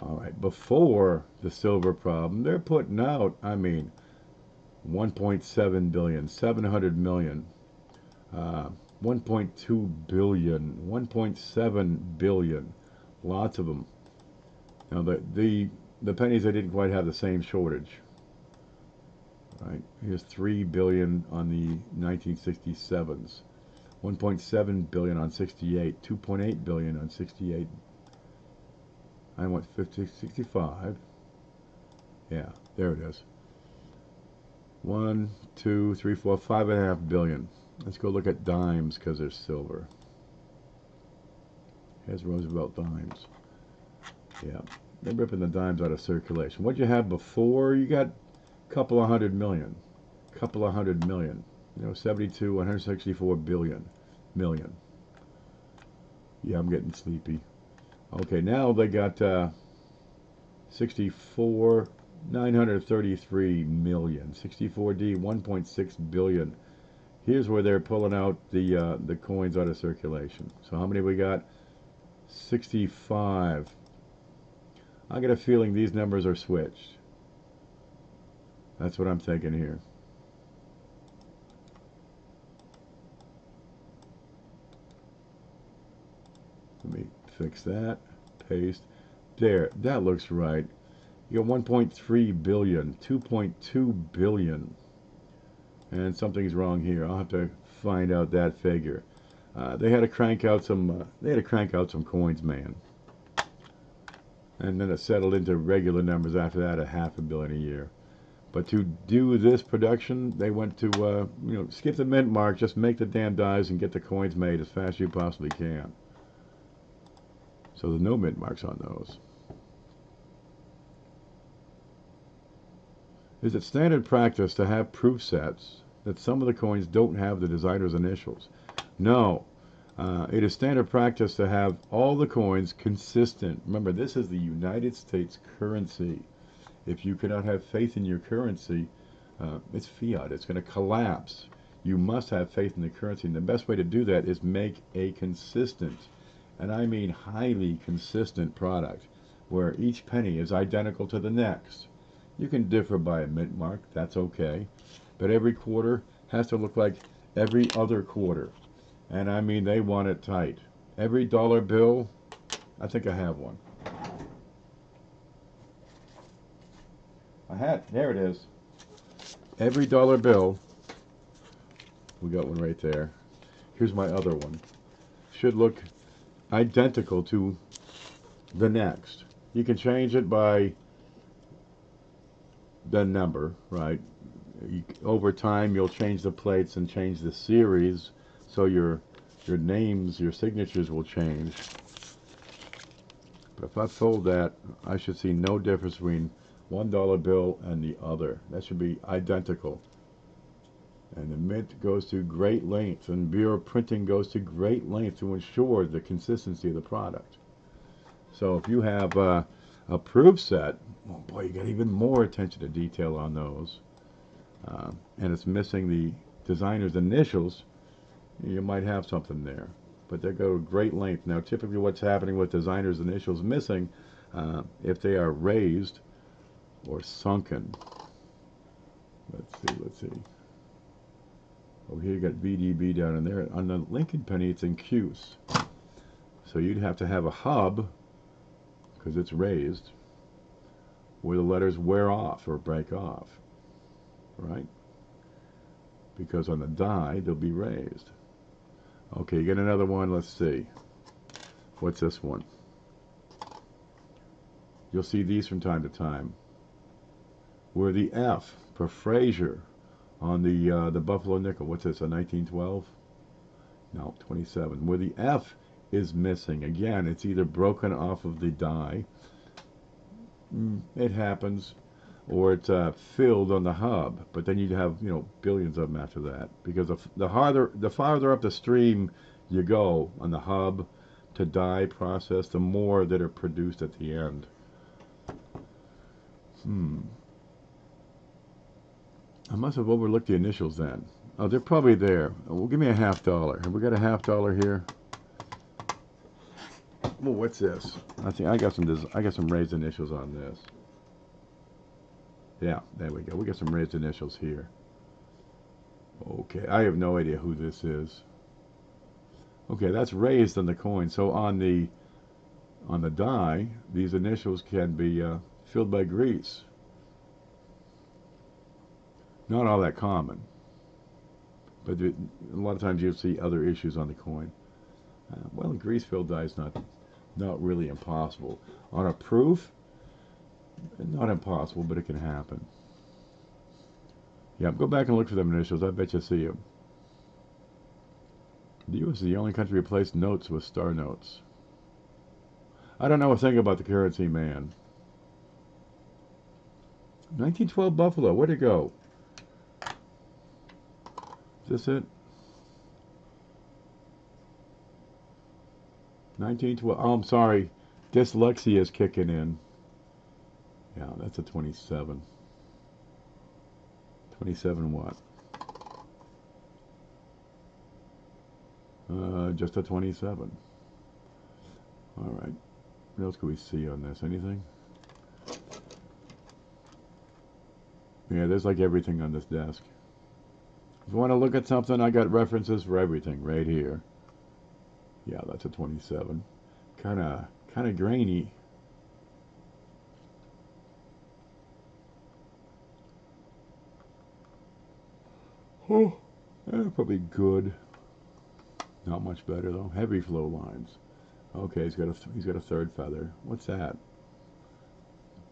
All right, before the silver problem, they're putting out, I mean, 1.7 billion, 700 million. 1.2 billion, 1.7 billion, lots of them. Now the pennies, they didn't quite have the same shortage. Right, here's 3 billion on the 1967s, 1.7 billion on 68, 2.8 billion on 68. I want 50, 65. Yeah, there it is. 1, 2, 3, 4, 5.5 billion. Let's go look at dimes because they're silver. Here's Roosevelt dimes. Yeah, they're ripping the dimes out of circulation. What you have before? You got a couple of hundred million. Couple of hundred million. You know, 72, 164 million. Yeah, I'm getting sleepy. Okay, now they got 64, 933 million. 64D, 1.6 billion. Here's where they're pulling out the coins out of circulation. So how many we got? 65. I get a feeling these numbers are switched. That's what I'm thinking here. Let me fix that. Paste. There. That looks right. You got 1.3 billion, 2.2 billion. And something's wrong here. I'll have to find out that figure. They had to crank out some. Coins, man. And then it settled into regular numbers after that, a $500 million a year. But to do this production, they went to skip the mint mark, just make the damn dies and get the coins made as fast as you possibly can. So there's no mint marks on those. Is it standard practice to have proof sets that some of the coins don't have the designer's initials? No. It is standard practice to have all the coins consistent. Remember, this is the United States currency. If you cannot have faith in your currency, it's fiat. It's going to collapse. You must have faith in the currency. And the best way to do that is make a consistent, and I mean highly consistent product, where each penny is identical to the next. You can differ by a mint mark. That's okay. But every quarter has to look like every other quarter. And I mean, they want it tight. Every dollar bill, I think I have one. There it is. Every dollar bill, we got one right there. Here's my other one. Should look identical to the next. You can change it by the number, right? Over time, you'll change the plates and change the series, so your names, your signatures will change. But if I fold that, I should see no difference between $1 bill and the other. That should be identical. And the mint goes to great lengths, and Bureau of Printing goes to great lengths to ensure the consistency of the product. So if you have a proof set, oh boy, you got even more attention to detail on those. And it's missing the designer's initials, you might have something there. But they go to great length. Now, typically what's happening with designer's initials missing, if they are raised or sunken. Let's see. Over here you got VDB down in there. On the Lincoln penny, it's in Cuse. So you'd have to have a hub, because it's raised, where the letters wear off or break off, right? Because on the die, they'll be raised. Okay, you get another one. Let's see. What's this one? You'll see these from time to time, where the F for Fraser on the Buffalo nickel. What's this? A 1912? No, 27. Where the F is missing. Again, it's either broken off of the die. It happens. Or it's filled on the hub, but then you'd have billions of them after that, because the farther up the stream you go on the hub to die process, the more that are produced at the end. I must have overlooked the initials then. Oh, they're probably there. Well, give me a $50. Have we got a $50 here? Well, what's this? I think I got some raised initials on this. Yeah, there we go. We got some raised initials here. Okay, I have no idea who this is. Okay, that's raised on the coin. So on the die, these initials can be filled by grease. Not all that common, but a lot of times you'll see other issues on the coin. Well, grease-filled die is not really impossible. On a proof, not impossible, but it can happen. Yeah, go back and look for them initials. I bet you see them. The U.S. is the only country to replace notes with star notes. I don't know a thing about the currency, man. 1912 Buffalo, where'd it go? Is this it? 1912. Oh, I'm sorry. Dyslexia is kicking in. Yeah, that's a 27. 27 what? Just a 27. All right. What else can we see on this? Anything? Yeah, there's like everything on this desk. If you want to look at something, I got references for everything right here. Yeah, that's a 27. Kind of grainy. Oh, probably good. Not much better though. Heavy flow lines. Okay, he's got a third feather. What's that?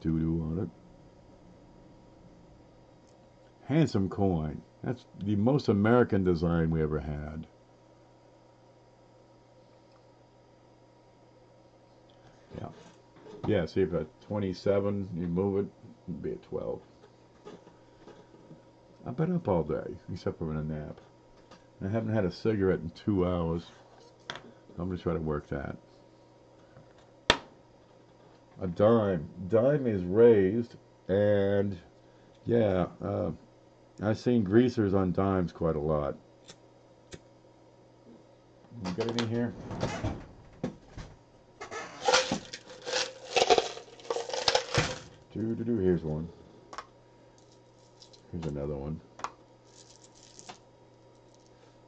Doo-doo on it. Handsome coin. That's the most American design we ever had. Yeah. Yeah, see if at 27 you move it, it'd be a 12. I've been up all day, except for in a nap. I haven't had a cigarette in 2 hours. I'm going to try to work that. A dime. Dime is raised, and yeah, I've seen greasers on dimes quite a lot. You got any here? Here's one. Here's another one.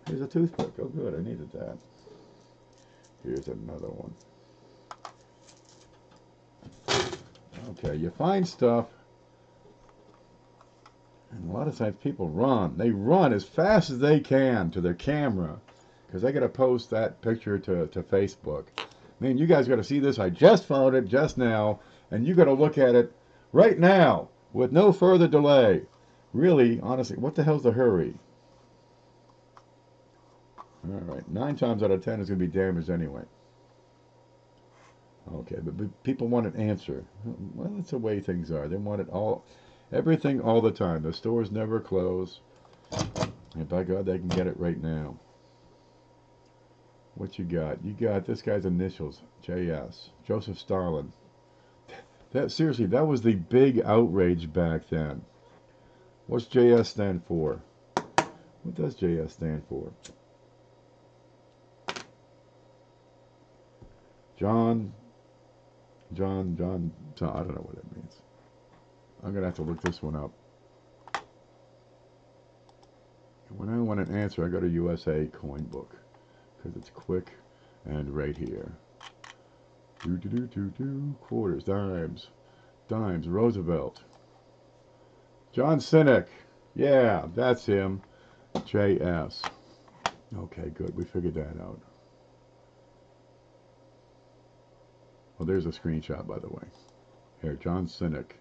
Here's a toothpick. Oh, good. I needed that. Here's another one. Okay, you find stuff, and a lot of times people run. They run as fast as they can to their camera because they got to post that picture to Facebook. Man, you guys got to see this. I just found it just now, and you got to look at it right now with no further delay. Really, honestly, what the hell's the hurry? All right, 9 times out of 10 is going to be damaged anyway. Okay, but people want an answer. Well, that's the way things are. They want it all, everything all the time. The stores never close. And by God, they can get it right now. What you got? You got this guy's initials, JS, Joseph Stalin. That seriously, that was the big outrage back then. What's JS stand for? What does JS stand for? John, I don't know what it means. I'm going to have to look this one up. When I want an answer, I go to USA coin book because it's quick and right here. Quarters, dimes, Roosevelt. John Sinek. Yeah, that's him. JS. Okay, good. We figured that out. Well, there's a screenshot, by the way. Here, John Sinek.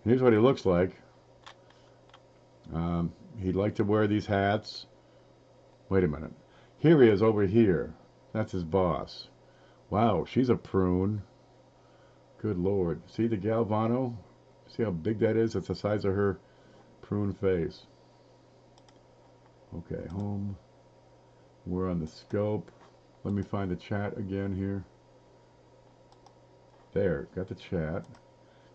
Here's what he looks like. He'd like to wear these hats. Wait a minute. Here he is over here. That's his boss. Wow, she's a prune. Good Lord. See the Galvano? See how big that is? It's the size of her prune face. Okay, home. We're on the scope. Let me find the chat again here. There, got the chat,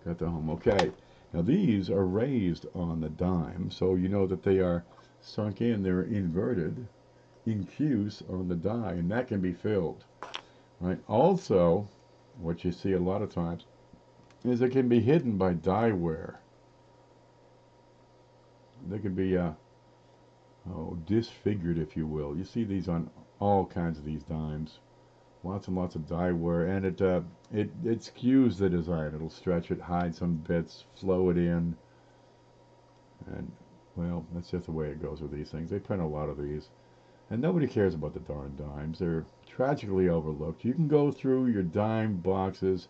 got the home. Okay, now these are raised on the dime, so you know that they are sunk in, they're inverted, incuse on the die, and that can be filled. Right. Also, what you see a lot of times is it can be hidden by die wear. There could be oh, disfigured, if you will. You see these on all kinds of these dimes. Lots and lots of die wear, and it skews the design. It'll stretch it, hide some bits, flow it in, and well, that's just the way it goes with these things. They print a lot of these, and nobody cares about the darn dimes. They're tragically overlooked. You can go through your dime boxes,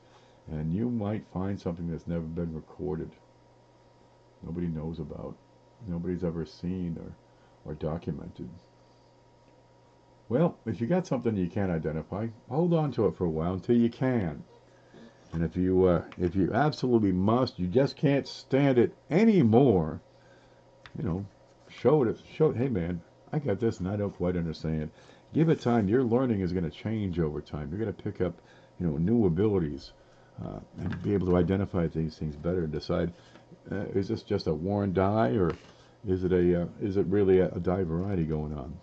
and you might find something that's never been recorded. Nobody knows about. Nobody's ever seen or documented. Well, if you got something you can't identify, hold on to it for a while until you can. And if you absolutely must, you just can't stand it anymore, you know, show it. Hey man, I got this and I don't quite understand. Give it time. Your learning is going to change over time. You're going to pick up, new abilities and be able to identify these things better and decide, is this just a worn die or is it really a die variety going on?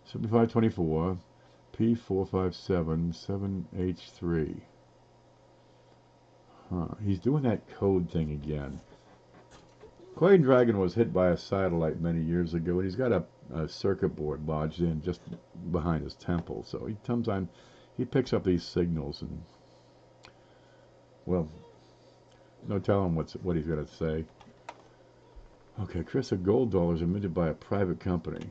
7524 P457 7H3. He's doing that code thing again. Clay Dragon was hit by a satellite many years ago, and he's got a circuit board lodged in just behind his temple. So he picks up these signals, and well, no telling what he's going to say. Okay, Chris, gold dollars are minted by a private company.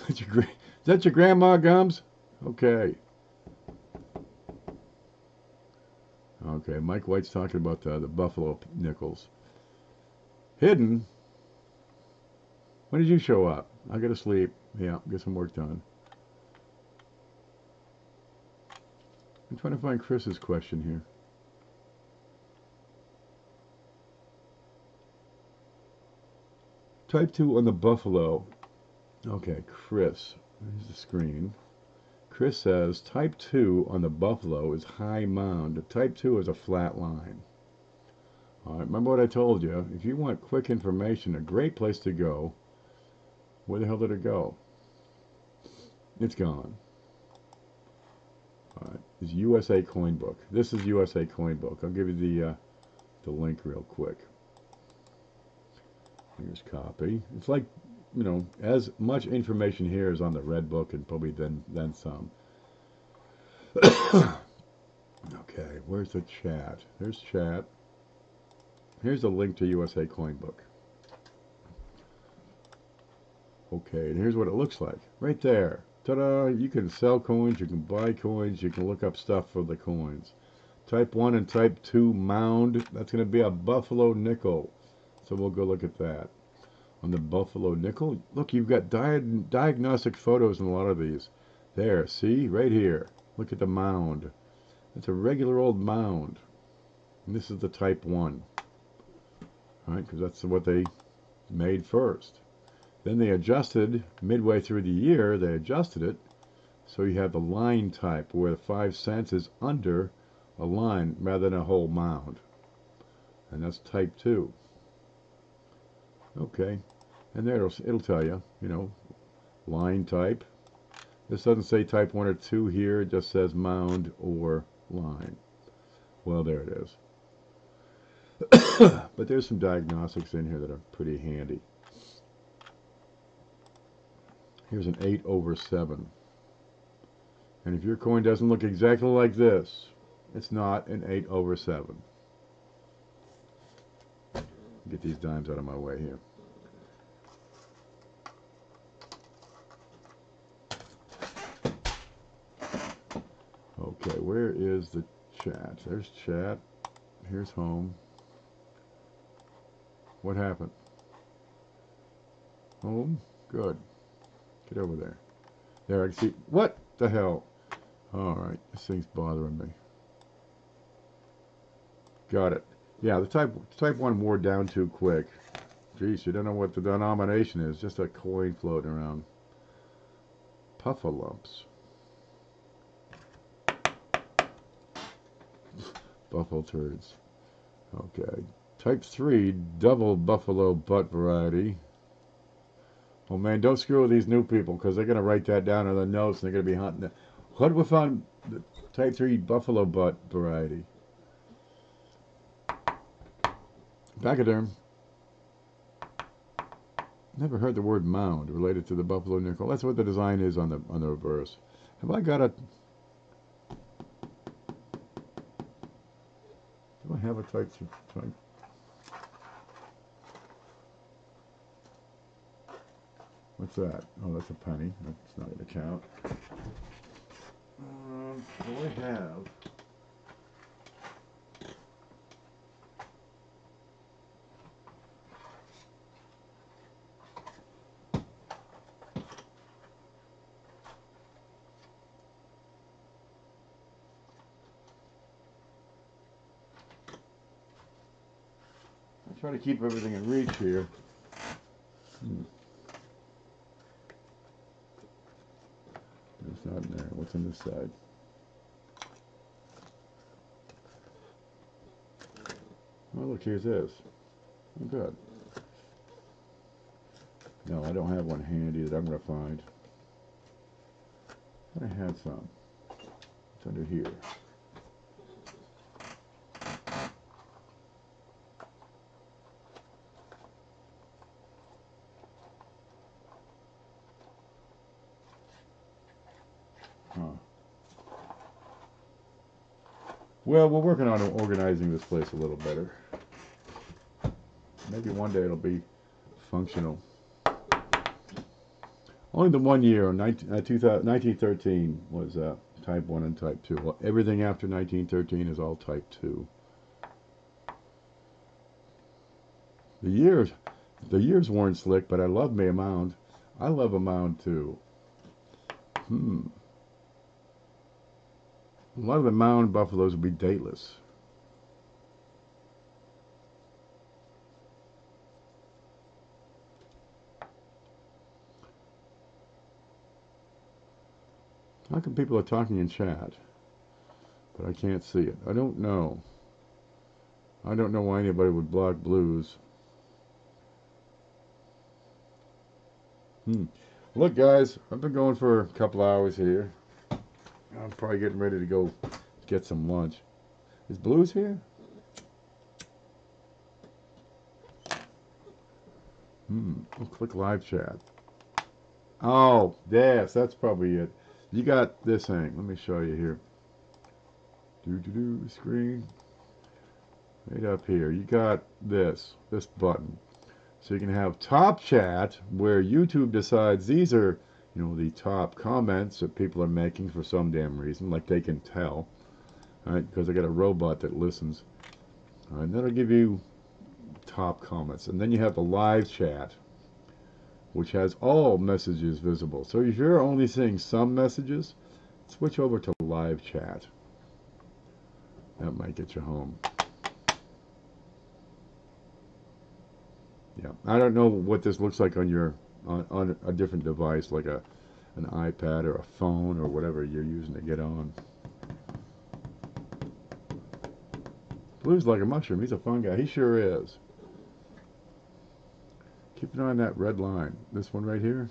Is that your grandma, Gums? Okay. Okay, Mike White's talking about the Buffalo nickels. Hidden? When did you show up? I gotta sleep. Yeah, get some work done. I'm trying to find Chris's question here. Type 2 on the Buffalo. Okay, Chris. There's the screen. Chris says type 2 on the Buffalo is high mound. Type 2 is a flat line. All right, remember what I told you. If you want quick information, a great place to go. Where the hell did it go? It's gone. All right, it's USA Coin Book. This is USA Coin Book. I'll give you the link real quick. Here's copy. It's like, as much information here is on the red book and probably then some. Okay, where's the chat? There's chat. Here's a link to USA Coin Book. Okay, and here's what it looks like. Right there. Ta-da! You can sell coins, you can buy coins, you can look up stuff for the coins. Type 1 and Type 2 mound. That's going to be a Buffalo nickel. So we'll go look at that. On the Buffalo nickel, look, you've got diagnostic photos in a lot of these. There, see? Right here. Look at the mound. It's a regular old mound. And this is the Type 1. All right, because that's what they made first. Then they adjusted, midway through the year, they adjusted it. So you have the line type, where the 5 cents is under a line rather than a whole mound. And that's Type 2. Okay, and there it'll tell you, line type. This doesn't say type 1 or 2 here, it just says mound or line. Well, there it is. But there's some diagnostics in here that are pretty handy. Here's an 8/7. And if your coin doesn't look exactly like this, it's not an 8/7. Get these dimes out of my way here. Okay, where is the chat? There's chat. Here's home. What happened? Home? Good. Get over there. There, I can see. What the hell? Alright, this thing's bothering me. Got it. Yeah, the type 1 wore down too quick. Geez, you don't know what the denomination is. Just a coin floating around. Puffalumps. Buffalo turds. Okay. Type 3, double buffalo butt variety. Oh man, don't screw with these new people because they're going to write that down in the notes and they're going to be hunting. What we found, Type 3 buffalo butt variety. Pachyderm. Never heard the word mound related to the buffalo nickel. That's what the design is on the reverse. Have I got a... Do I have a type 3? What's that? Oh, that's a penny. That's not going to count. Do I have... I try to keep everything in reach here. It's not in there. What's on this side? Oh, look, here's this. Oh, good. No, I don't have one handy that I'm going to find. I had some. It's under here. Well, we're working on organizing this place a little better. Maybe one day it'll be functional. Only the 1 year, 1913, was type 1 and type 2. Well, everything after 1913 is all type 2. The years weren't slick, but I love me a mound. I love a mound too. A lot of the mound buffaloes will be dateless. How come people are talking in chat, but I can't see it? I don't know. I don't know why anybody would block blues. Look, guys, I've been going for a couple hours here. I'm probably getting ready to go get some lunch. Is Blues here? I'll click live chat. Oh, yes, that's probably it. You got this thing. Let me show you here. Screen. Right up here. You got this button. So you can have top chat, where YouTube decides these are, you know, the top comments that people are making for some damn reason, like they can tell, right? Because I got a robot that listens. All right, that'll give you top comments, and then you have the live chat, which has all messages visible. So if you're only seeing some messages, switch over to live chat. That might get you home. Yeah, I don't know what this looks like on your on a different device, like an iPad or a phone or whatever you're using to get on. Blue's like a mushroom. He's a fun guy. He sure is. Keep an eye on that red line. This one right here.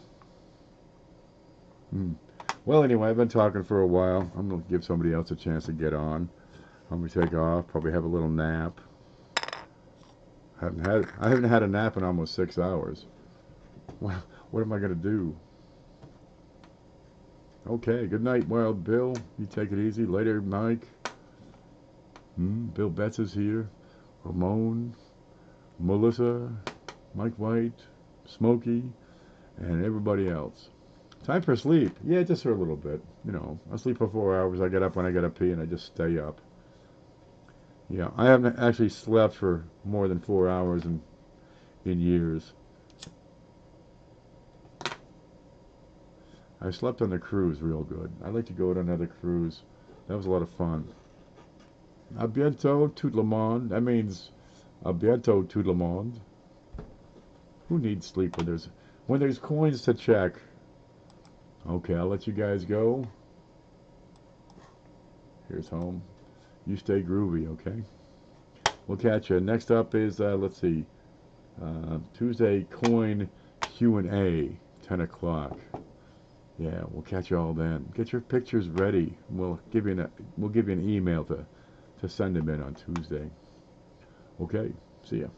Well, anyway, I've been talking for a while. I'm going to give somebody else a chance to get on. I'm going to take off, probably have a little nap. I haven't had a nap in almost 6 hours. Well, what am I going to do? Okay, good night, Wild Bill. You take it easy. Later, Mike. Bill Betts is here. Ramon, Melissa, Mike White, Smokey, and everybody else. Time for sleep. Yeah, just for a little bit. You know, I sleep for 4 hours. I get up when I gotta pee, and I just stay up. Yeah, I haven't actually slept for more than 4 hours in years. I slept on the cruise real good. I'd like to go on another cruise. That was a lot of fun. A bientôt tout le monde. That means a bientôt tout le monde. Who needs sleep when there's coins to check? Okay, I'll let you guys go. Here's home. You stay groovy, okay? We'll catch you. Next up is, let's see, Tuesday coin Q&A, 10 o'clock. Yeah, we'll catch you all then. Get your pictures ready. We'll give you an email to send them in on Tuesday. Okay, see ya.